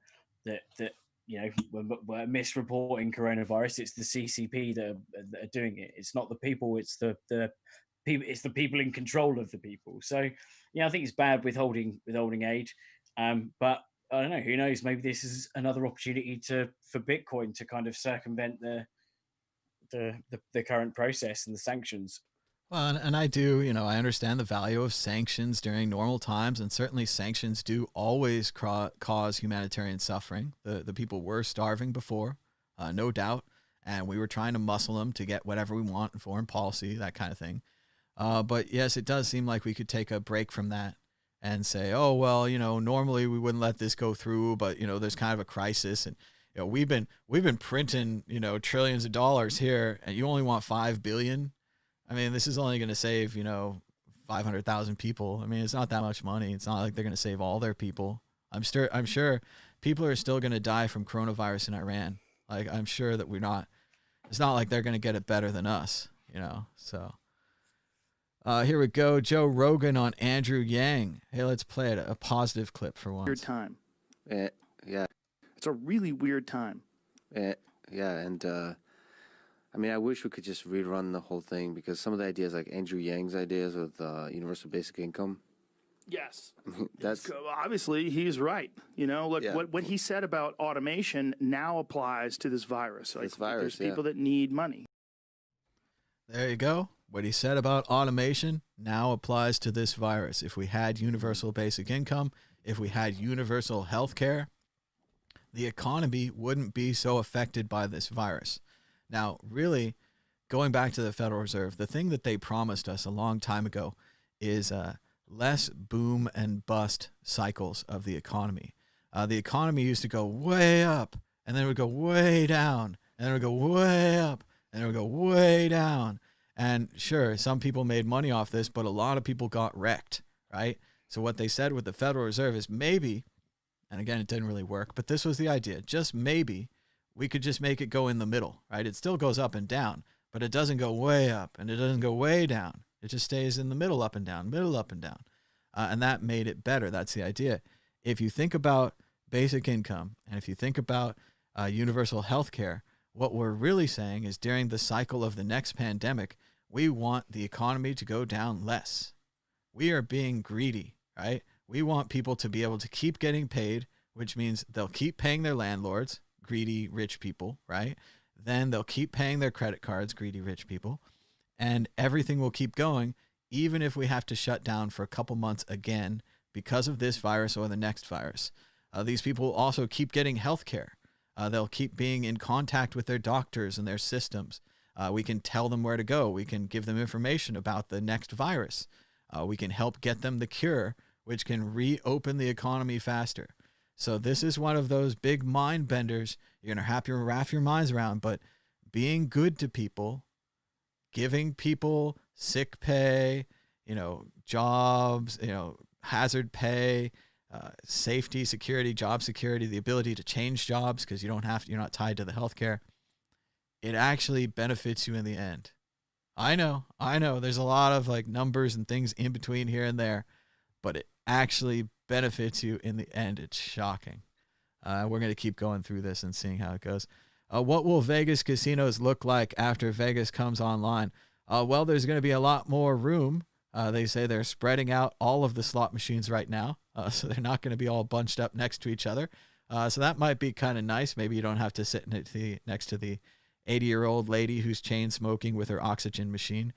were misreporting coronavirus. It's the CCP that are doing it. It's not the people. It's the people. It's the people in control of the people. So yeah, I think it's bad withholding aid. But I don't know. Who knows? Maybe this is another opportunity for Bitcoin to kind of circumvent the current process and the sanctions. Well, and I do, I understand the value of sanctions during normal times, and certainly sanctions do always cause humanitarian suffering. The people were starving before, no doubt, and we were trying to muscle them to get whatever we want in foreign policy, that kind of thing. But yes, it does seem like we could take a break from that and say, oh, well, normally we wouldn't let this go through, but, there's kind of a crisis, and we've been printing, trillions of dollars here, and you only want 5 billion. I mean, this is only going to save, 500,000 people. I mean, it's not that much money. It's not like they're going to save all their people. I'm sure people are still going to die from coronavirus in Iran. Like, I'm sure that it's not like they're going to get it better than us, so. Here we go. Joe Rogan on Andrew Yang. Hey, let's play it. A positive clip for once. Weird time. Yeah. It's a really weird time. Yeah, and I mean, I wish we could just rerun the whole thing, because some of the ideas, like Andrew Yang's ideas with universal basic income. Yes. I mean, that's Obviously, he's right. Look, Yeah. what he said about automation now applies to this virus. Like, This virus, there's people that need money. There you go. What he said about automation now applies to this virus. If we had universal basic income, if we had universal health care, the economy wouldn't be so affected by this virus. Now, really, going back to the Federal Reserve, the thing that they promised us a long time ago is less boom and bust cycles of the economy. The economy used to go way up, and then it would go way down, and then it would go way up, and then it would go way down. And sure, some people made money off this, but a lot of people got wrecked, right? So what they said with the Federal Reserve is maybe, and again, it didn't really work, but this was the idea, just maybe we could just make it go in the middle, right? It still goes up and down, but it doesn't go way up and it doesn't go way down. It just stays in the middle, up and down, middle, up and down. And that made it better. That's the idea. If you think about basic income, and if you think about universal health care, what we're really saying is during the cycle of the next pandemic, we want the economy to go down less. We are being greedy, right? We want people to be able to keep getting paid, which means they'll keep paying their landlords, greedy rich people, right? Then they'll keep paying their credit cards, greedy rich people, and everything will keep going, even if we have to shut down for a couple months again because of this virus or the next virus. These people will also keep getting health care. They'll keep being in contact with their doctors and their systems. We can tell them where to go. We can give them information about the next virus. We can help get them the cure, which can reopen the economy faster. So this is one of those big mind benders you're going to have to wrap your minds around. But being good to people, giving people sick pay, jobs, hazard pay, safety, security, job security, the ability to change jobs because you're not tied to the healthcare. It actually benefits you in the end. I know. There's a lot of like numbers and things in between here and there, but it actually benefits you in the end. It's shocking. We're going to keep going through this and seeing how it goes. What will Vegas casinos look like after Vegas comes online? Well, there's going to be a lot more room. They say they're spreading out all of the slot machines right now, so they're not going to be all bunched up next to each other. So that might be kind of nice. Maybe you don't have to sit next to the 80-year-old lady who's chain smoking with her oxygen machine.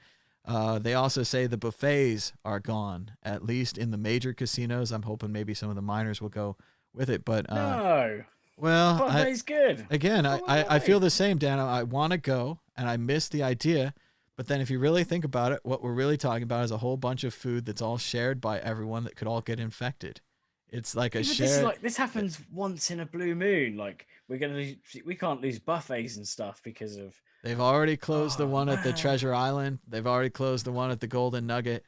They also say the buffets are gone, at least in the major casinos. I'm hoping maybe some of the minors will go with it, but No. well, Buffet's good. again, I feel the same, Dan. I want to go, and I miss the idea. But then if you really think about it, what we're really talking about is a whole bunch of food that's all shared by everyone that could all get infected. It's like a shared... This happens once in a blue moon. Like we can't lose buffets and stuff because of... They've already closed the one at the man. Treasure Island. They've already closed the one at the Golden Nugget.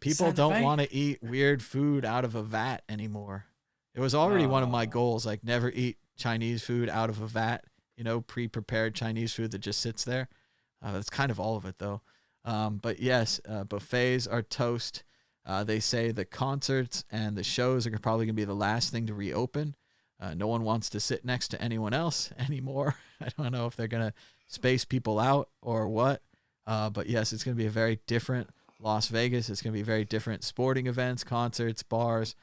People Santa don't Fe? want to eat weird food out of a vat anymore. It was already one of my goals, like never eat Chinese food out of a vat, pre-prepared Chinese food that just sits there. That's kind of all of it, though. But yes, buffets are toast. They say the concerts and the shows are probably going to be the last thing to reopen. No one wants to sit next to anyone else anymore. I don't know if they're going to space people out or what. But yes, it's going to be a very different Las Vegas. It's going to be very different sporting events, concerts, bars.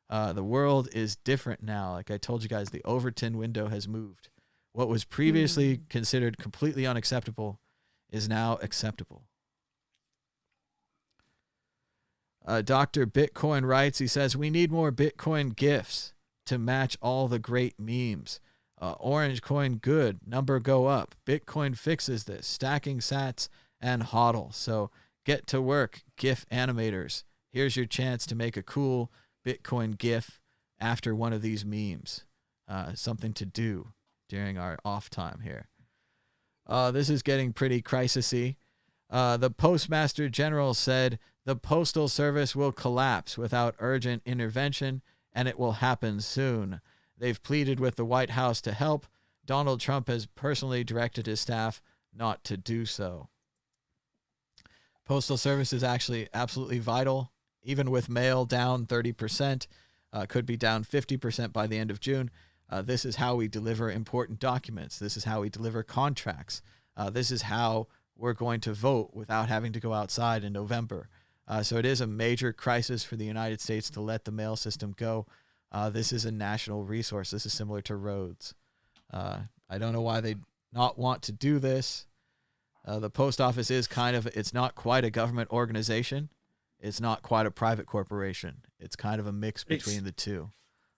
The world is different now. Like I told you guys, the Overton window has moved. What was previously considered completely unacceptable is now acceptable. Dr. Bitcoin writes, he says, we need more Bitcoin gifts to match all the great memes. Orange coin good, number go up. Bitcoin fixes this, stacking sats and hodl. So get to work, GIF animators. Here's your chance to make a cool Bitcoin GIF after one of these memes. Something to do. during our off time here. This is getting pretty crisisy. The Postmaster General said the Postal Service will collapse without urgent intervention, and it will happen soon. They've pleaded with the White House to help. Donald Trump has personally directed his staff not to do so. Postal Service is actually absolutely vital, even with mail down 30%, could be down 50% by the end of June. This is how we deliver important documents. This is how we deliver contracts. This is how we're going to vote without having to go outside in November. So it is a major crisis for the United States to let the mail system go. This is a national resource. This is similar to roads. I don't know why they not want to do this. The post office is it's not quite a government organization. It's not quite a private corporation. It's kind of a mix between the two.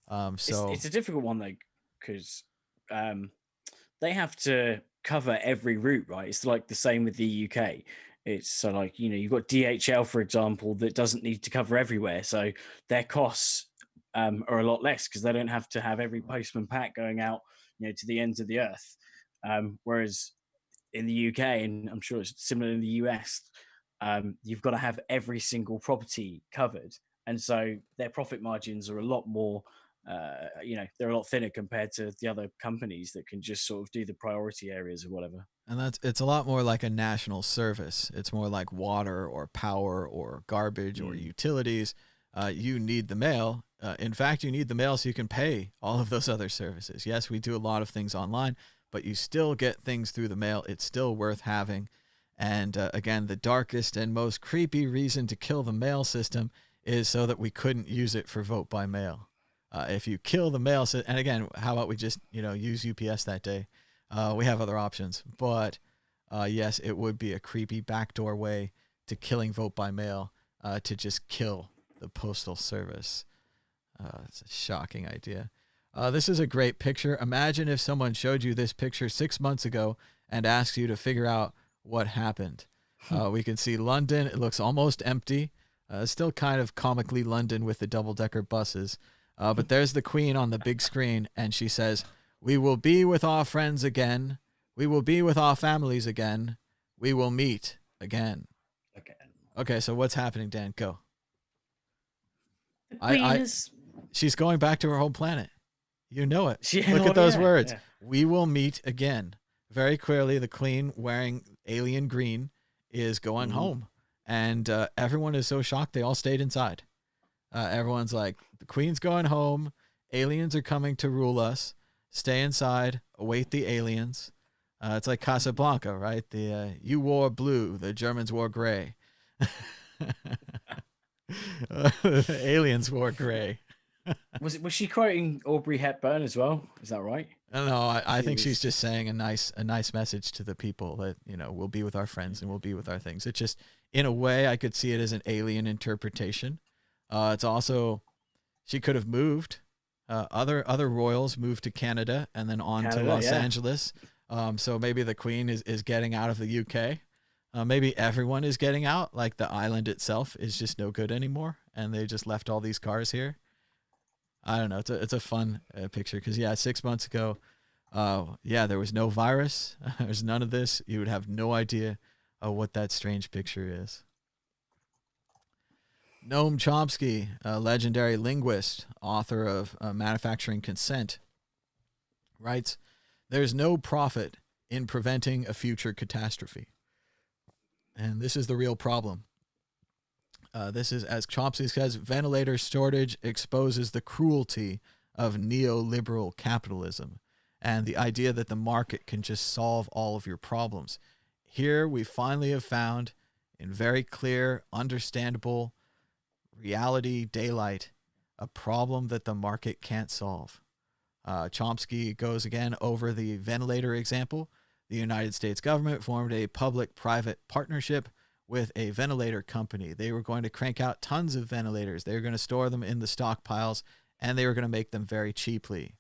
It's a difficult one though, because they have to cover every route, right? It's like the same with the UK. It's so like, you've got DHL, for example, that doesn't need to cover everywhere. So their costs are a lot less because they don't have to have every postman pack going out, to the ends of the earth. Whereas in the UK, and I'm sure it's similar in the US, you've got to have every single property covered. And so their profit margins are a lot more, they're a lot thinner compared to the other companies that can just sort of do the priority areas or whatever. And it's a lot more like a national service. It's more like water or power or garbage or utilities. You need the mail. In fact, you need the mail so you can pay all of those other services. Yes, we do a lot of things online, but you still get things through the mail. It's still worth having. And again, the darkest and most creepy reason to kill the mail system is so that we couldn't use it for vote by mail. If you kill the mail, and again, how about we just use UPS that day? We have other options, but yes, it would be a creepy backdoor way to killing vote by mail, to just kill the Postal Service. It's a shocking idea. This is a great picture. Imagine if someone showed you this picture 6 months ago and asked you to figure out what happened. We can see London. It looks almost empty. Still kind of comically London with the double-decker buses. But there's the Queen on the big screen, and she says, "We will be with our friends again. We will be with our families again. We will meet again." Okay, so what's happening, Dan? Go. She's going back to her home planet. You know it. Look at those words. Yeah. We will meet again. Very clearly, the Queen wearing alien green is going home. And everyone is so shocked, they all stayed inside. Everyone's like, the Queen's going home. Aliens are coming to rule us. Stay inside. Await the aliens. It's like Casablanca, right? You wore blue. The Germans wore gray. The aliens wore gray. Was she quoting Aubrey Hepburn as well? Is that right? No, I think she's just saying a nice message to the people that, we'll be with our friends and we'll be with our things. It's just, in a way, I could see it as an alien interpretation. It's also, she could have moved. Other royals moved to Canada and then on to Los Angeles. So maybe the Queen is getting out of the UK. Maybe everyone is getting out. Like the island itself is just no good anymore, and they just left all these cars here. I don't know. It's a fun picture because 6 months ago, there was no virus. There's none of this. You would have no idea what that strange picture is. Noam Chomsky, a legendary linguist, author of Manufacturing Consent, writes, "There's no profit in preventing a future catastrophe." And this is the real problem. This is, as Chomsky says, ventilator shortage exposes the cruelty of neoliberal capitalism and the idea that the market can just solve all of your problems. Here we finally have found, in very clear, understandable reality daylight, a problem that the market can't solve. Chomsky goes again over the ventilator example. The United States government formed a public-private partnership with a ventilator company. They were going to crank out tons of ventilators. They were going to store them in the stockpiles, and they were going to make them very cheaply.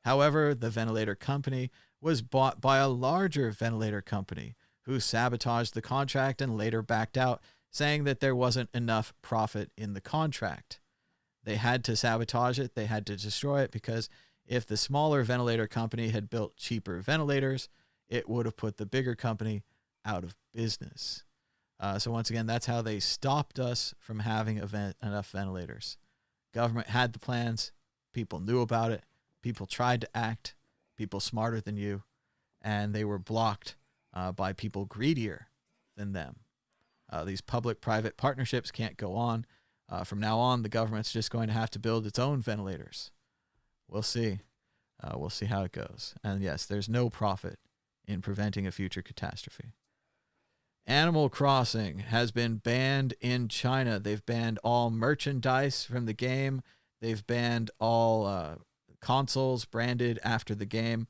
However, the ventilator company was bought by a larger ventilator company who sabotaged the contract and later backed out, saying that there wasn't enough profit in the contract. They had to sabotage it. They had to destroy it because If the smaller ventilator company had built cheaper ventilators, it would have put the bigger company out of business. So once again, that's how they stopped us from having enough ventilators. Government had the plans. People knew about it. People tried to act. People smarter than you. And they were blocked by people greedier than them. These public-private partnerships can't go on. From now on, the government's just going to have to build its own ventilators. We'll see. We'll see how it goes. And yes, there's no profit in preventing a future catastrophe. Animal Crossing has been banned in China. They've banned all merchandise from the game. They've banned all consoles branded after the game.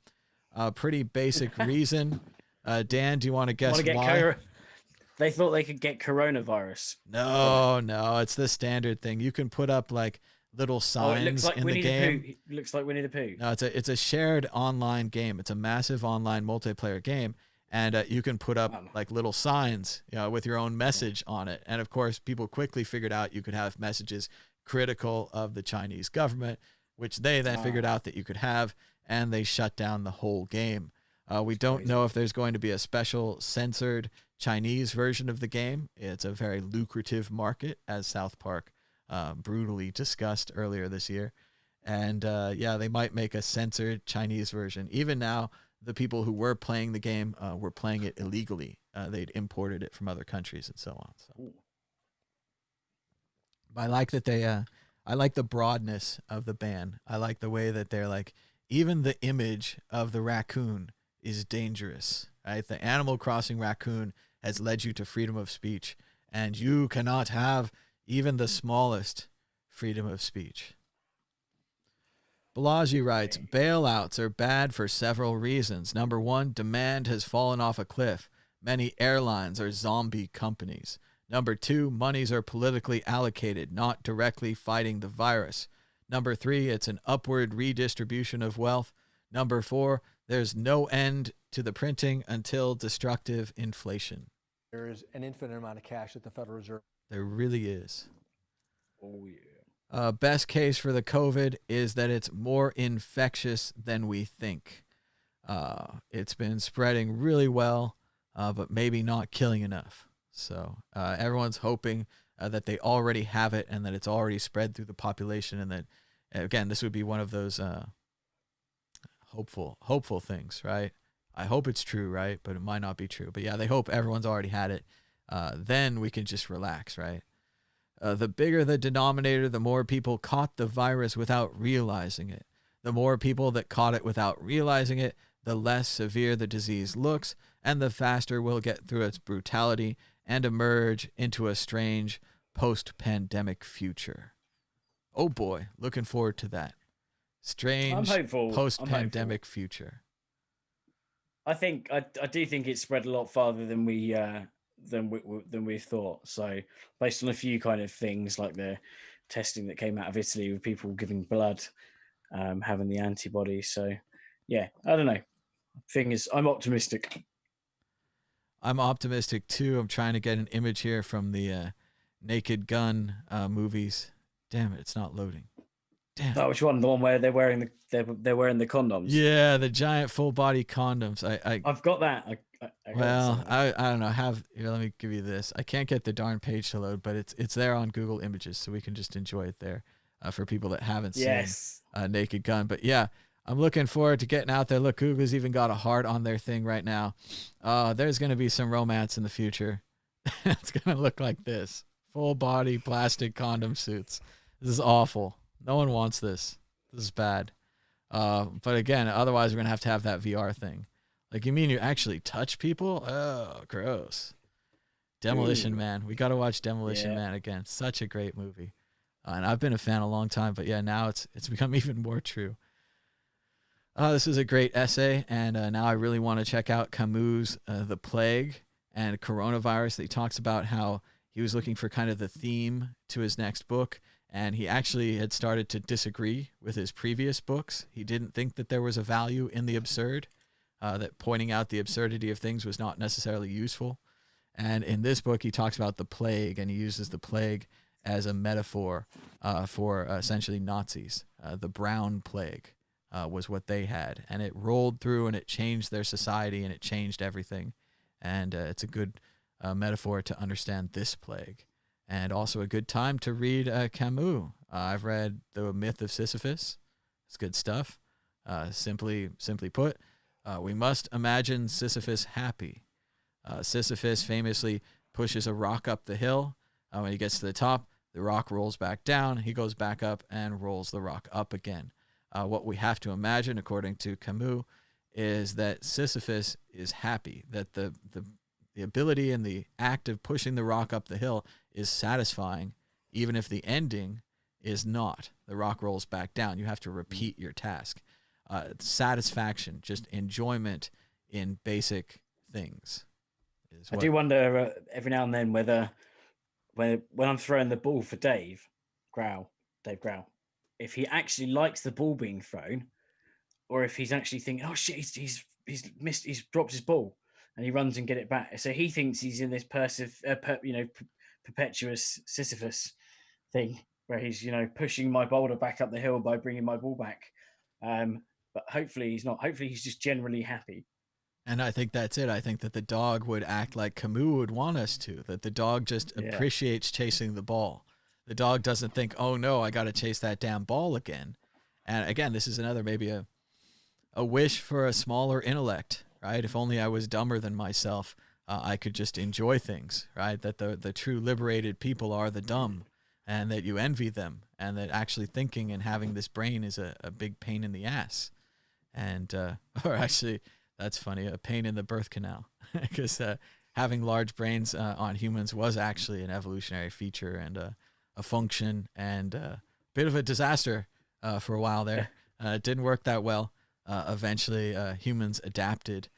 Pretty basic reason. Dan, do you want to guess why? They thought they could get coronavirus. No, it's the standard thing. You can put up like little signs in the game. It looks like Winnie the Pooh. No, it's a shared online game. It's a massive online multiplayer game, and you can put up like little signs, with your own message on it. And of course, people quickly figured out you could have messages critical of the Chinese government, which they then figured out that you could have, and they shut down the whole game. We don't know if there's going to be a special censored Chinese version of the game. It's a very lucrative market, as South Park brutally discussed earlier this year. And they might make a censored Chinese version. Even now, the people who were playing the game were playing it illegally. They'd imported it from other countries and so on. So. I like that I like the broadness of the ban. I like the way that they're like, even the image of the raccoon is dangerous. Right? The Animal Crossing raccoon has led you to freedom of speech, and you cannot have even the smallest freedom of speech. Balaji writes, bailouts are bad for several reasons. Number one, demand has fallen off a cliff. Many airlines are zombie companies. Number two, monies are politically allocated, not directly fighting the virus. Number three, it's an upward redistribution of wealth. Number four, there's no end to the printing until destructive inflation. There is an infinite amount of cash at the Federal Reserve. There really is. Oh, yeah. Best case for the COVID is that it's more infectious than we think. It's been spreading really well, but maybe not killing enough. So everyone's hoping that they already have it and that it's already spread through the population, and that, again, this would be one of those hopeful things, right? I hope it's true, right? But it might not be true. But yeah, they hope everyone's already had it. Then we can just relax, right? The bigger the denominator, the more people caught the virus without realizing it. The more people that caught it without realizing it, the less severe the disease looks, and the faster we'll get through its brutality and emerge into a strange post-pandemic future. Oh boy, looking forward to that. Strange post-pandemic future. I do think it spread a lot farther than we thought. So based on a few kind of things like the testing that came out of Italy with people giving blood, having the antibody. So yeah, I don't know. I'm optimistic. I'm optimistic too. I'm trying to get an image here from the Naked Gun movies. Damn it, it's not loading. Damn. Oh, which one? The one where they're wearing the condoms. Yeah, the giant full body condoms. I've got that. I don't know. Here, let me give you this. I can't get the darn page to load, but it's there on Google Images, so we can just enjoy it there for people that haven't seen Naked Gun. But yeah, I'm looking forward to getting out there. Look, Google's even got a heart on their thing right now. There's going to be some romance in the future. It's going to look like this. Full body plastic condom suits. This is awful. No one wants this. This is bad. But again, otherwise we're going to have that VR thing. Like, you mean you actually touch people? Oh, gross. Demolition Man. We got to watch Demolition Man again. Such a great movie. And I've been a fan a long time, but yeah, now it's become even more true. This is a great essay, and now I really want to check out Camus' The Plague and Coronavirus. He talks about how he was looking for kind of the theme to his next book, and he actually had started to disagree with his previous books. He didn't think that there was a value in the absurd, that pointing out the absurdity of things was not necessarily useful. And in this book, he talks about the plague, and he uses the plague as a metaphor for essentially Nazis, the brown plague. was what they had, and it rolled through and it changed their society and it changed everything. And it's a good metaphor to understand this plague, and also a good time to read Camus. I've read The Myth of Sisyphus. It's good stuff. Simply put, we must imagine Sisyphus happy. Sisyphus famously pushes a rock up the hill. When he gets to the top, the rock rolls back down. He goes back up and rolls the rock up again. What we have to imagine, according to Camus, is that Sisyphus is happy, that the ability and the act of pushing the rock up the hill is satisfying, even if the ending is not. The rock rolls back down. You have to repeat your task. Satisfaction, just enjoyment in basic things. I do wonder every now and then whether when I'm throwing the ball for Dave Growl, if he actually likes the ball being thrown, or if he's actually thinking, "Oh shit, he's missed, he's dropped his ball," and he runs and get it back. So he thinks he's in this perpetuous Sisyphus thing where he's pushing my boulder back up the hill by bringing my ball back. But hopefully he's not. Hopefully he's just generally happy. And I think that's it. I think that the dog would act like Camus would want us to, that the dog just appreciates chasing the ball. The dog doesn't think, oh no, I got to chase that damn ball again. And again, this is another, maybe a wish for a smaller intellect, right? If only I was dumber than myself, I could just enjoy things, right? That the true liberated people are the dumb, and that you envy them, and that actually thinking and having this brain is a big pain in the ass. And, or actually, that's funny, a pain in the birth canal, because having large brains on humans was actually an evolutionary feature and a function, and a bit of a disaster for a while there. It didn't work that well. Eventually, humans adapted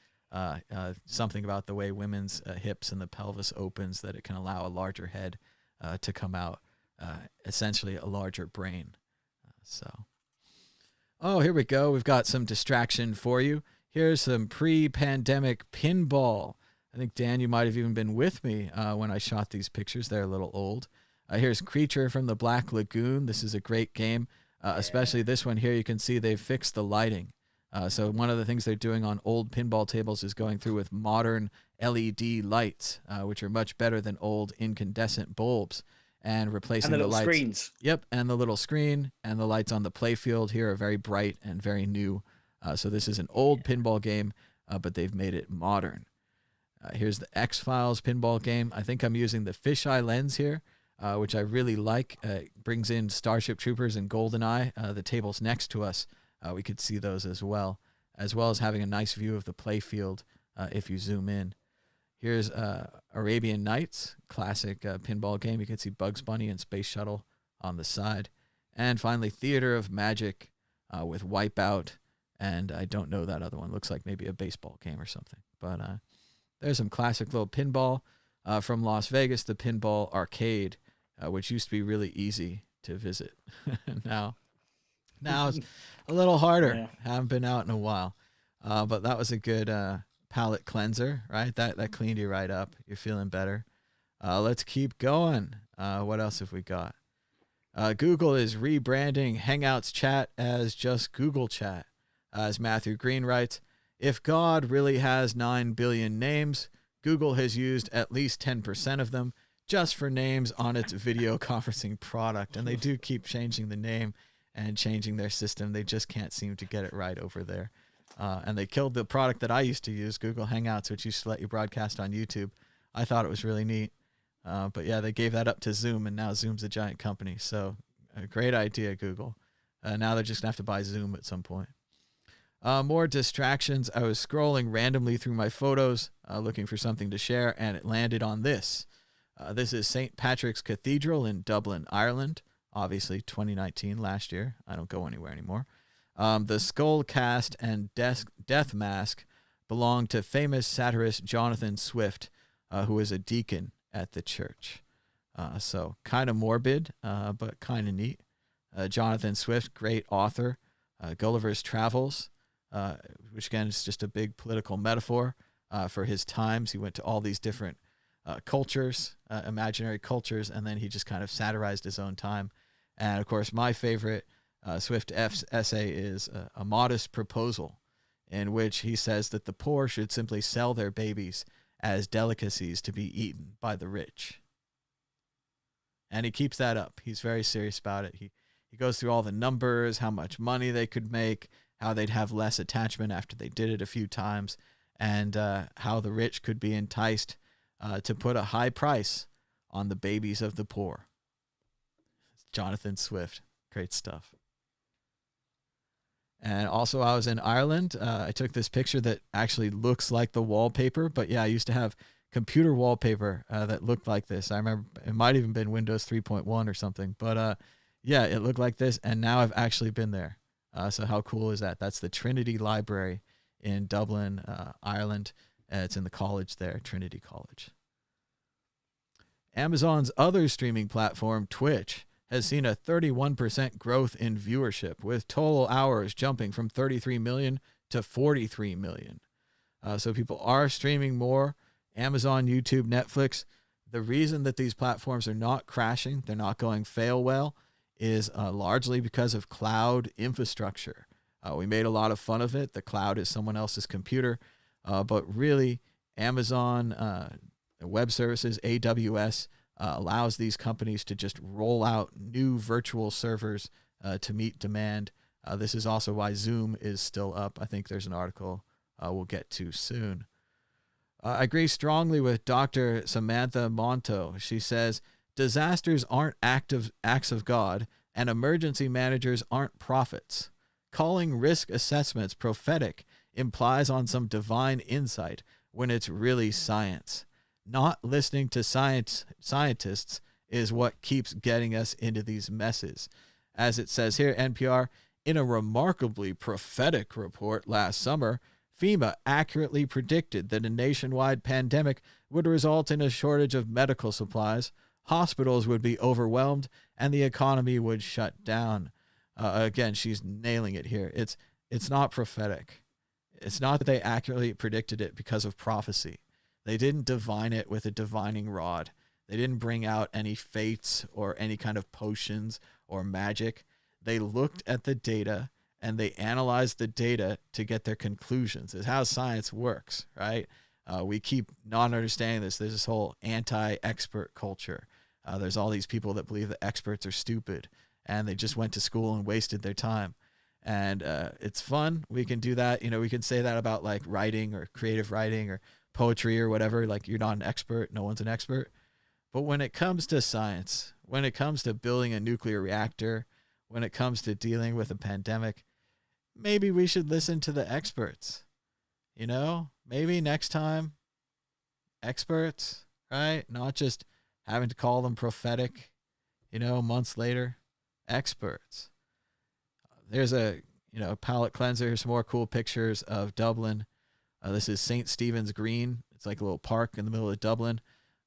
something about the way women's hips and the pelvis opens, that it can allow a larger head to come out, essentially a larger brain. Oh, here we go. We've got some distraction for you. Here's some pre-pandemic pinball. I think, Dan, you might have even been with me when I shot these pictures. They're a little old. Here's Creature from the Black Lagoon. This is a great game, especially this one here. You can see they've fixed the lighting. So one of the things they're doing on old pinball tables is going through with modern LED lights, which are much better than old incandescent bulbs, and replacing the lights. Screens. Yep, and the little screen and the lights on the play field here are very bright and very new. So this is an old pinball game, but they've made it modern. Here's the X-Files pinball game. I think I'm using the fisheye lens here, which I really like. It brings in Starship Troopers and GoldenEye. The tables next to us, we could see those as well as having a nice view of the play field if you zoom in. Here's Arabian Nights, classic pinball game. You can see Bugs Bunny and Space Shuttle on the side. And finally, Theater of Magic with Wipeout. And I don't know that other one. Looks like maybe a baseball game or something. But there's some classic little pinball from Las Vegas, the Pinball Arcade, which used to be really easy to visit. Now it's a little harder. Yeah. Haven't been out in a while. But that was a good palate cleanser, right? That cleaned you right up. You're feeling better. Let's keep going. What else have we got? Google is rebranding Hangouts Chat as just Google Chat. As Matthew Green writes, if God really has 9 billion names, Google has used at least 10% of them just for names on its video conferencing product. And they do keep changing the name and changing their system. They just can't seem to get it right over there. And they killed the product that I used to use, Google Hangouts, which used to let you broadcast on YouTube. I thought it was really neat. But yeah, they gave that up to Zoom, and now Zoom's a giant company. So a great idea, Google. Now they're just going to have to buy Zoom at some point. More distractions. I was scrolling randomly through my photos, looking for something to share, and it landed on this. This is St. Patrick's Cathedral in Dublin, Ireland. Obviously, 2019, last year. I don't go anywhere anymore. The skull cast and death mask belong to famous satirist Jonathan Swift, who is a deacon at the church. So kind of morbid, but kind of neat. Jonathan Swift, great author. Gulliver's Travels, which again is just a big political metaphor for his times. He went to all these different cultures, imaginary cultures, and then he just kind of satirized his own time. And of course, my favorite, Swift F's essay is a modest proposal in which he says that the poor should simply sell their babies as delicacies to be eaten by the rich. And he keeps that up. He's very serious about it. He goes through all the numbers, how much money they could make, how they'd have less attachment after they did it a few times, and how the rich could be enticed to put a high price on the babies of the poor. Jonathan Swift. Great stuff. And also, I was in Ireland. I took this picture that actually looks like the wallpaper. But yeah, I used to have computer wallpaper that looked like this. I remember it might even been Windows 3.1 or something. But yeah, it looked like this. And now I've actually been there. So how cool is that? That's the Trinity Library in Dublin, Ireland. It's in the college there, Trinity College. Amazon's other streaming platform, Twitch, has seen a 31% growth in viewership, with total hours jumping from 33 million to 43 million. So people are streaming more. Amazon, YouTube, Netflix. The reason that these platforms are not crashing, they're not going fail well, is largely because of cloud infrastructure. We made a lot of fun of it. The cloud is someone else's computer. But really, Amazon Web Services, AWS, allows these companies to just roll out new virtual servers to meet demand. This is also why Zoom is still up. I think there's an article we'll get to soon. I agree strongly with Dr. Samantha Monto. She says, disasters aren't acts of God, and emergency managers aren't prophets. Calling risk assessments prophetic implies on some divine insight when it's really science. Not listening to scientists is what keeps getting us into these messes. As it says here, NPR, in a remarkably prophetic report last summer, FEMA accurately predicted that a nationwide pandemic would result in a shortage of medical supplies, hospitals would be overwhelmed, and the economy would shut down. Again, she's nailing it here. It's not prophetic. It's not that they accurately predicted it because of prophecy. They didn't divine it with a divining rod. They didn't bring out any fates or any kind of potions or magic. They looked at the data and they analyzed the data to get their conclusions. It's how science works, right? We keep not understanding this. There's this whole anti-expert culture. There's all these people that believe that experts are stupid and they just went to school and wasted their time. And it's fun. We can do that. We can say that about like writing or creative writing or poetry or whatever. Like, you're not an expert. No one's an expert. But when it comes to science, when it comes to building a nuclear reactor, when it comes to dealing with a pandemic, maybe we should listen to the experts. Maybe next time, experts, right? Not just having to call them prophetic, months later. Experts. There's a palette cleanser. Here's some more cool pictures of Dublin. This is St. Stephen's Green. It's like a little park in the middle of Dublin.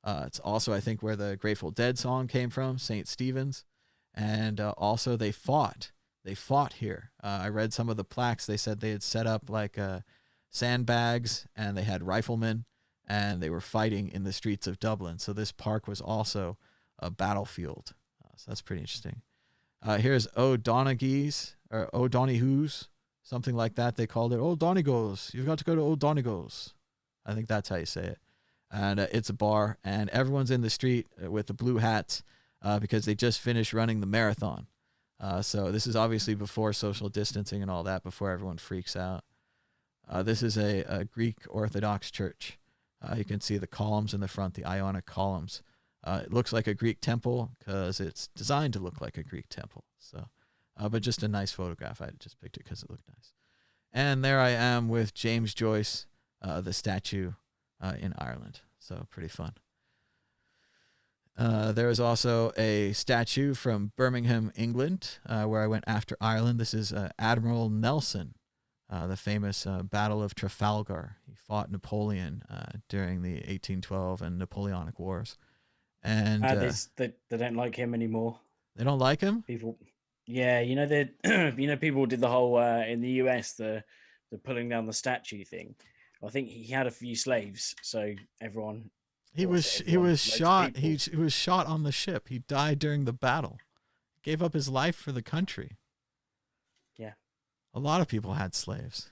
It's also, I think, where the Grateful Dead song came from, St. Stephen's. And also they fought. They fought here. I read some of the plaques. They said they had set up like sandbags and they had riflemen and they were fighting in the streets of Dublin. So this park was also a battlefield. So that's pretty interesting. Here's O'Donoghuy's or O'Donohue's, something like that. They called it O'Donego's. You've got to go to O'Donego's. I think that's how you say it. And it's a bar, and everyone's in the street with the blue hats because they just finished running the marathon. So this is obviously before social distancing and all that, before everyone freaks out. This is a Greek Orthodox church. You can see the columns in the front, the Ionic columns. It looks like a Greek temple because it's designed to look like a Greek temple. So, but just a nice photograph. I just picked it because it looked nice. And there I am with James Joyce, the statue in Ireland. So pretty fun. There is also a statue from Birmingham, England, where I went after Ireland. This is Admiral Nelson, the famous Battle of Trafalgar. He fought Napoleon during the 1812 and Napoleonic Wars. And they don't like him anymore. They don't like him? People, yeah, people did the whole in the US the pulling down the statue thing. I think he had a few slaves, so everyone. He was shot. He was shot on the ship. He died during the battle. He gave up his life for the country. A lot of people had slaves.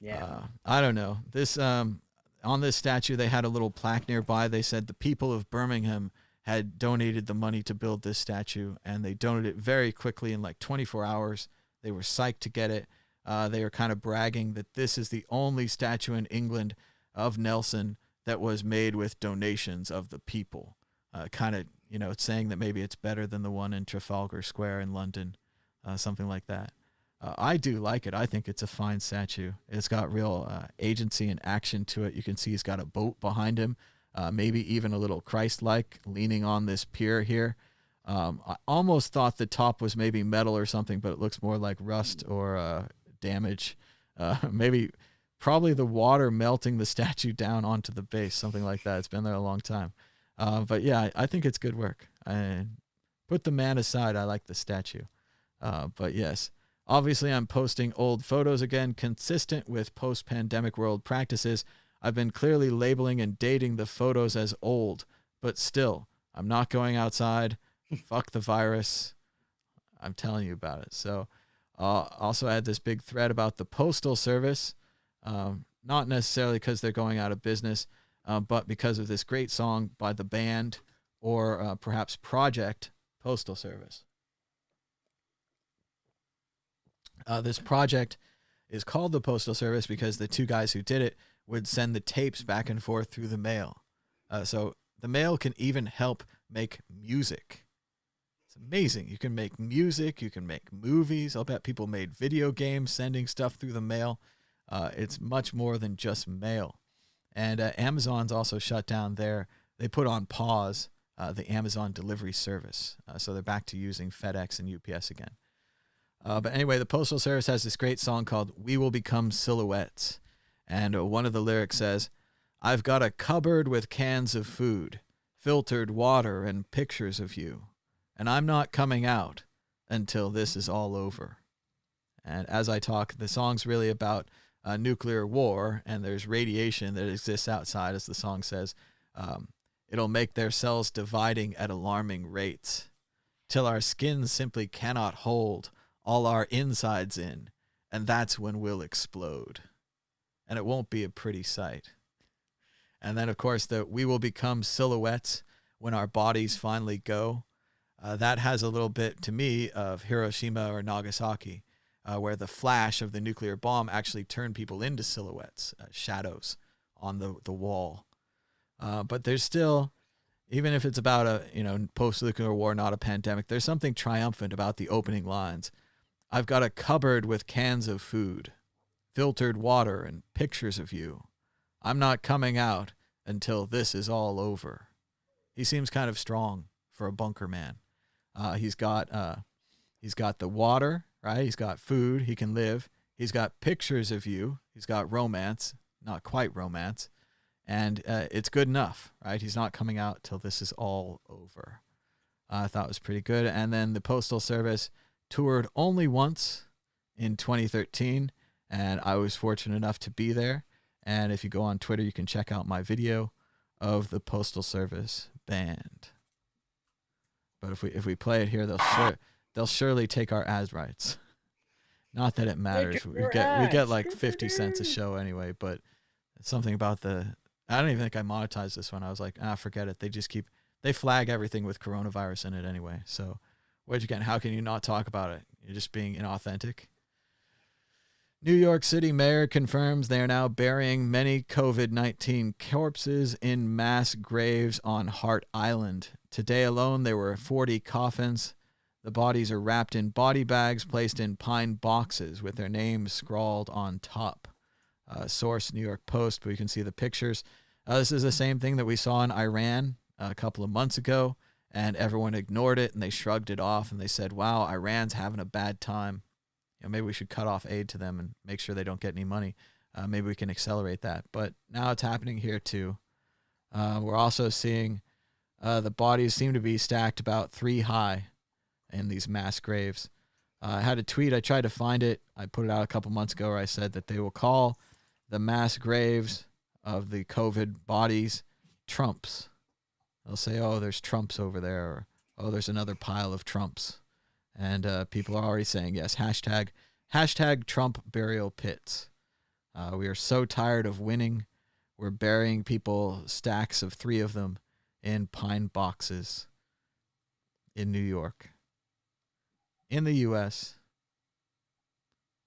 Yeah. I don't know. This on this statue, they had a little plaque nearby. They said the people of Birmingham had donated the money to build this statue, and they donated it very quickly in like 24 hours. They were psyched to get it. They were kind of bragging that this is the only statue in England of Nelson that was made with donations of the people. Kind of, it's saying that maybe it's better than the one in Trafalgar Square in London, something like that. I do like it. I think it's a fine statue. It's got real agency and action to it. You can see he's got a boat behind him, maybe even a little Christ-like leaning on this pier here. I almost thought the top was maybe metal or something, but it looks more like rust or damage. Probably the water melting the statue down onto the base, something like that. It's been there a long time. But yeah, I think it's good work. Put the man aside, I like the statue. But yes. Obviously, I'm posting old photos again, consistent with post-pandemic world practices. I've been clearly labeling and dating the photos as old, but still, I'm not going outside. Fuck the virus. I'm telling you about it. So, also I had this big thread about the Postal Service, not necessarily because they're going out of business, but because of this great song by the band or perhaps Project Postal Service. This project is called the Postal Service because the two guys who did it would send the tapes back and forth through the mail. So the mail can even help make music. It's amazing. You can make music. You can make movies. I'll bet people made video games sending stuff through the mail. It's much more than just mail. And Amazon's also shut down they put on pause the Amazon delivery service. So they're back to using FedEx and UPS again. But anyway, the Postal Service has this great song called We Will Become Silhouettes. And one of the lyrics says, I've got a cupboard with cans of food, filtered water, and pictures of you. And I'm not coming out until this is all over. And as I talk, the song's really about nuclear war, and there's radiation that exists outside, as the song says. It'll make their cells dividing at alarming rates, till our skin simply cannot hold all our insides in, and that's when we'll explode. And it won't be a pretty sight. And then, of course, we will become silhouettes when our bodies finally go. That has a little bit, to me, of Hiroshima or Nagasaki, where the flash of the nuclear bomb actually turned people into silhouettes, shadows on the wall. But there's still, even if it's about a post-nuclear war, not a pandemic, there's something triumphant about the opening lines. I've got a cupboard with cans of food, filtered water, and pictures of you. I'm not coming out until this is all over. He seems kind of strong for a bunker man. He's got the water, right? He's got food. He can live. He's got pictures of you. He's got romance, not quite romance. And it's good enough, right? He's not coming out till this is all over. I thought it was pretty good. And then the Postal Service toured only once in 2013, and I was fortunate enough to be there. And if you go on Twitter, you can check out my video of the Postal Service band. But if we play it here, they'll surely take our ad rights. Not that it matters. We get like 50 cents a show anyway, but it's something about I don't even think I monetized this one. I was like, forget it. They flag everything with coronavirus in it anyway. So how can you not talk about it? You're just being inauthentic. New York City mayor confirms they are now burying many COVID-19 corpses in mass graves on Hart Island. Today alone, there were 40 coffins. The bodies are wrapped in body bags placed in pine boxes with their names scrawled on top. Source, New York Post, but you can see the pictures. This is the same thing that we saw in Iran a couple of months ago, and everyone ignored it, and they shrugged it off, and they said, wow, Iran's having a bad time. Maybe we should cut off aid to them and make sure they don't get any money. Maybe we can accelerate that. But now it's happening here too. We're also seeing the bodies seem to be stacked about 3 high in these mass graves. I had a tweet. I tried to find it. I put it out a couple months ago where I said that they will call the mass graves of the COVID bodies Trumps. They'll say, oh, there's Trumps over there, or oh, there's another pile of Trumps. And people are already saying, yes, Hashtag Trump burial pits. We are so tired of winning. We're burying people, stacks of 3 of them, in pine boxes in New York, in the U.S.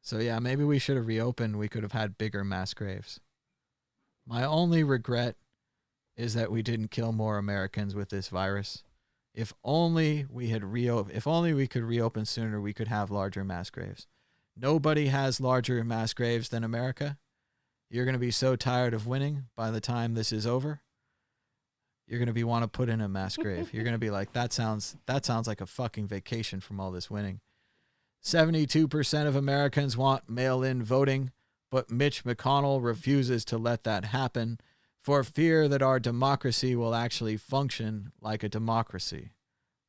So yeah, maybe we should have reopened. We could have had bigger mass graves. My only regret is that we didn't kill more Americans with this virus. If only we had if only we could reopen sooner, we could have larger mass graves. Nobody has larger mass graves than America. You're going to be so tired of winning by the time this is over. You're going to want to put in a mass grave. You're going to be like, that sounds like a fucking vacation from all this winning. 72% of Americans want mail-in voting, but Mitch McConnell refuses to let that happen for fear that our democracy will actually function like a democracy.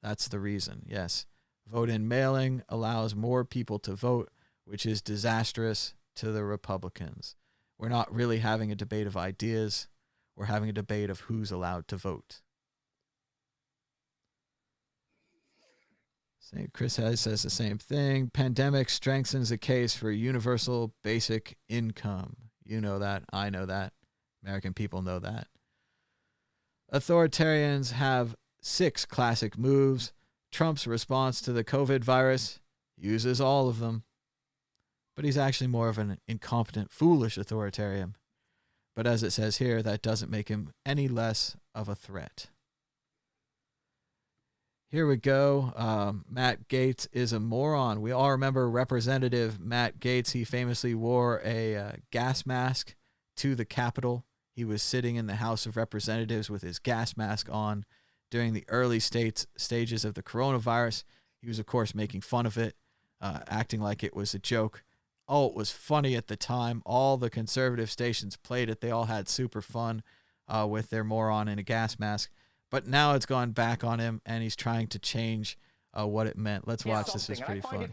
That's the reason, yes. Vote-in mailing allows more people to vote, which is disastrous to the Republicans. We're not really having a debate of ideas. We're having a debate of who's allowed to vote. Chris Hayes says the same thing. Pandemic strengthens the case for universal basic income. You know that. I know that. American people know that. Authoritarians have 6 classic moves. Trump's response to the COVID virus uses all of them. But he's actually more of an incompetent, foolish authoritarian. But as it says here, that doesn't make him any less of a threat. Here we go. Matt Gaetz is a moron. We all remember Representative Matt Gaetz. He famously wore a gas mask to the Capitol. He was sitting in the House of Representatives with his gas mask on during the early stages of the coronavirus. He was, of course, making fun of it, acting like it was a joke. Oh, it was funny at the time. All the conservative stations played it. They all had super fun with their moron in a gas mask. But now it's gone back on him, and he's trying to change what it meant. Let's watch. This is pretty fun. I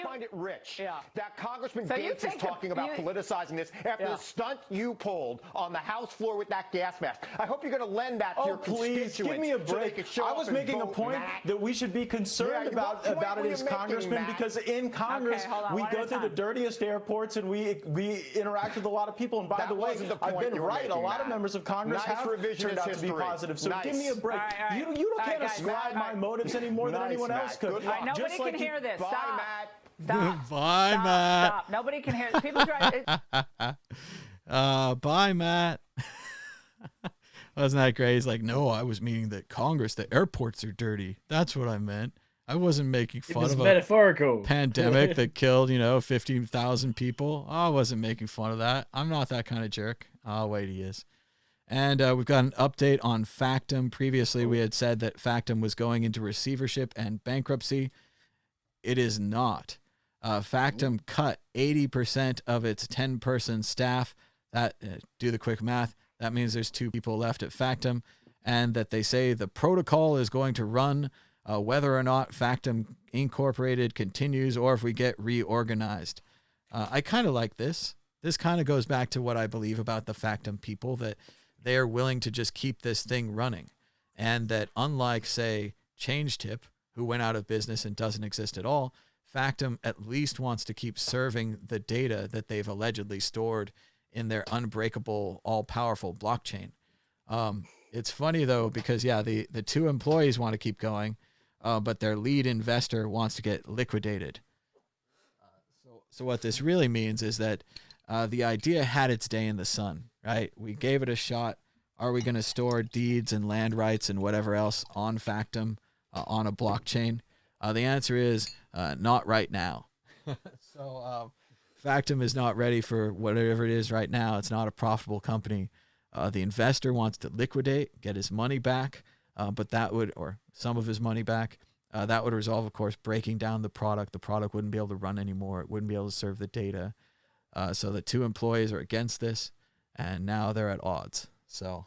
find it rich that Congressman Gaetz is talking about politicizing this after the stunt you pulled on the House floor with that gas mask. I hope you're going to lend that to your constituents. Give me a break. So I was making a point that we should be concerned about it as congressmen, because in Congress we go through the dirtiest airports and we interact with a lot of people. And by the way, I've been right. A lot of members of Congress have turned out to be positive. So give me a break. You can't ascribe my motives any more than anyone else could. Nobody can hear this. Stop. Stop. Bye, Matt. Stop. Nobody can hear this. People try. Bye, Matt. Wasn't that great? He's like, no, I was meaning that Congress, the airports are dirty. That's what I meant. I wasn't making fun of metaphorical pandemic that killed, 15,000 people. I wasn't making fun of that. I'm not that kind of jerk. Oh, wait, he is. And we've got an update on Factum. Previously, we had said that Factum was going into receivership and bankruptcy. It is not. Factum cut 80% of its 10-person staff. That do the quick math. That means there's 2 people left at Factum, and that they say the protocol is going to run whether or not Factum Incorporated continues or if we get reorganized. I kind of like this. This kind of goes back to what I believe about the Factum people, that they are willing to just keep this thing running. And that unlike, say, ChangeTip, who went out of business and doesn't exist at all, Factum at least wants to keep serving the data that they've allegedly stored in their unbreakable, all-powerful blockchain. It's funny, though, because, the 2 employees want to keep going, but their lead investor wants to get liquidated. So what this really means is that the idea had its day in the sun, right? We gave it a shot. Are we going to store deeds and land rights and whatever else on Factum on a blockchain? The answer is not right now. So Factum is not ready for whatever it is right now. It's not a profitable company. The investor wants to liquidate, get his money back, but that would, or some of his money back, that would resolve, of course, breaking down the product. The product wouldn't be able to run anymore. It wouldn't be able to serve the data. So the 2 employees are against this, and now they're at odds. So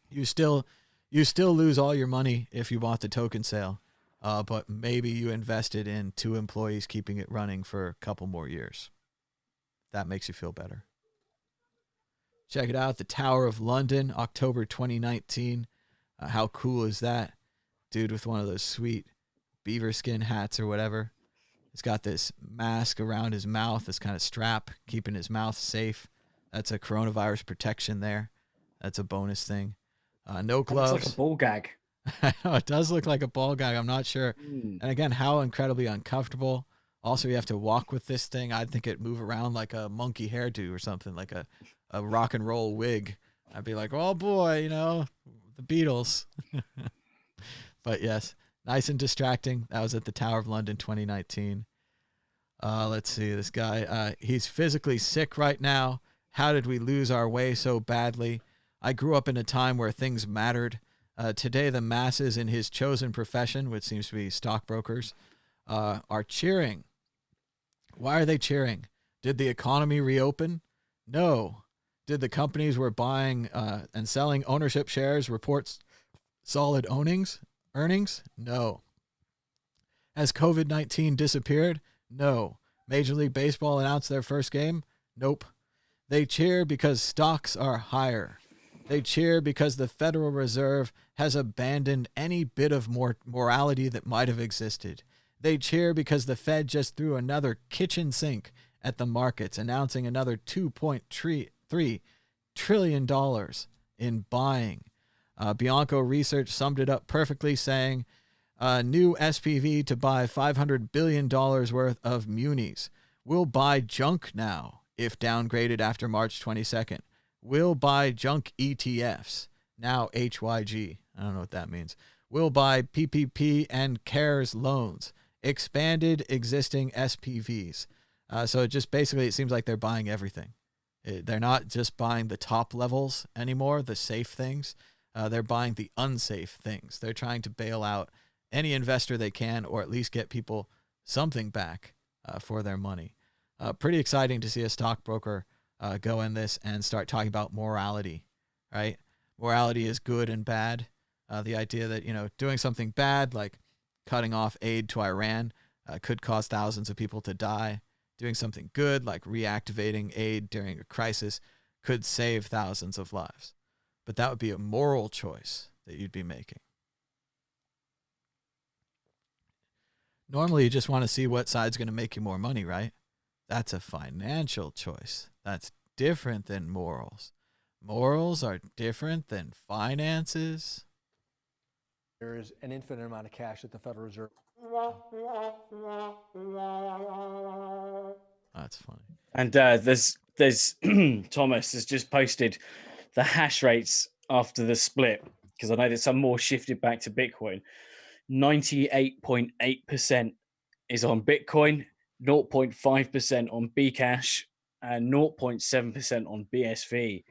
you still lose all your money if you bought the token sale, but maybe you invested in 2 employees keeping it running for a couple more years. That makes you feel better. Check it out, the Tower of London, October 2019. How cool is that? Dude with one of those sweet beaver skin hats or whatever He's got this mask around his mouth, this kind of strap keeping his mouth safe. That's a coronavirus protection there. That's a bonus thing. No gloves. It's like a ball gag. I know, it does look like a ball gag. I'm not sure. Mm. And again, how incredibly uncomfortable. Also, you have to walk with this thing. I'd think it'd move around like a monkey hairdo or something, like a rock and roll wig. I'd be like, oh boy, you know, the Beatles. But yes, nice and distracting. That was at the Tower of London 2019. Let's see, this guy, he's physically sick right now. How did we lose our way so badly? I grew up in a time where things mattered. Today, the masses in his chosen profession, which seems to be stockbrokers, are cheering. Why are they cheering? Did the economy reopen? No. Did the companies we're buying and selling ownership shares report solid earnings? No. Has COVID-19 disappeared? No. Major League Baseball announced their first game? Nope. They cheer because stocks are higher. They cheer because the Federal Reserve has abandoned any bit of morality that might have existed. They cheer because the Fed just threw another kitchen sink at the markets, announcing another $2.3 trillion in buying. Bianco Research summed it up perfectly, saying, new SPV to buy $500 billion worth of munis. We'll buy junk now, if downgraded after March 22nd. We'll buy junk ETFs, now HYG. I don't know what that means. We'll buy PPP and CARES loans, expanded existing SPVs. So it just basically, it seems like they're buying everything. They're not just buying the top levels anymore, the safe things. They're buying the unsafe things. They're trying to bail out any investor they can, or at least get people something back for their money. Pretty exciting to see a stockbroker go in this and start talking about morality, right? Morality is good and bad. The idea that, you know, doing something bad, like cutting off aid to Iran, could cause thousands of people to die. Doing something good, like reactivating aid during a crisis, could save thousands of lives. But that would be a moral choice that you'd be making. Normally, you just want to see what side's going to make you more money, right? That's a financial choice. That's different than morals. Morals are different than finances. There is an infinite amount of cash at the Federal Reserve. That's funny. And there's Thomas has just posted the hash rates after the split, because I know that some more shifted back to Bitcoin. 98.8% is on Bitcoin, 0.5% on Bcash, and 0.7% on BSV.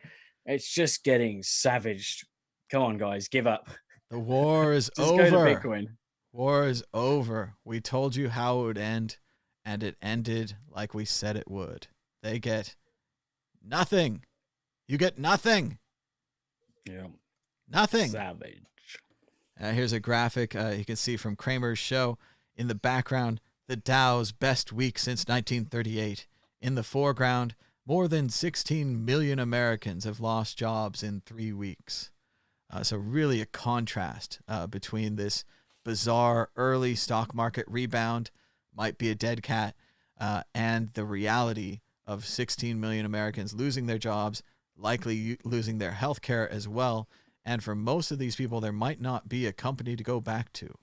It's just getting savaged. Come on, guys, give up. The war is Just over. go to Bitcoin. War is over. We told you how it would end, and it ended like we said it would. They get nothing. You get nothing. Yeah. Nothing. Savage. Here's a graphic you can see from Kramer's show. In the background, the Dow's best week since 1938. In the foreground, more than 16 million Americans have lost jobs in 3 weeks. So really a contrast between this bizarre early stock market rebound, might be a dead cat, and the reality of 16 million Americans losing their jobs, likely losing their health care as well. And for most of these people, there might not be a company to go back to.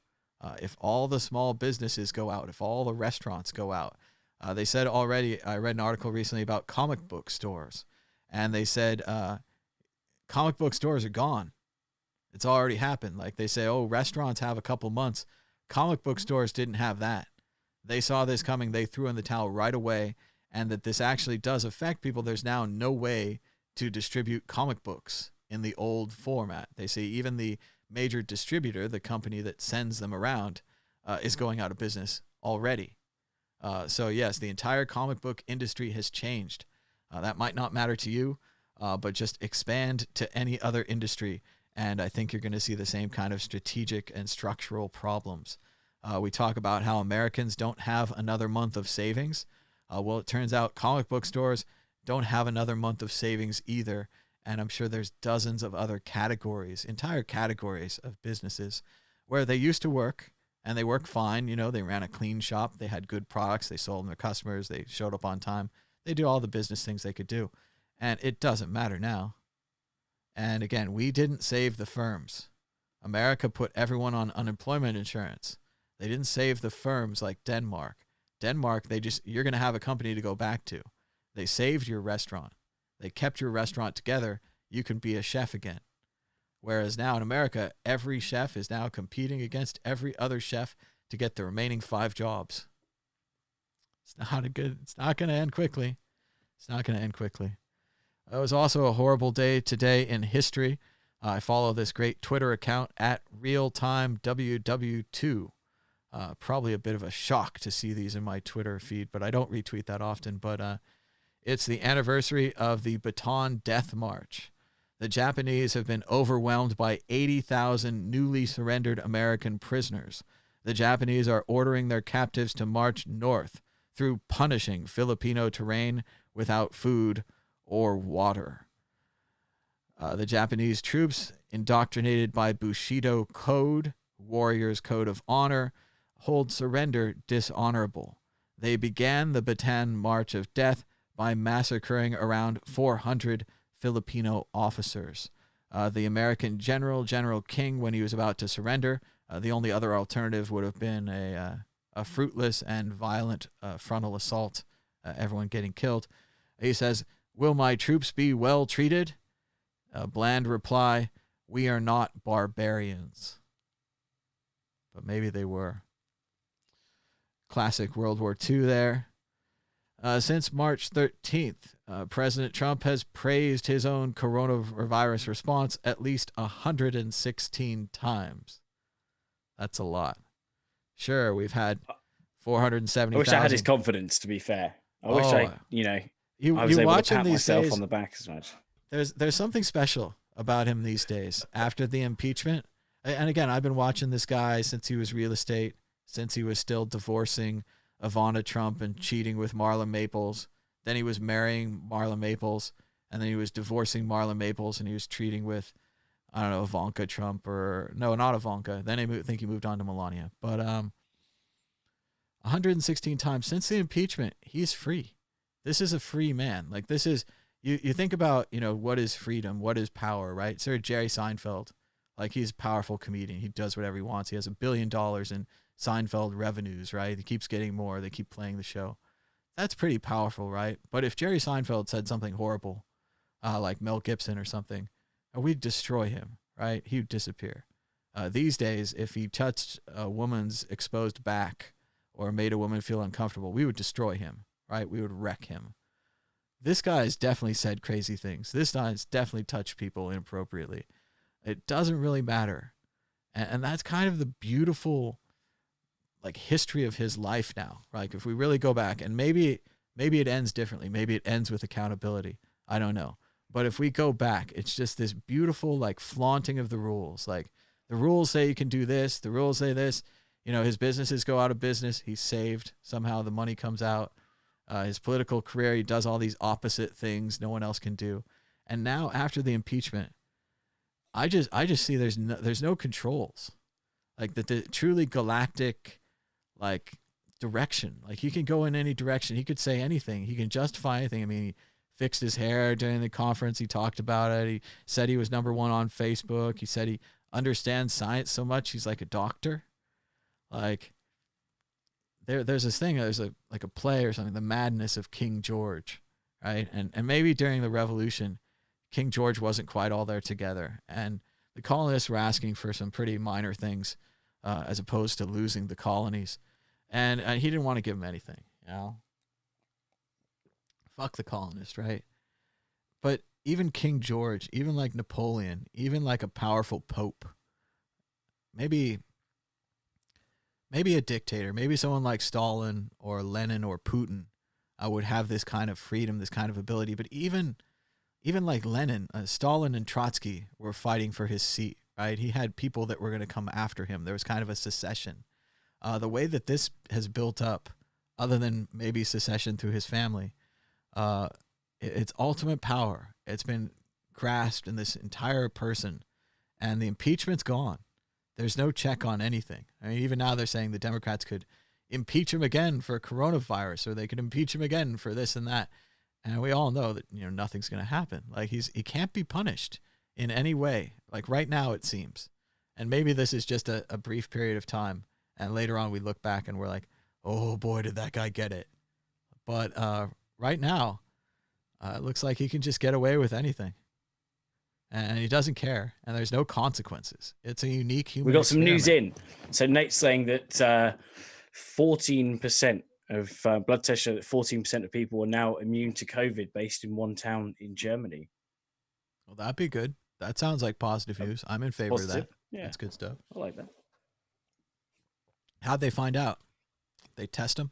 If all the small businesses go out, if all the restaurants go out, they said already, I read an article recently about comic book stores, and they said comic book stores are gone. It's already happened. Like they say, oh, restaurants have a couple months. Comic book stores didn't have that. They saw this coming. They threw in the towel right away, and that this actually does affect people. There's now no way to distribute comic books in the old format. They say even the major distributor, the company that sends them around, is going out of business already. So yes, the entire comic book industry has changed. That might not matter to you, but just expand to any other industry, and I think you're going to see the same kind of strategic and structural problems. We talk about how Americans don't have another month of savings. Well, it turns out comic book stores don't have another month of savings either. And I'm sure there's dozens of other categories, entire categories of businesses where they used to work and they worked fine. You know, they ran a clean shop. They had good products. They sold them to customers. They showed up on time. They do all the business things they could do. And it doesn't matter now. And again, we didn't save the firms. America put everyone on unemployment insurance. They didn't save the firms like Denmark. Denmark, you're going to have a company to go back to. They saved your restaurant. They kept your restaurant together. You can be a chef again. Whereas now in America, every chef is now competing against every other chef to get the remaining 5 jobs. It's not going to end quickly. It's not going to end quickly. It was also a horrible day today in history. I follow this great Twitter account at RealTimeWW2. Probably a bit of a shock to see these in my Twitter feed, but I don't retweet that often. But it's the anniversary of the Bataan Death March. The Japanese have been overwhelmed by 80,000 newly surrendered American prisoners. The Japanese are ordering their captives to march north through punishing Filipino terrain without food or water. The Japanese troops, indoctrinated by Bushido Code, Warriors Code of Honor, hold surrender dishonorable. They began the Bataan March of Death by massacring around 400 Filipino officers. The American General King, when he was about to surrender, the only other alternative would have been a fruitless and violent frontal assault, everyone getting killed. He says, "Will my troops be well treated?" Bland reply, "We are not barbarians." But maybe they were. Classic World War II there. Since March 13th, President Trump has praised his own coronavirus response at least 116 times. That's a lot. Sure, we've had 470,000. I wish I had his confidence, to be fair. I wish I was able to pat myself on the back as much. There's something special about him these days after the impeachment. And again, I've been watching this guy since he was real estate, since he was still divorcing Ivana Trump and cheating with Marla Maples. Then he was marrying Marla Maples, and then he was divorcing Marla Maples, and he was treating with, I don't know, Ivanka Trump no, not Ivanka. Then I think he moved on to Melania. But 116 times since the impeachment, he's free. This is a free man. Like, this is, you think about, what is freedom? What is power, right? Sir Jerry Seinfeld, like, he's a powerful comedian. He does whatever he wants. He has $1 billion in Seinfeld revenues, right? He keeps getting more. They keep playing the show. That's pretty powerful, right? But if Jerry Seinfeld said something horrible, like Mel Gibson or something, we'd destroy him, right? He'd disappear. These days, if he touched a woman's exposed back or made a woman feel uncomfortable, we would destroy him, right? We would wreck him. This guy's definitely said crazy things. This guy's definitely touched people inappropriately. It doesn't really matter. And that's kind of the beautiful, like, history of his life now. Like, if we really go back, and maybe it ends differently. Maybe it ends with accountability. I don't know. But if we go back, it's just this beautiful, like, flaunting of the rules. Like, the rules say you can do this. The rules say this. His businesses go out of business. He's saved. Somehow the money comes out. His political career, he does all these opposite things no one else can do. And now, after the impeachment, I just see there's no controls. Like, the truly galactic, like, direction. Like, he can go in any direction. He could say anything. He can justify anything. I mean, he fixed his hair during the conference. He talked about it. He said he was #1 on Facebook. He said he understands science so much he's like a doctor. Like, there's this thing, there's a play or something, The Madness of King George, right? And maybe during the Revolution, King George wasn't quite all there together. And the colonists were asking for some pretty minor things as opposed to losing the colonies. And he didn't want to give them anything, Fuck the colonists, right? But even King George, even like Napoleon, even like a powerful pope, maybe a dictator, maybe someone like Stalin or Lenin or Putin would have this kind of freedom, this kind of ability. But even like Lenin, Stalin and Trotsky were fighting for his seat, right? He had people that were going to come after him. There was kind of a secession. The way that this has built up, other than maybe secession through his family, it's ultimate power. It's been grasped in this entire person, and the impeachment's gone. there's no check on anything. I mean, even now they're saying the Democrats could impeach him again for coronavirus, or they could impeach him again for this and that. And we all know that, nothing's going to happen. Like he can't be punished in any way. Like right now it seems. And maybe this is just a brief period of time. And later on we look back and we're like, oh boy, did that guy get it. But right now, it looks like he can just get away with anything. And he doesn't care. And there's no consequences. It's a unique human We got some news experiment. in. So Nate's saying that 14% of blood tests show that 14% of people are now immune to COVID based in one town in Germany. Well, that'd be good. That sounds like positive news. I'm in favor of Positive. that. Yeah. That's good stuff. I like that. How'd they find out? They test them?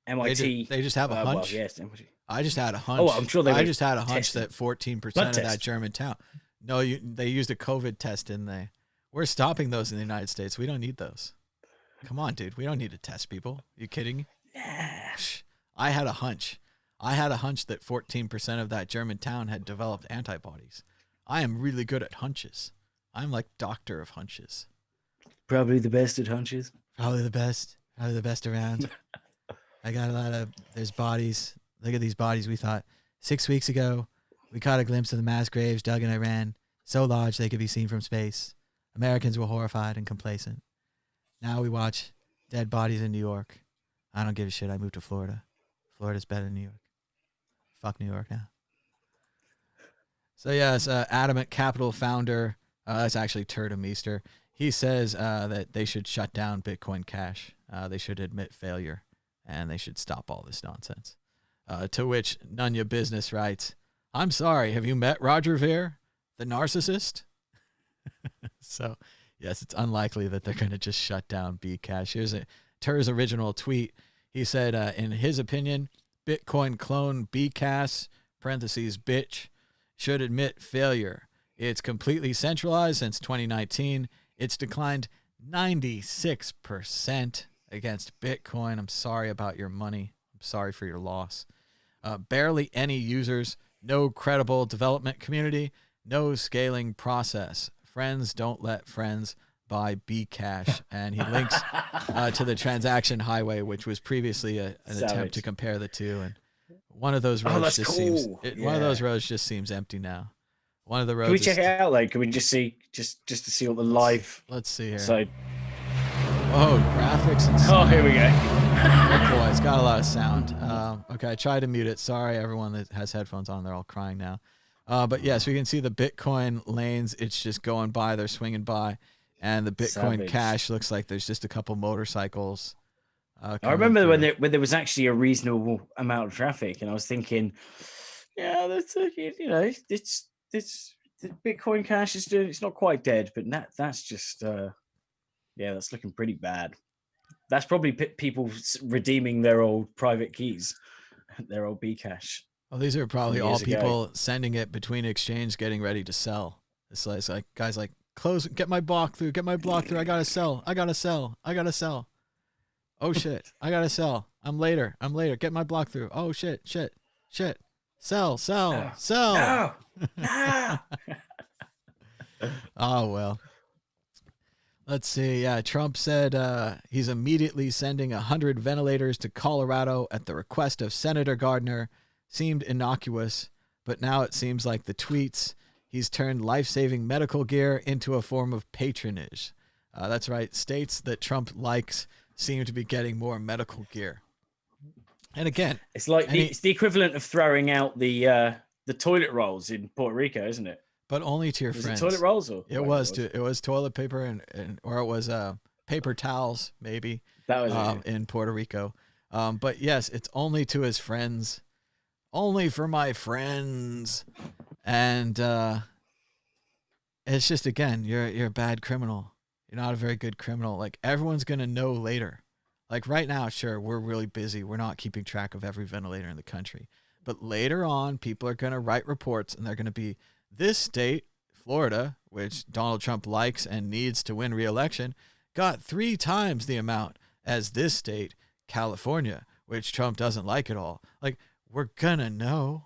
MIT. They just have a hunch? Well, yes, MIT. I just had a hunch. Oh, I'm sure they I were just had a hunch testing. that 14% Blood of test. that German town. No, they used a COVID test, didn't they? We're stopping those in the United States. We don't need those. Come on, dude. We don't need to test people. You kidding? Psh, I had a hunch. I had a hunch that 14% of that German town had developed antibodies. I am really good at hunches. I'm like doctor of hunches. Probably the best at hunches. Probably the best. Probably the best around. I got a lot of, there's bodies. Look at these bodies. We thought 6 weeks ago, we caught a glimpse of the mass graves dug in Iran, so large they could be seen from space. Americans were horrified and complacent. Now we watch dead bodies in New York. I don't give a shit. I moved to Florida. Florida's better than New York. Fuck New York now. So yes, Adamant Capital founder, that's actually Turda Meester. He says that they should shut down Bitcoin Cash. They should admit failure, and they should stop all this nonsense. To which Nunya Business writes, I'm sorry, have you met Roger Ver, the narcissist? So, yes, it's unlikely that they're going to just shut down Bcash. Here's Tur's original tweet. He said, in his opinion, Bitcoin clone Bcash, parentheses, bitch, should admit failure. It's completely centralized since 2019. It's declined 96% against Bitcoin. I'm sorry about your money. I'm sorry for your loss. Barely any users, no credible development community, no scaling process. Friends don't let friends buy Bcash. And he links to the transaction highway, which was previously an attempt to compare the two. And one of those roads just seems one of those roads just seems empty now. One of the roads. Can we check it out? Like, can we just see just to see all the live? Let's see here. So, graphics and sound. Oh, here we go. Oh boy, it's got a lot of sound. Okay, I tried to mute it. Sorry, everyone that has headphones on. They're all crying now. But yes, we can see the Bitcoin lanes. It's just going by. They're swinging by. And the Bitcoin Cash looks like there's just a couple motorcycles. I remember when there was actually a reasonable amount of traffic, and I was thinking, yeah, that's it's the Bitcoin Cash is doing. It's not quite dead, but that's just that's looking pretty bad. That's probably people redeeming their old private keys, their old Bcash. Well, these are probably all people sending it between exchange, getting ready to sell. It's like guys like, close, get my block through, I gotta sell. Oh shit, I gotta sell. I'm later. Get my block through. Oh shit. Sell. No. Oh well. Let's see. Yeah, Trump said he's immediately sending 100 ventilators to Colorado at the request of Senator Gardner. Seemed innocuous, but now it seems like the tweets, he's turned life-saving medical gear into a form of patronage. That's right. States that Trump likes seem to be getting more medical gear. And again, it's like it's the equivalent of throwing out the toilet rolls in Puerto Rico, isn't it? But only to your friends. It toilet rolls, or it was toilet paper and or it was paper towels, maybe. That was in Puerto Rico. But yes, it's only to his friends. Only for my friends. And it's just, again, you're a bad criminal. You're not a very good criminal. Like, everyone's going to know later. Like, right now, sure, we're really busy. We're not keeping track of every ventilator in the country. But later on, people are going to write reports, and they're going to be, this state, Florida, which Donald Trump likes and needs to win re-election, got 3 times the amount as this state, California, which Trump doesn't like at all. Like, we're going to know.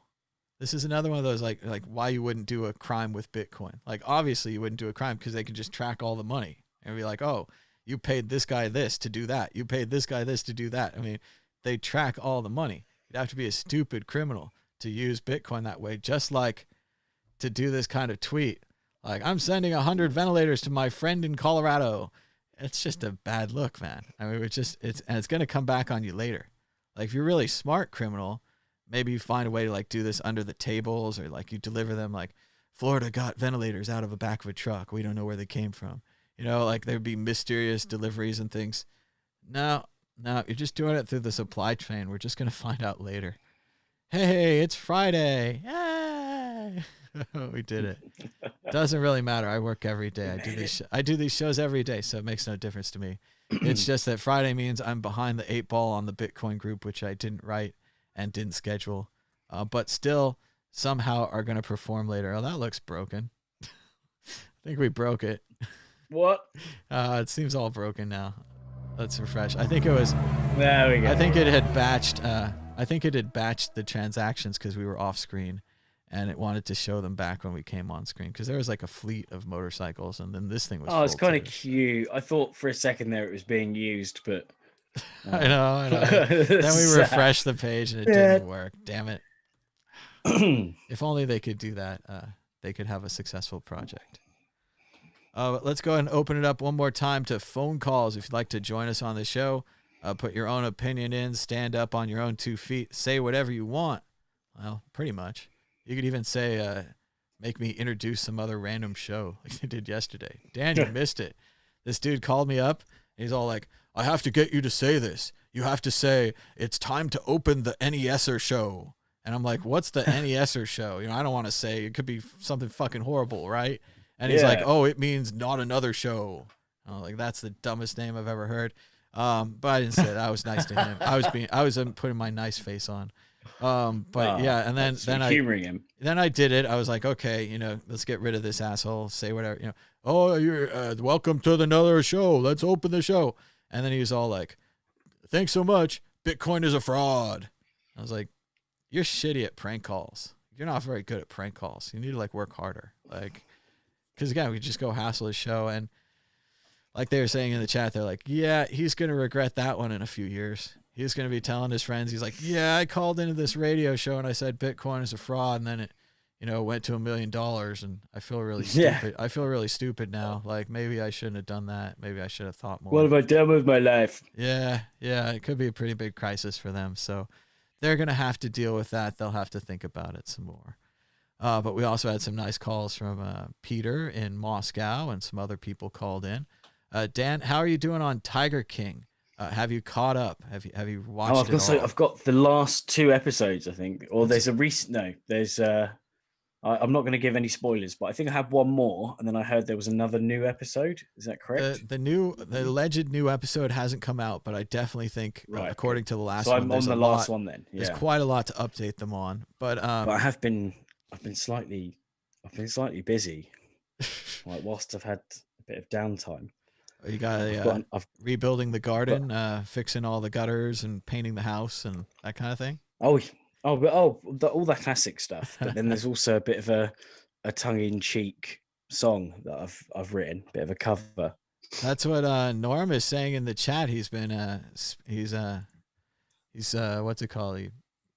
This is another one of those, like why you wouldn't do a crime with Bitcoin. Like, obviously, you wouldn't do a crime because they can just track all the money and be like, oh, you paid this guy this to do that. You paid this guy this to do that. I mean, they track all the money. You'd have to be a stupid criminal to use Bitcoin that way, just like to do this kind of tweet. Like, I'm sending 100 ventilators to my friend in Colorado. It's just a bad look, man. I mean, it's going to come back on you later. Like, if you're really smart criminal, maybe you find a way to like do this under the tables, or like you deliver them like, Florida got ventilators out of the back of a truck. We don't know where they came from. You know, like there'd be mysterious deliveries and things. No, you're just doing it through the supply chain. We're just going to find out later. Hey, it's Friday. Yay! We did it. Doesn't really matter. I work every day. I do these shows every day, so it makes no difference to me. It's just that Friday means I'm behind the 8 ball on the Bitcoin group, which I didn't write and didn't schedule, but still somehow are going to perform later. Oh, that looks broken. I think we broke it. What? It seems all broken now. Let's refresh. I think it was. There we go. I think it had batched. I think it had batched the transactions because we were off screen, and it wanted to show them back when we came on screen because there was like a fleet of motorcycles, and then this thing was. Oh, it's kind of too. cute. I thought for a second there it was being used, but. I know. Then we refreshed the page and it didn't work. Damn it. If only they could do that, they could have a successful project. Let's go ahead and open it up one more time to phone calls. If you'd like to join us on the show, put your own opinion in, stand up on your own 2 feet, say whatever you want. Well, pretty much. You could even say, make me introduce some other random show like you did yesterday. Dan, you missed it. This dude called me up. And he's all like, I have to get you to say this. You have to say, it's time to open the NESer show. And I'm like, what's the NESer show? You know, I don't want to say, it could be something fucking horrible, right? And he's like, oh, it means not another show. I was like, that's the dumbest name I've ever heard. But I didn't say that. I was nice to him. I was putting my nice face on. Yeah, and then humoring him. Then I did it. I was like, okay, you know, let's get rid of this asshole. Say whatever, you know. Oh, you're welcome to another show. Let's open the show. And then he was all like, thanks so much. Bitcoin is a fraud. I was like, you're shitty at prank calls. You're not very good at prank calls. You need to like work harder. Like, because again, we just go hassle his show. And like they were saying in the chat, they're like, yeah, he's going to regret that one in a few years. He's going to be telling his friends, he's like, yeah, I called into this radio show and I said Bitcoin is a fraud. And then it, you know, went to $1 million and I feel really stupid. I feel really stupid now. Like maybe I shouldn't have done that. Maybe I should have thought more. What have I done with my life? Yeah. It could be a pretty big crisis for them. So they're going to have to deal with that. They'll have to think about it some more. But we also had some nice calls from Peter in Moscow and some other people called in. Dan, how are you doing on Tiger King? Have you caught up? Have you watched it all? I've got the last 2 episodes, I think. Or there's a recent. No, there's. I'm not going to give any spoilers, but I think I have one more, and then I heard there was another new episode. Is that correct? The alleged new episode hasn't come out, but I definitely think, according to the last one, I'm on the last one then. Yeah. There's quite a lot to update them on, but I've been slightly busy, like whilst I've had a bit of downtime. You got rebuilding the garden, fixing all the gutters and painting the house and that kind of thing. All that classic stuff. But then there's also a bit of a tongue-in-cheek song that I've written, a bit of a cover. That's what Norm is saying in the chat. He's been he's what's it called? He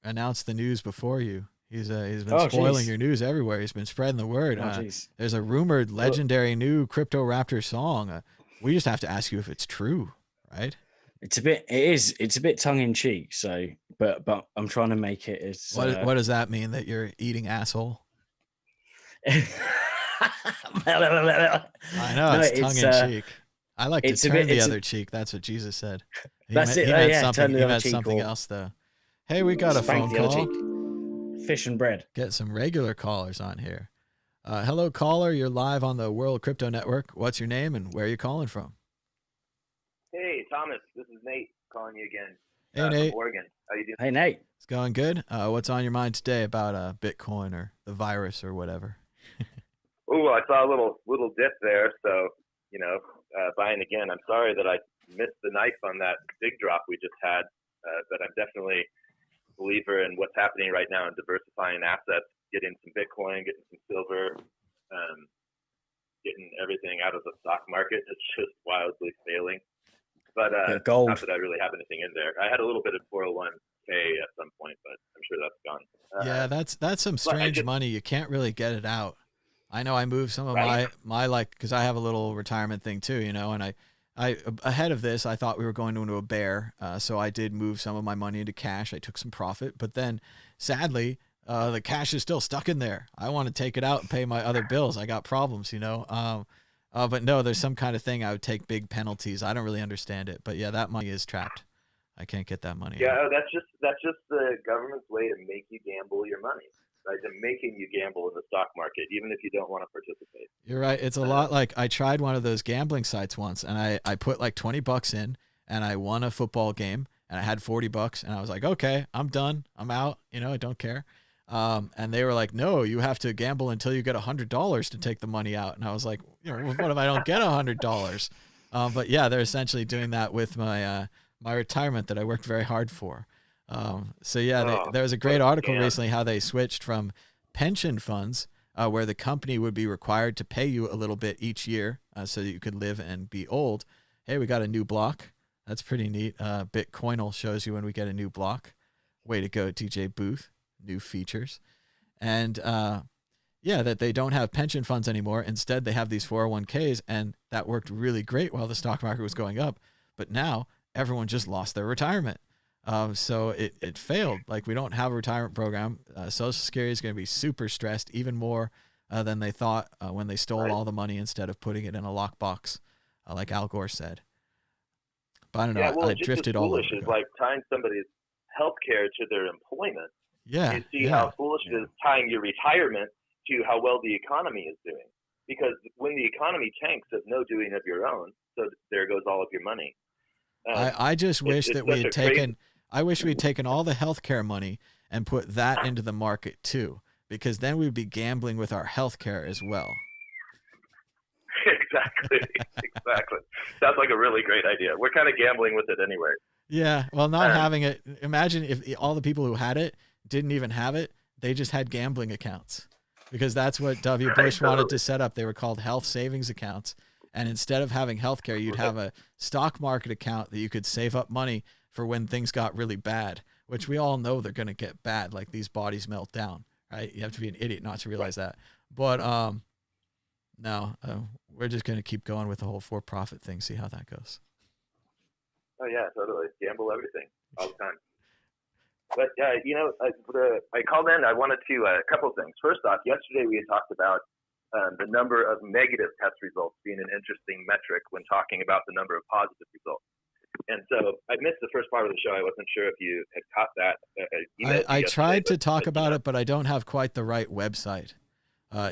announced the news before you. He's been spoiling your news everywhere. He's been spreading the word. There's a rumored legendary new Crypto Raptor song. We just have to ask you if it's true, right? It's a bit tongue in cheek. So, but I'm trying to make it as. What does that mean? That you're eating asshole? I know it's tongue in cheek. I like to turn the other cheek. That's what Jesus said. He meant something else though. Hey, we got a phone call. Fish and bread. Get some regular callers on here. Hello, caller. You're live on the World Crypto Network. What's your name and where are you calling from? Hey, Thomas. This is Nate calling you again. Hey, Nate. From Oregon. How you doing? Hey, Nate. It's going good. What's on your mind today about Bitcoin or the virus or whatever? Oh, I saw a little dip there. So, buying again. I'm sorry that I missed the knife on that big drop we just had, but I'm definitely a believer in what's happening right now in diversifying assets. Getting some Bitcoin, getting some silver, getting everything out of the stock market. It's just wildly failing. But gold. not that I really have anything in there. I had a little bit of 401k at some point, but I'm sure that's gone. Yeah, that's some strange money. You can't really get it out. I know I moved some of my like, because I have a little retirement thing too, you know, and I ahead of this, I thought we were going into a bear, so I did move some of my money into cash. I took some profit, but then sadly, the cash is still stuck in there. I want to take it out and pay my other bills. I got problems, you know. But no, there's some kind of thing I would take big penalties. I don't really understand it, but yeah, that money is trapped. I can't get that money. Yeah, that's just the government's way to make you gamble your money. Right, they're making you gamble in the stock market, even if you don't want to participate. You're right. It's a lot like I tried one of those gambling sites once, and I put like $20 in, and I won a football game, and I had $40, and I was like, okay, I'm done. I'm out. You know, I don't care. And they were like, no, you have to gamble until you get $100 to take the money out. And I was like, you know, what if I don't get $100? But yeah, they're essentially doing that with my my retirement that I worked very hard for. So yeah, there was a great article recently how they switched from pension funds, where the company would be required to pay you a little bit each year, so that you could live and be old. Hey, we got a new block. That's pretty neat. Bitcoinal shows you when we get a new block. Way to go, TJ Booth. New features. And yeah, that they don't have pension funds anymore. Instead, they have these 401ks, and that worked really great while the stock market was going up. But now everyone just lost their retirement. So it failed. Like, we don't have a retirement program. Social Security is going to be super stressed, even more than they thought when they stole all the money instead of putting it in a lockbox, like Al Gore said. But I don't know. Yeah, well, I drifted all over. Foolish is like tying somebody's health care to their employment. Yeah. You see how foolish it is tying your retirement to how well the economy is doing. Because when the economy tanks of no doing of your own, so there goes all of your money. I just wish that we had taken. I wish we'd taken all the healthcare money and put that into the market too, because then we'd be gambling with our healthcare as well. Exactly. Sounds like a really great idea. We're kind of gambling with it anyway. Yeah. Well, not having it. Imagine if all the people who had it didn't even have it. They just had gambling accounts, because that's what W. Bush wanted to set up. They were called health savings accounts. And instead of having healthcare, you'd have a stock market account that you could save up money for when things got really bad, which we all know they're going to get bad. Like, these bodies melt down, right? You have to be an idiot not to realize that. But no, we're just going to keep going with the whole for-profit thing, see how that goes. Oh, yeah, totally. Gamble everything all the time. But, you know, I called in. I wanted to, a couple of things. First off, yesterday we had talked about the number of negative test results being an interesting metric when talking about the number of positive results. And so I missed the first part of the show. I wasn't sure if you had caught that. I tried to talk about it, but I don't have quite the right website.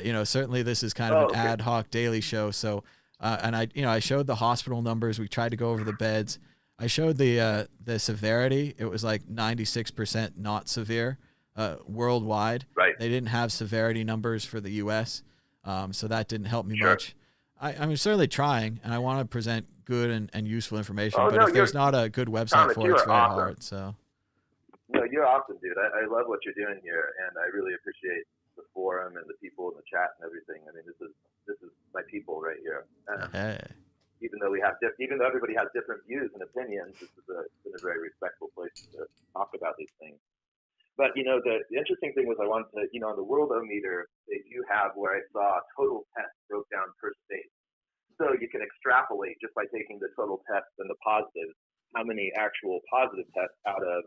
You know, certainly this is kind of an ad hoc daily show. So, and I showed the hospital numbers. We tried to go over the beds. I showed the severity. It was like 96% not severe worldwide. Right. They didn't have severity numbers for the U.S., so that didn't help me much. I'm certainly trying, and I want to present good and useful information. But if there's not a good website for it, it's very hard. So. No, you're awesome, dude. I love what you're doing here, and I really appreciate the forum and the people in the chat and everything. I mean, this is my people right here. Hey. Even though everybody has different views and opinions, this is been a very respectful place to talk about these things. But, you know, the interesting thing was I wanted to, you know, on the Worldometer, they do have where I saw total tests broke down per state. So you can extrapolate just by taking the total tests and the positives, how many actual positive tests out of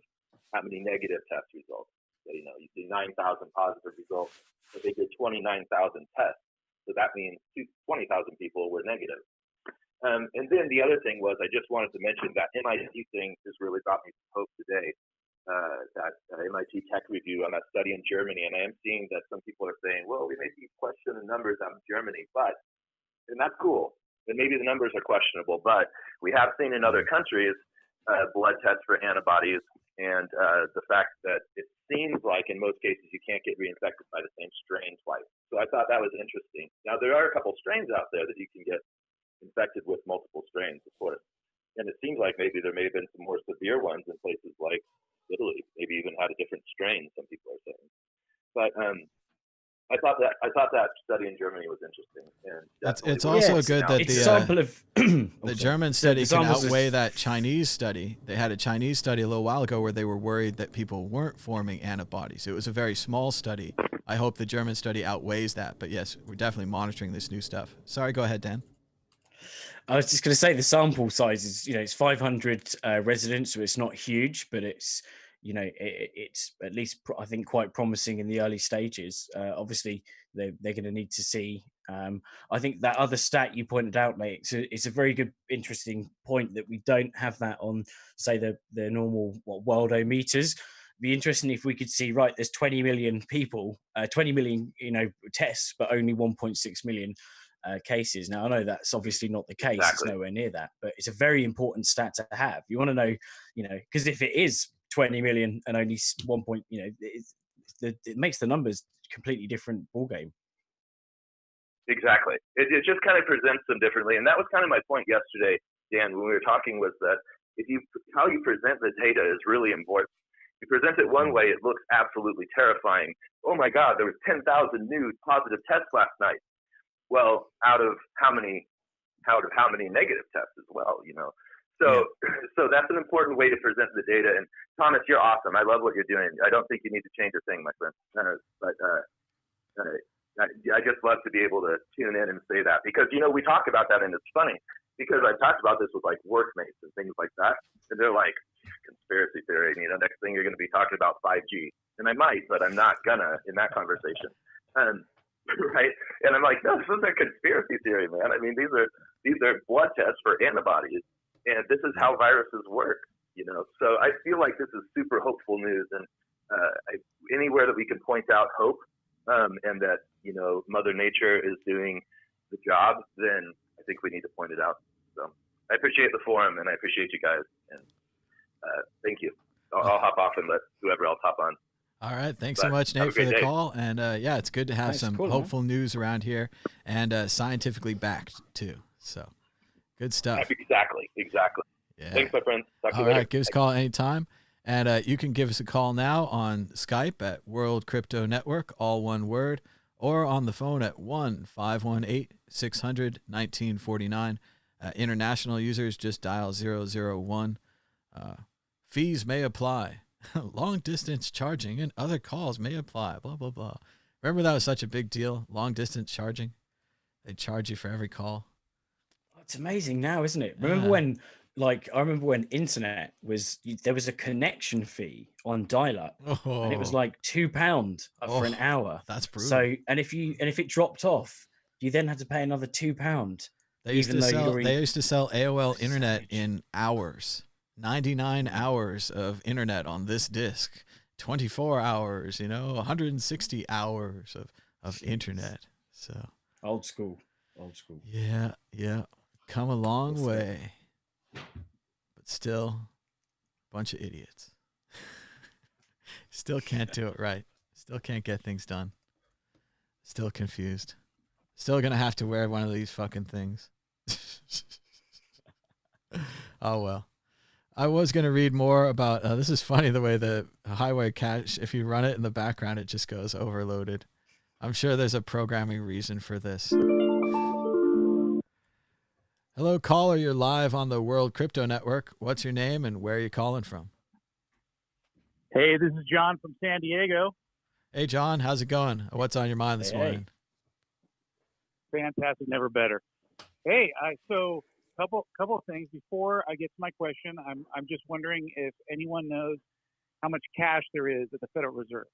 how many negative test results. So, you know, you see 9,000 positive results, but they did 29,000 tests. So that means 20,000 people were negative. And then the other thing was I just wanted to mention that MIT thing has really got me some hope today. That MIT Tech Review on that study in Germany, and I am seeing that some people are saying, well, we may be questioning the numbers out of Germany, and that's cool. And maybe the numbers are questionable, but we have seen in other countries blood tests for antibodies, and the fact that it seems like in most cases you can't get reinfected by the same strain twice. So I thought that was interesting. Now, there are a couple strains out there that you can get infected with multiple strains, of course. And it seems like maybe there may have been some more severe ones in places like Italy, maybe even had a different strain, some people are saying. But I thought that study in Germany was interesting, and it's also good that it's a sample of the German study can outweigh that Chinese study. They had a Chinese study a little while ago where they were worried that people weren't forming antibodies. It was a very small study. I hope the German study outweighs that. But yes, we're definitely monitoring this new stuff. Sorry, go ahead, Dan. I was just going to say the sample size is, it's 500 residents, so it's not huge, but it's, it's at least I think quite promising in the early stages. Obviously, they're going to need to see. I think that other stat you pointed out, mate, it's a very good, interesting point that we don't have that on, say, the normal worldometers. Be interesting if we could see, right, there's 20 million people, 20 million, tests, but only 1.6 million cases. Now, I know that's obviously not the case. Exactly. It's nowhere near that, but it's a very important stat to have. You want to know, because if it is 20 million and only 1 point, it makes the numbers completely different ballgame. Exactly. It just kind of presents them differently. And that was kind of my point yesterday, Dan, when we were talking, was that how you present the data is really important. You present it one way, it looks absolutely terrifying. Oh my God, there was 10,000 new positive tests last night. Well, out of how many negative tests as well, So that's an important way to present the data. And Thomas, you're awesome. I love what you're doing. I don't think you need to change a thing, my friend. I just love to be able to tune in and say that, because, we talk about that, and it's funny because I've talked about this with like workmates and things like that. And they're like, conspiracy theory, next thing you're going to be talking about 5G. And I might, but I'm not gonna in that conversation. Right? And I'm like, no, this isn't a conspiracy theory, man. I mean, these are blood tests for antibodies, and this is how viruses work, So I feel like this is super hopeful news, and anywhere that we can point out hope, and that, Mother Nature is doing the job, then I think we need to point it out. So I appreciate the forum, and I appreciate you guys, and thank you. I'll hop off and let whoever else hop on. All right. Thanks so much, Nate, for the call. And it's good to have some hopeful news around here, and scientifically backed too. So good stuff. Exactly. Yeah. Thanks, my friend. Talk to you later. All right. Give us a call anytime. And you can give us a call now on Skype at World Crypto Network, all one word, or on the phone at 1-518-600-1949. International users just dial 001. Fees may apply. Long distance charging and other calls may apply. Blah, blah, blah. Remember that was such a big deal? Long distance charging. They charge you for every call. It's amazing now, isn't it? Remember when, I remember when internet there was a connection fee on dial-up, and it was like £2 for an hour. That's brutal. So, and if it dropped off, you then had to pay another £2. They used to sell AOL internet in hours. 99 hours of internet on this disc, 24 hours, 160 hours of internet. So old school. Yeah. Come a long way, but still a bunch of idiots. Still can't do it right. Still can't get things done. Still confused. Still going to have to wear one of these fucking things. Oh, well. I was going to read more about, this is funny, the way the highway cache, if you run it in the background, it just goes overloaded. I'm sure there's a programming reason for this. Hello, caller. You're live on the World Crypto Network. What's your name and where are you calling from? Hey, this is John from San Diego. Hey, John. How's it going? What's on your mind this morning? Fantastic. Never better. Hey, so couple of things before I get to my question. I'm just wondering if anyone knows how much cash there is at the Federal Reserve.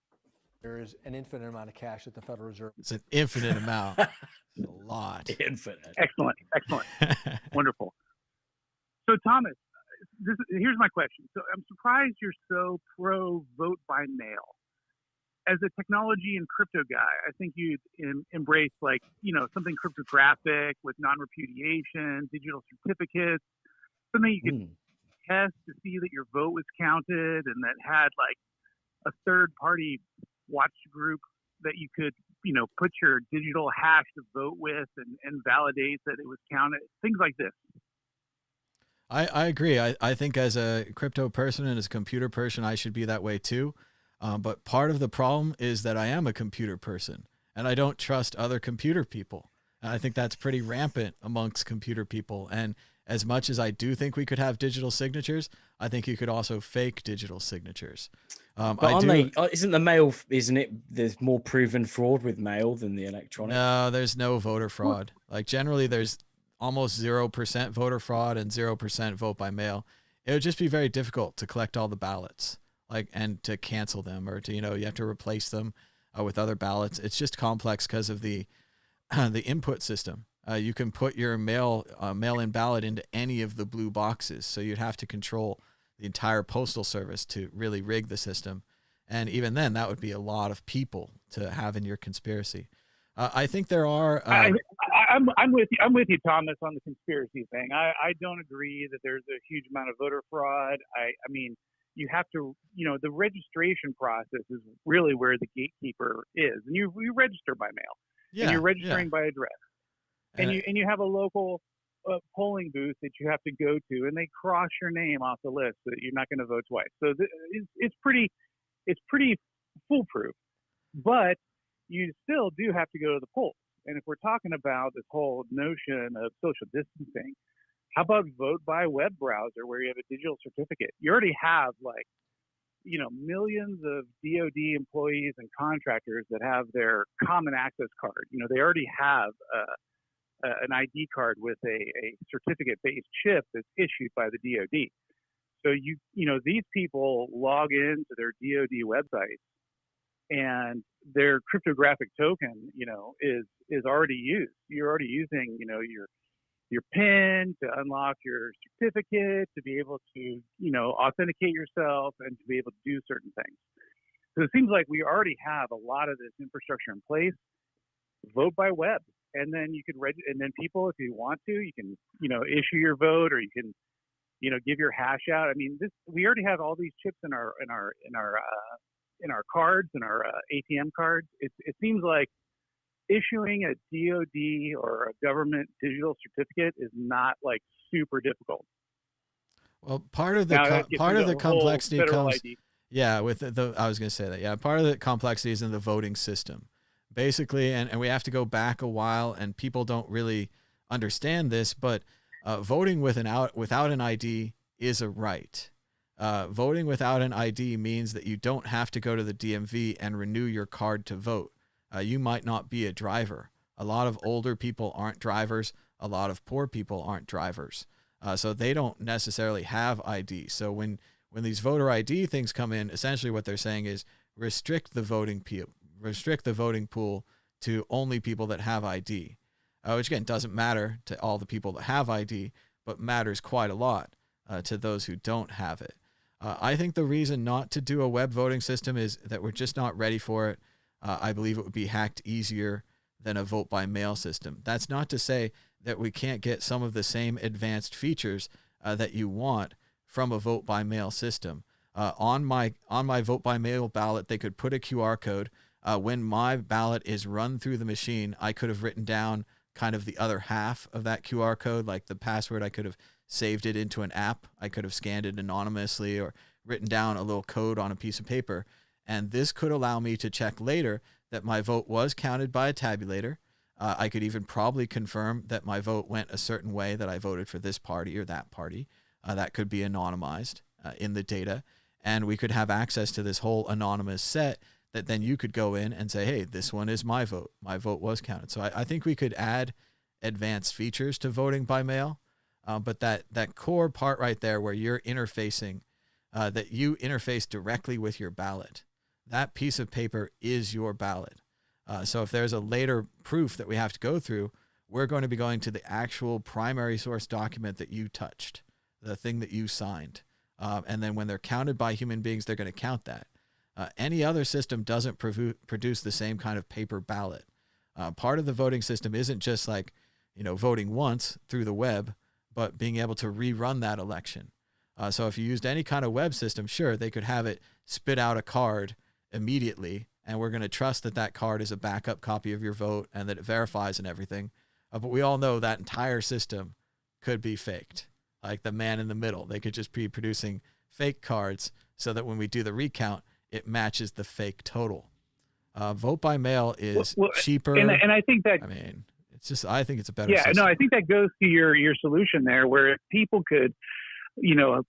There is an infinite amount of cash at the Federal Reserve. It's an infinite amount. A lot. Infinite. Excellent. Wonderful. So Thomas, here's my question. So I'm surprised you're so pro vote by mail. As a technology and crypto guy, I think you'd embrace something cryptographic with non-repudiation, digital certificates, something you could test to see that your vote was counted, and that had a third-party watch group that you could, put your digital hash to vote with and validate that it was counted, things like this. I agree. I think as a crypto person and as a computer person, I should be that way too. But part of the problem is that I am a computer person. and I don't trust other computer people. And I think that's pretty rampant amongst computer people. And as much as I do think we could have digital signatures, I think you could also fake digital signatures. But isn't the mail, isn't it? There's more proven fraud with mail than the electronic. No, there's no voter fraud. Like generally there's almost 0% voter fraud and 0% vote by mail. It would just be very difficult to collect all the ballots, like, and to cancel them, or to, you have to replace them with other ballots. It's just complex because of the input system. You can put your mail-in ballot into any of the blue boxes, so you'd have to control the entire postal service to really rig the system, and even then, that would be a lot of people to have in your conspiracy. I think there are. I'm with you, Thomas, on the conspiracy thing. I don't agree that there's a huge amount of voter fraud. I mean, you have to, the registration process is really where the gatekeeper is, and you register by mail, and you're registering by address. And you have a local polling booth that you have to go to, and they cross your name off the list so that you're not going to vote twice. So it's pretty foolproof, but you still do have to go to the polls. And if we're talking about this whole notion of social distancing, how about vote by web browser where you have a digital certificate? You already have millions of DoD employees and contractors that have their common access card. They already have an ID card with a certificate-based chip that's issued by the DoD. So these people log into their DoD websites, and their cryptographic token, is already used. You're already using, your PIN to unlock your certificate, to be able to, authenticate yourself, and to be able to do certain things. So it seems like we already have a lot of this infrastructure in place. Vote by web. And then you can and then people, if you want to, you can, issue your vote, or you can, give your hash out. I mean, we already have all these chips in our cards, in our ATM cards. It seems like issuing a DoD or a government digital certificate is not like super difficult. Well, part of the complexity comes, with I was going to say that. Yeah, part of the complexity is in the voting system. Basically, and we have to go back a while, and people don't really understand this, but voting without an ID is a right. Voting without an ID means that you don't have to go to the DMV and renew your card to vote. You might not be a driver. A lot of older people aren't drivers. A lot of poor people aren't drivers. So they don't necessarily have ID. So when these voter ID things come in, essentially what they're saying is restrict the voting pool to only people that have ID, which again doesn't matter to all the people that have ID, but matters quite a lot to those who don't have it. I think the reason not to do a web voting system is that we're just not ready for it. I believe it would be hacked easier than a vote by mail system. That's not to say that we can't get some of the same advanced features that you want from a vote by mail system. On my vote by mail ballot, they could put a QR code. When my ballot is run through the machine, I could have written down kind of the other half of that QR code, like the password. I could have saved it into an app. I could have scanned it anonymously or written down a little code on a piece of paper. And this could allow me to check later that my vote was counted by a tabulator. I could even probably confirm that my vote went a certain way, that I voted for this party or that party. That could be anonymized in the data. And we could have access to this whole anonymous set that then you could go in and say, hey, this one is my vote. My vote was counted. So I think we could add advanced features to voting by mail. But that core part right there where you're interfacing, that you interface directly with your ballot, that piece of paper is your ballot. So if there's a later proof that we have to go through, we're going to be going to the actual primary source document that you touched, the thing that you signed. And then when they're counted by human beings, they're going to count that. Any other system doesn't produce the same kind of paper ballot. Part of the voting system isn't just like, voting once through the web, but being able to rerun that election. So if you used any kind of web system, sure, they could have it spit out a card immediately, and we're going to trust that that card is a backup copy of your vote and that it verifies and everything. But we all know that entire system could be faked. Like the man in the middle, they could just be producing fake cards so that when we do the recount, it matches the fake total. Vote by mail is cheaper. And I think that, I mean, it's just, I think it's a better yeah, system. no, I think that goes to your solution there, where if people could,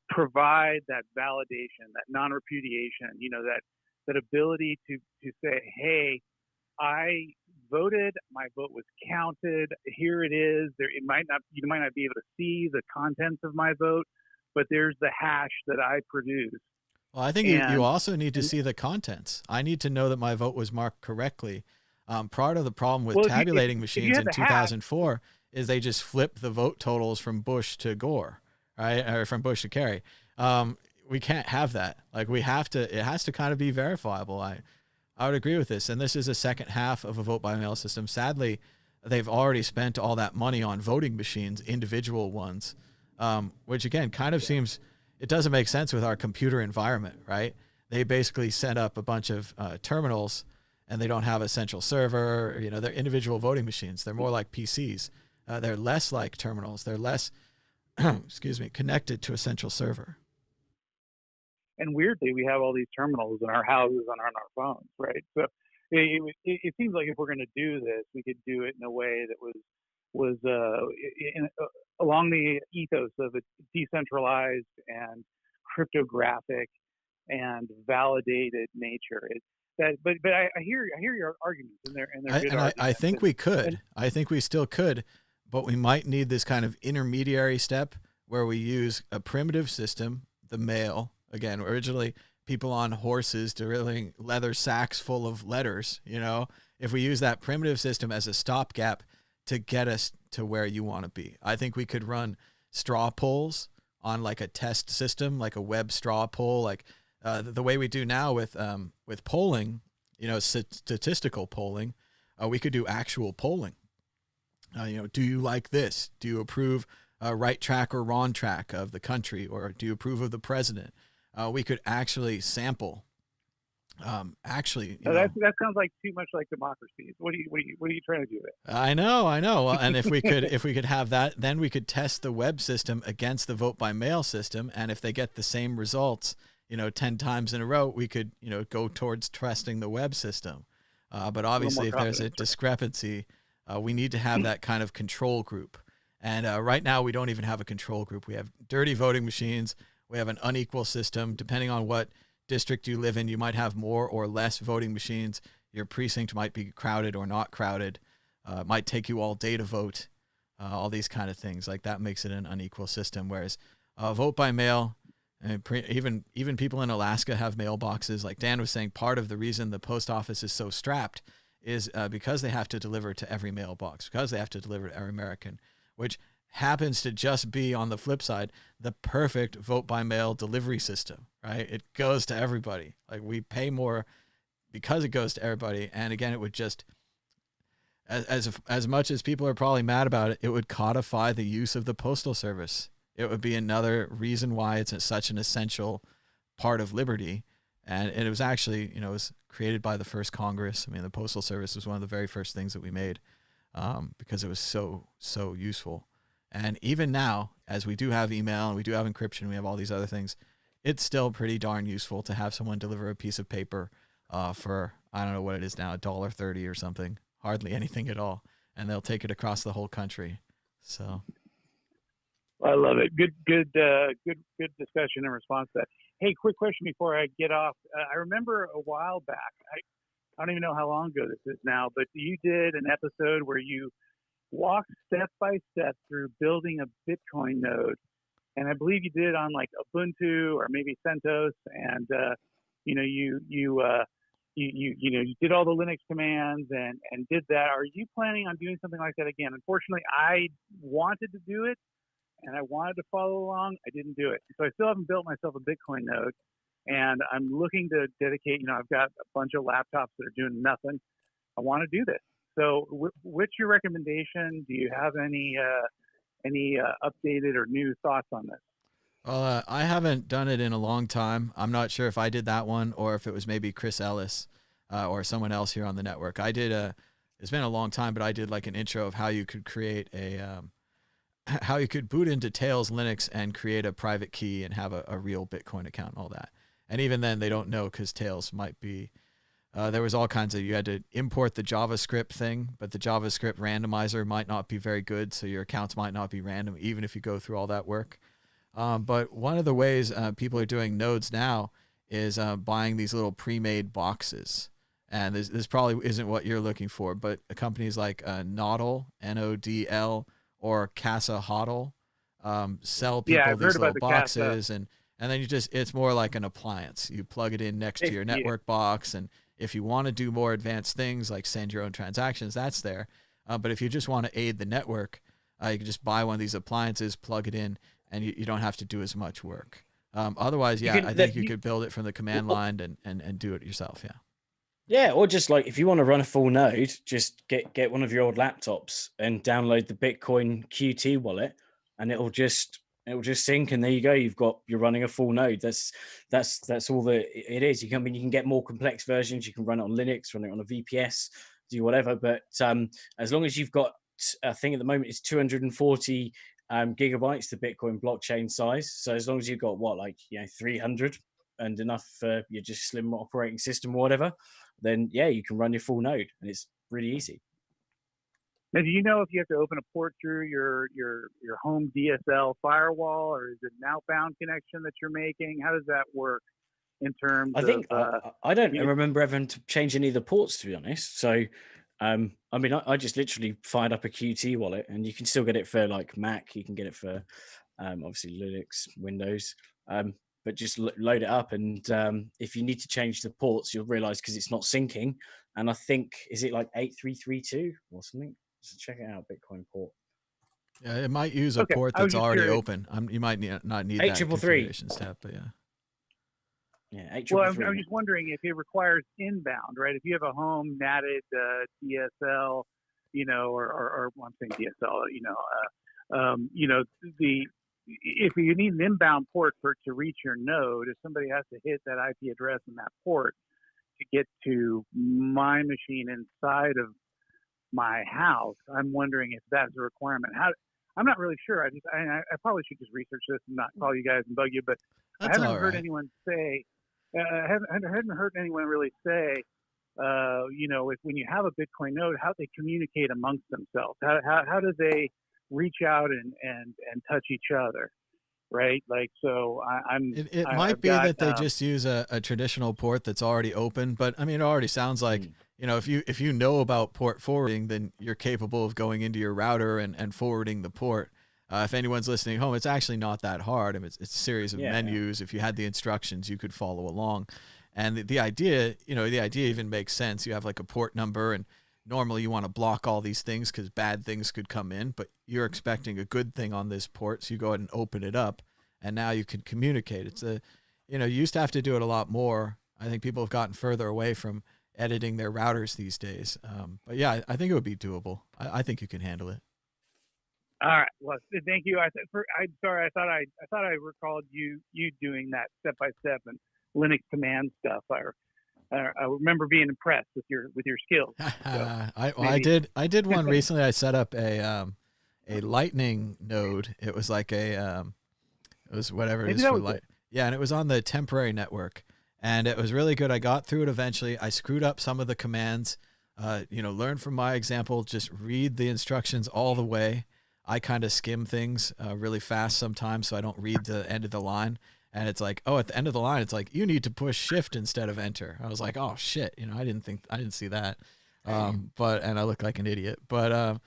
provide that validation, that non-repudiation, that ability to say, hey, I voted, my vote was counted, here it is. You might not be able to see the contents of my vote, but there's the hash that I produced. Well, I think you also need to see the contents. I need to know that my vote was marked correctly. Part of the problem with tabulating machines in 2004 is they just flipped the vote totals from Bush to Gore, right? Or from Bush to Kerry. We can't have that. Like, it has to kind of be verifiable. I would agree with this. And this is a second half of a vote by mail system. Sadly, they've already spent all that money on voting machines, individual ones, which again kind of seems, it doesn't make sense with our computer environment, right? They basically set up a bunch of terminals, and they don't have a central server. They're individual voting machines. They're more like PCs. They're less like terminals. They're less, connected to a central server. And weirdly, we have all these terminals in our houses and on our phones, right? So it seems like if we're going to do this, we could do it in a way that was along the ethos of a decentralized and cryptographic and validated nature. But I hear your arguments, and they're good arguments. I think we could. I think we still could, but we might need this kind of intermediary step where we use a primitive system, the mail. Again, originally people on horses delivering leather sacks full of letters. If we use that primitive system as a stopgap to get us to where you want to be, I think we could run straw polls on like a test system, like a web straw poll, like the way we do now with polling, statistical polling. We could do actual polling. Do you like this? Do you approve right track or wrong track of the country, or do you approve of the president? We could actually sample. That sounds like too much like democracy. What are you trying to do there? I know. Well, and if we could have that, then we could test the web system against the vote by mail system, and if they get the same results, 10 times in a row, we could go towards trusting the web system. But obviously, if there's a discrepancy, we need to have that kind of control group. And right now, we don't even have a control group. We have dirty voting machines. We have an unequal system. Depending on what district you live in, you might have more or less voting machines. Your precinct might be crowded or not crowded. It might take you all day to vote. All these kind of things. Like, that makes it an unequal system. Whereas vote by mail, even people in Alaska have mailboxes. Like Dan was saying, part of the reason the post office is so strapped is because they have to deliver to every mailbox, because they have to deliver to every American, which happens to just be, on the flip side, the perfect vote by mail delivery system, right? It goes to everybody. Like, we pay more because it goes to everybody. And again, it would just, as much as people are probably mad about it, it would codify the use of the postal service. It would be another reason why it's such an essential part of liberty. And it was actually, it was created by the first Congress. I mean, the postal service was one of the very first things that we made because it was so useful. And even now, as we do have email and we do have encryption, we have all these other things, it's still pretty darn useful to have someone deliver a piece of paper for, I don't know what it is now, $1.30 or something, hardly anything at all. And they'll take it across the whole country. So I love it. Good discussion in response to that. Hey, quick question before I get off. I remember a while back, I don't even know how long ago this is now, but you did an episode where you walk step by step through building a Bitcoin node, and I believe you did it on like Ubuntu or maybe CentOS, and you did all the Linux commands and did that. Are you planning on doing something like that again? Unfortunately, I wanted to do it and I wanted to follow along. I didn't do it, so I still haven't built myself a Bitcoin node, and I'm looking to dedicate. I've got a bunch of laptops that are doing nothing. I want to do this. So what's your recommendation? Do you have any updated or new thoughts on this? Well, I haven't done it in a long time. I'm not sure if I did that one or if it was maybe Chris Ellis or someone else here on the network. It's been a long time, but I did like an intro of how you could create how you could boot into Tails Linux and create a private key and have a real Bitcoin account and all that. And even then they don't know because Tails might be there was all kinds of, you had to import the JavaScript thing, but the JavaScript randomizer might not be very good, so your accounts might not be random, even if you go through all that work. But one of the ways people are doing nodes now is buying these little pre-made boxes. And this probably isn't what you're looking for, but companies like Nodl, Nodl, or Casa Hodl sell people these little boxes, and then it's more like an appliance. You plug it in next to your network box, and if you want to do more advanced things like send your own transactions, that's there. But if you just want to aid the network, you can just buy one of these appliances, plug it in, and you don't have to do as much work. Otherwise, I think you could build it from the command line and do it yourself. Yeah. Yeah, or just like if you want to run a full node, just get one of your old laptops and download the Bitcoin Qt wallet, and it'll just sync, and there you go. You're running a full node. That's all that it is. You can get more complex versions. You can run it on Linux, run it on a VPS, do whatever. But as long as you've got, I think at the moment it's 240 gigabytes, the Bitcoin blockchain size. So as long as you've got 300 and enough for your just slim operating system or whatever, then you can run your full node, and it's really easy. Now, do you know if you have to open a port through your home DSL firewall, or is it an outbound connection that you're making? How does that work in terms of? I don't remember having to change any of the ports, to be honest. So, I just literally fired up a Qt wallet, and you can still get it for like Mac. You can get it for obviously Linux, Windows. But just load it up, and if you need to change the ports, you'll realize because it's not syncing. And I think, is it like 8332 or something? So check it out, Bitcoin port. Yeah, it might use a port that's already open. You might not need that configuration step, but yeah. Well, I'm just wondering if it requires inbound, right? If you have a home natted DSL, or I'm saying DSL, if you need an inbound port to reach your node, if somebody has to hit that IP address in that port to get to my machine inside of my house, I'm wondering if that's a requirement. I'm not really sure. I probably should just research this and not call you guys and bug you, but I haven't heard anyone say. I haven't heard anyone really say. If when you have a Bitcoin node, how they communicate amongst themselves. How do they reach out and touch each other, right? Like, so it might be that they just use a traditional port that's already open, but I mean, it already sounds like, if you know about port forwarding, then you're capable of going into your router and forwarding the port. If anyone's listening home, it's actually not that hard. I mean, it's a series of menus. If you had the instructions, you could follow along. And the idea even makes sense. You have like a port number, and normally you want to block all these things because bad things could come in, but you're expecting a good thing on this port. So you go ahead and open it up, and now you can communicate. It's you used to have to do it a lot more. I think people have gotten further away from editing their routers these days. But yeah, I think it would be doable. I think you can handle it. All right. Well, thank you. I'm sorry. I thought I recalled you doing that step by step and Linux command stuff. I remember being impressed with your skills. So I did one recently. I set up a Lightning node. It was like it was whatever it is for light. Yeah, and it was on the temporary network, and it was really good. I got through it eventually. I screwed up some of the commands. Learn from my example. Just read the instructions all the way. I kind of skim things really fast sometimes, so I don't read the end of the line. And it's like, at the end of the line, it's like, you need to push shift instead of enter. I was like, oh shit. I didn't see that. And I look like an idiot, but,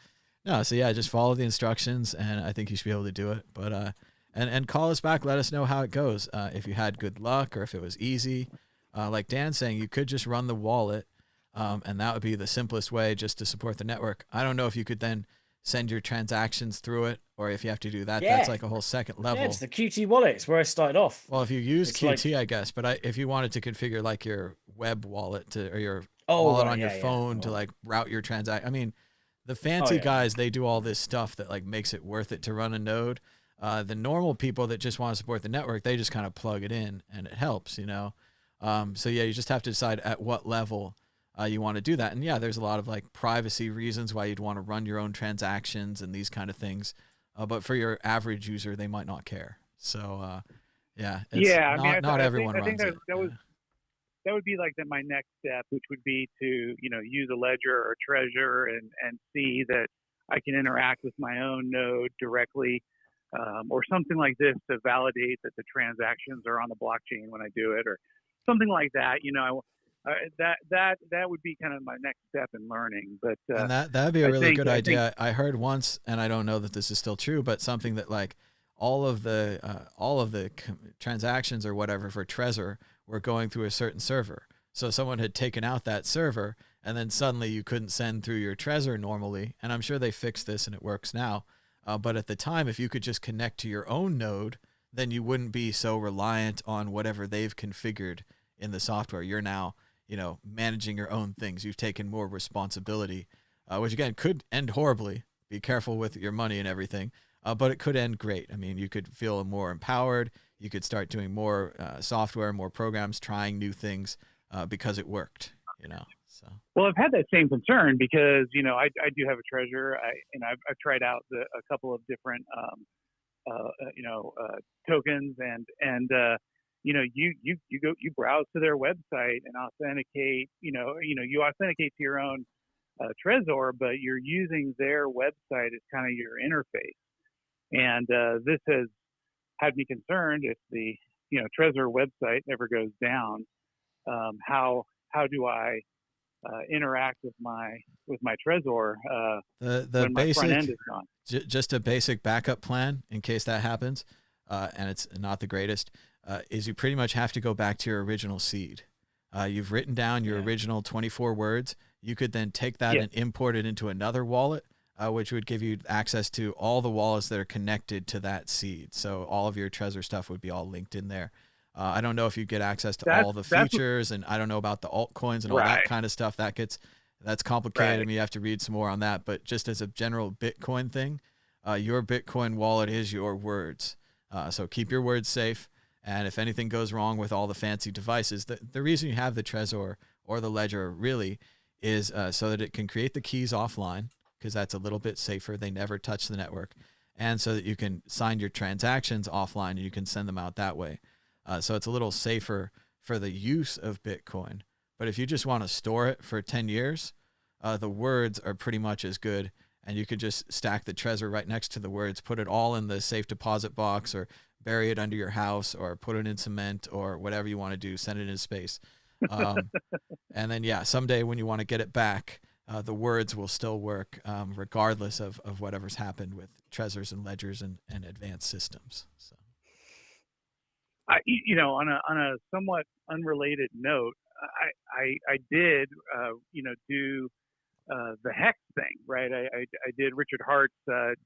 no. So yeah, just follow the instructions, and I think you should be able to do it. But, and call us back. Let us know how it goes. If you had good luck or if it was easy, like Dan's saying, you could just run the wallet. And that would be the simplest way just to support the network. I don't know if you could then send your transactions through it, or if you have to do that, that's like a whole second level. Yeah, it's the Qt wallet. It's where I started off. Well, if you use Qt, I guess, but if you wanted to configure like your web wallet or your wallet on your phone to like route your transaction, I mean, the fancy guys, they do all this stuff that like makes it worth it to run a node. The normal people that just want to support the network, they just kind of plug it in and it helps, So yeah, you just have to decide at what level you want to do that. And yeah, there's a lot of like privacy reasons why you'd want to run your own transactions and these kind of things. But for your average user, they might not care. So yeah. Yeah. Not everyone runs it. that would be like my next step, which would be to, use a ledger or Trezor and see that I can interact with my own node directly, or something like this to validate that the transactions are on the blockchain when I do it, or something like that. That would be kind of my next step in learning. But and that'd be a really good idea. I heard once, and I don't know that this is still true, but something that like all of the transactions or whatever for Trezor were going through a certain server. So someone had taken out that server, and then suddenly you couldn't send through your Trezor normally. And I'm sure they fixed this and it works now. But at the time, if you could just connect to your own node, then you wouldn't be so reliant on whatever they've configured in the software. You're now, managing your own things. You've taken more responsibility, which again could end horribly. Be careful with your money and everything. But it could end great. I mean, you could feel more empowered. You could start doing more software, more programs, trying new things because it worked, So. Well, I've had that same concern because, I do have a Trezor. I've tried out a couple of different, tokens and you browse to their website and authenticate, you authenticate to your own Trezor, but you're using their website as kind of your interface. And this has had me concerned if the Trezor website ever goes down. How do I interact with my Trezor when my front end is gone? Just a basic backup plan in case that happens, and it's not the greatest. Is you pretty much have to go back to your original seed. You've written down your original 24 words. You could then take that and import it into another wallet. Which would give you access to all the wallets that are connected to that seed. So all of your Trezor stuff would be all linked in there. I don't know if you get access to all the features, and I don't know about the altcoins and all that kind of stuff. That's complicated. I mean, you have to read some more on that. But just as a general Bitcoin thing, your Bitcoin wallet is your words. So keep your words safe. And if anything goes wrong with all the fancy devices, the reason you have the Trezor or the Ledger really is so that it can create the keys offline, because that's a little bit safer. They never touch the network. And so that you can sign your transactions offline and you can send them out that way. So it's a little safer for the use of Bitcoin. But if you just want to store it for 10 years, the words are pretty much as good. And you could just stack the Trezor right next to the words, put it all in the safe deposit box, or bury it under your house, or put it in cement, or whatever you want to do, send it into space. And then, someday when you want to get it back, the words will still work regardless of whatever's happened with Trezors and Ledgers and advanced systems. So, on a somewhat unrelated note, I did do the hex thing, right? I did Richard Hart's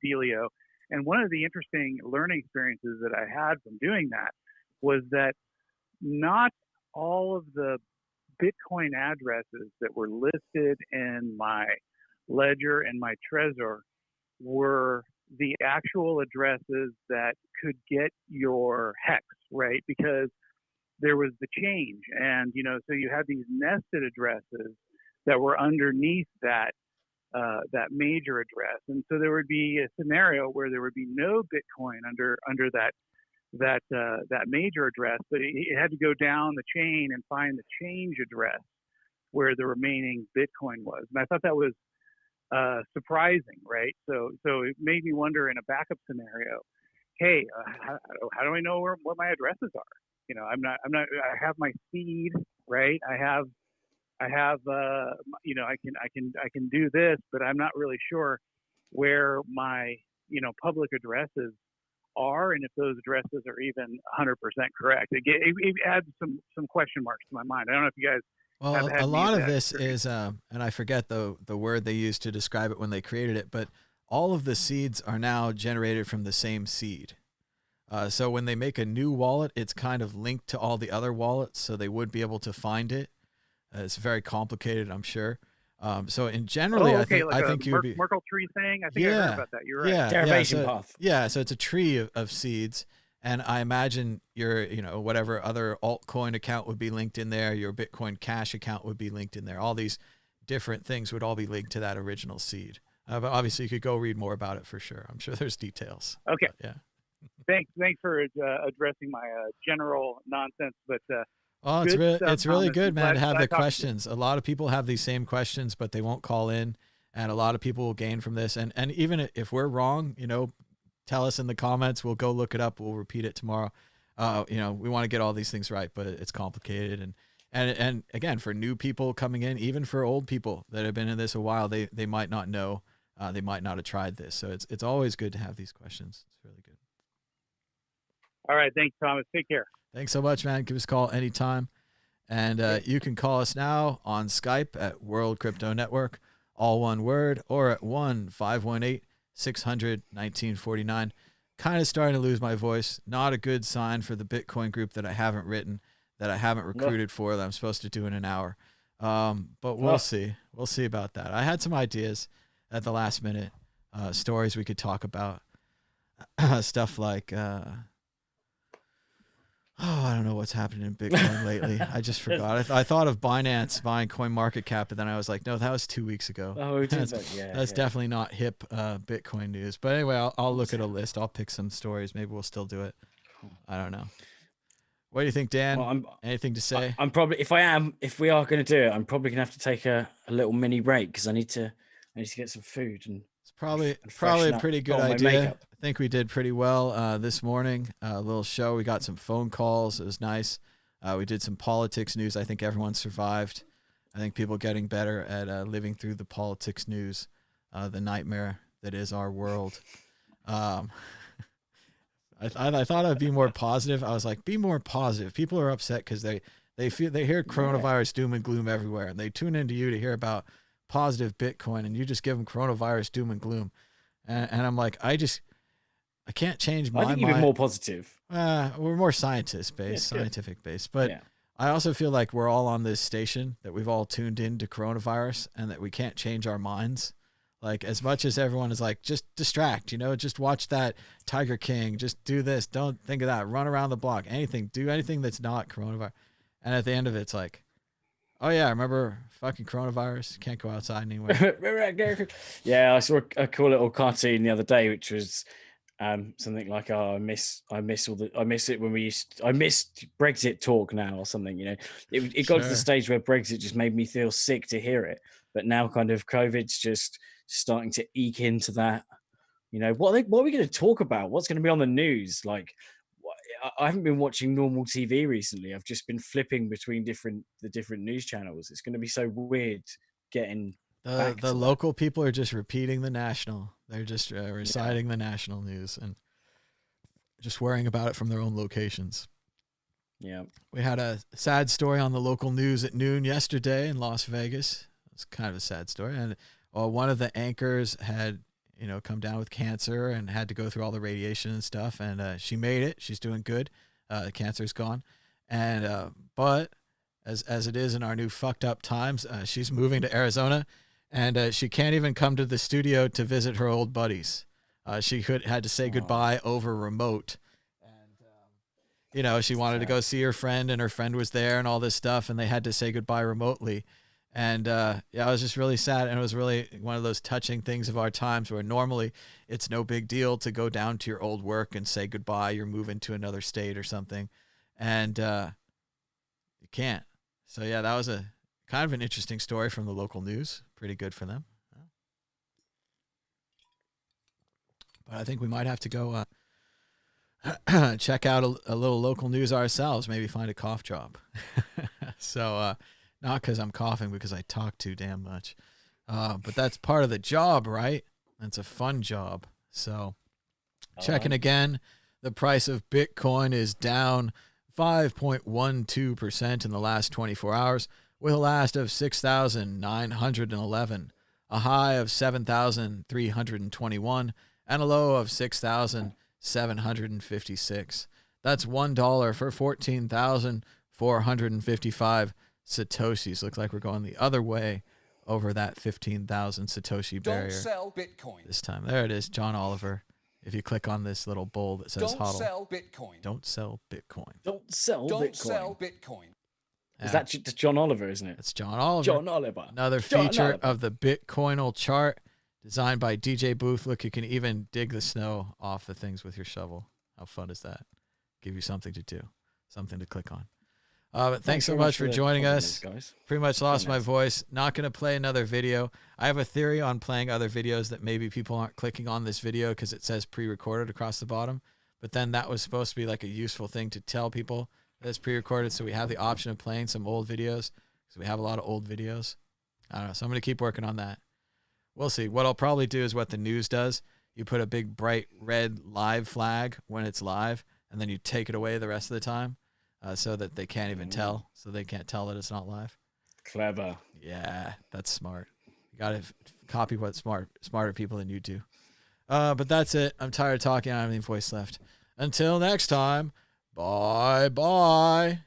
Delio, and one of the interesting learning experiences that I had from doing that was that not all of the Bitcoin addresses that were listed in my Ledger and my Trezor were the actual addresses that could get your hex, right? Because there was the change, and so you had these nested addresses that were underneath that major address, and so there would be a scenario where there would be no Bitcoin under that major address, but it had to go down the chain and find the change address where the remaining Bitcoin was. And I thought that was surprising, right? So it made me wonder in a backup scenario, hey, how do I know what my addresses are? I have my seed, right? I can do this, but I'm not really sure where my public addresses are, and if those addresses are even 100% correct. It adds some question marks to my mind. I don't know if you guys have had a lot of this experience. is, and I forget the word they used to describe it when they created it, but all of the seeds are now generated from the same seed. So when they make a new wallet, it's kind of linked to all the other wallets, so they would be able to find it. It's very complicated, I'm sure. So in generally, I think you would be Merkle tree thing. I think I heard about that. You're right. Derivation path. Yeah, so it's a tree of seeds, and I imagine your whatever other altcoin account would be linked in there. Your Bitcoin Cash account would be linked in there. All these different things would all be linked to that original seed. But obviously, you could go read more about it for sure. I'm sure there's details. Okay. But, yeah. Thanks for addressing my general nonsense, but Oh, it's Good really Thomas. good, man, to have Glad the I talked to you. questions. A lot of people have these same questions, but they won't call in, and a lot of people will gain from this. And even if we're wrong, tell us in the comments. We'll go look it up. We'll repeat it tomorrow. We want to get all these things right, but it's complicated. And again, for new people coming in, even for old people that have been in this a while, they might not know. They might not have tried this. So it's always good to have these questions. It's really good. All right. Thanks, Thomas. Take care. Thanks so much, man. Give us a call anytime. And you can call us now on Skype at World Crypto Network, all one word, or at 1-518-600-1949. Kind of starting to lose my voice. Not a good sign for the Bitcoin group that I haven't written, that I haven't recruited for, that I'm supposed to do in an hour. But we'll see. We'll see about that. I had some ideas at the last minute, stories we could talk about. Stuff like... I don't know what's happening in Bitcoin lately. I just forgot. I thought of Binance buying CoinMarketCap, but then I was like, no, that was 2 weeks ago. Oh, that's definitely not hip Bitcoin news. But anyway, I'll look at a list. I'll pick some stories. Maybe we'll still do it. I don't know. What do you think, Dan? Well, anything to say? I'm probably, if we are going to do it, I'm probably going to have to take a little mini break because I need to get some food and. It's probably a pretty good idea. I think we did pretty well this morning. A little show. We got some phone calls. It was nice. We did some politics news. I think everyone survived. I think people getting better at living through the politics news, the nightmare that is our world. I thought I'd be more positive. I was like, be more positive. People are upset because they hear coronavirus doom and gloom everywhere, and they tune into you to hear about positive Bitcoin, and you just give them coronavirus doom and gloom. And I'm like, I can't change my mind. I think you've been more positive. We're more scientific based. But I also feel like we're all on this station, that we've all tuned in to coronavirus, and that we can't change our minds. Like, as much as everyone is like, just distract, just watch that Tiger King, just do this, don't think of that, run around the block, do anything that's not coronavirus. And at the end of it, it's like, oh yeah, remember fucking coronavirus? Can't go outside anywhere. Yeah, I saw a cool little cartoon the other day, which was something like, "Oh, I miss it when I missed Brexit talk now," or something. It got to the stage where Brexit just made me feel sick to hear it. But now, kind of, COVID's just starting to eke into that. What are we going to talk about? What's going to be on the news? Like, I haven't been watching normal TV recently. I've just been flipping between the different news channels. It's going to be so weird getting the local people are just repeating the national. They're just reciting the national news and just worrying about it from their own locations. Yeah. We had a sad story on the local news at noon yesterday in Las Vegas. It's kind of a sad story. And one of the anchors had come down with cancer and had to go through all the radiation and stuff. And she made it. She's doing good. The cancer's gone. And but as it is in our new fucked up times, she's moving to Arizona, and she can't even come to the studio to visit her old buddies. She had to say goodbye over remote. And she wanted to go see her friend, and her friend was there and all this stuff, and they had to say goodbye remotely. And I was just really sad, and it was really one of those touching things of our times where normally it's no big deal to go down to your old work and say goodbye. You're moving to another state or something, and you can't. So yeah, that was a kind of an interesting story from the local news. Pretty good for them. But I think we might have to go check out a little local news ourselves. Maybe find a cough job. So. Not because I'm coughing, because I talk too damn much. But that's part of the job, right? It's a fun job. So checking again, the price of Bitcoin is down 5.12% in the last 24 hours, with a last of 6,911, a high of 7,321, and a low of 6,756. That's $1 for 14,455 Satoshis. Looks like we're going the other way over that 15,000 Satoshi barrier. Don't sell Bitcoin. This time. There it is, John Oliver. If you click on this little bowl that says Don't HODL. sell Bitcoin. Don't sell Bitcoin. Don't sell Don't Bitcoin. sell Bitcoin. Is that John Oliver, isn't it? It's John Oliver. John Oliver. Another feature of the Bitcoinal chart designed by DJ Booth. Look, you can even dig the snow off the things with your shovel. How fun is that? Give you something to do, something to click on. But thanks so much for joining us. guys. Pretty much lost my nice. voice. Not going to play another video. I have a theory on playing other videos that maybe people aren't clicking on this video because it says pre-recorded across the bottom. But then that was supposed to be like a useful thing to tell people that it's pre-recorded, so we have the option of playing some old videos because we have a lot of old videos. I don't know. So I'm going to keep working on that. We'll see. What I'll probably do is what the news does. You put a big bright red live flag when it's live, and then you take it away the rest of the time so that they can't even tell. So they can't tell that it's not live. Clever. Yeah, that's smart. You got to copy what smarter people than you do. But that's it. I'm tired of talking. I don't have any voice left. Until next time, bye-bye.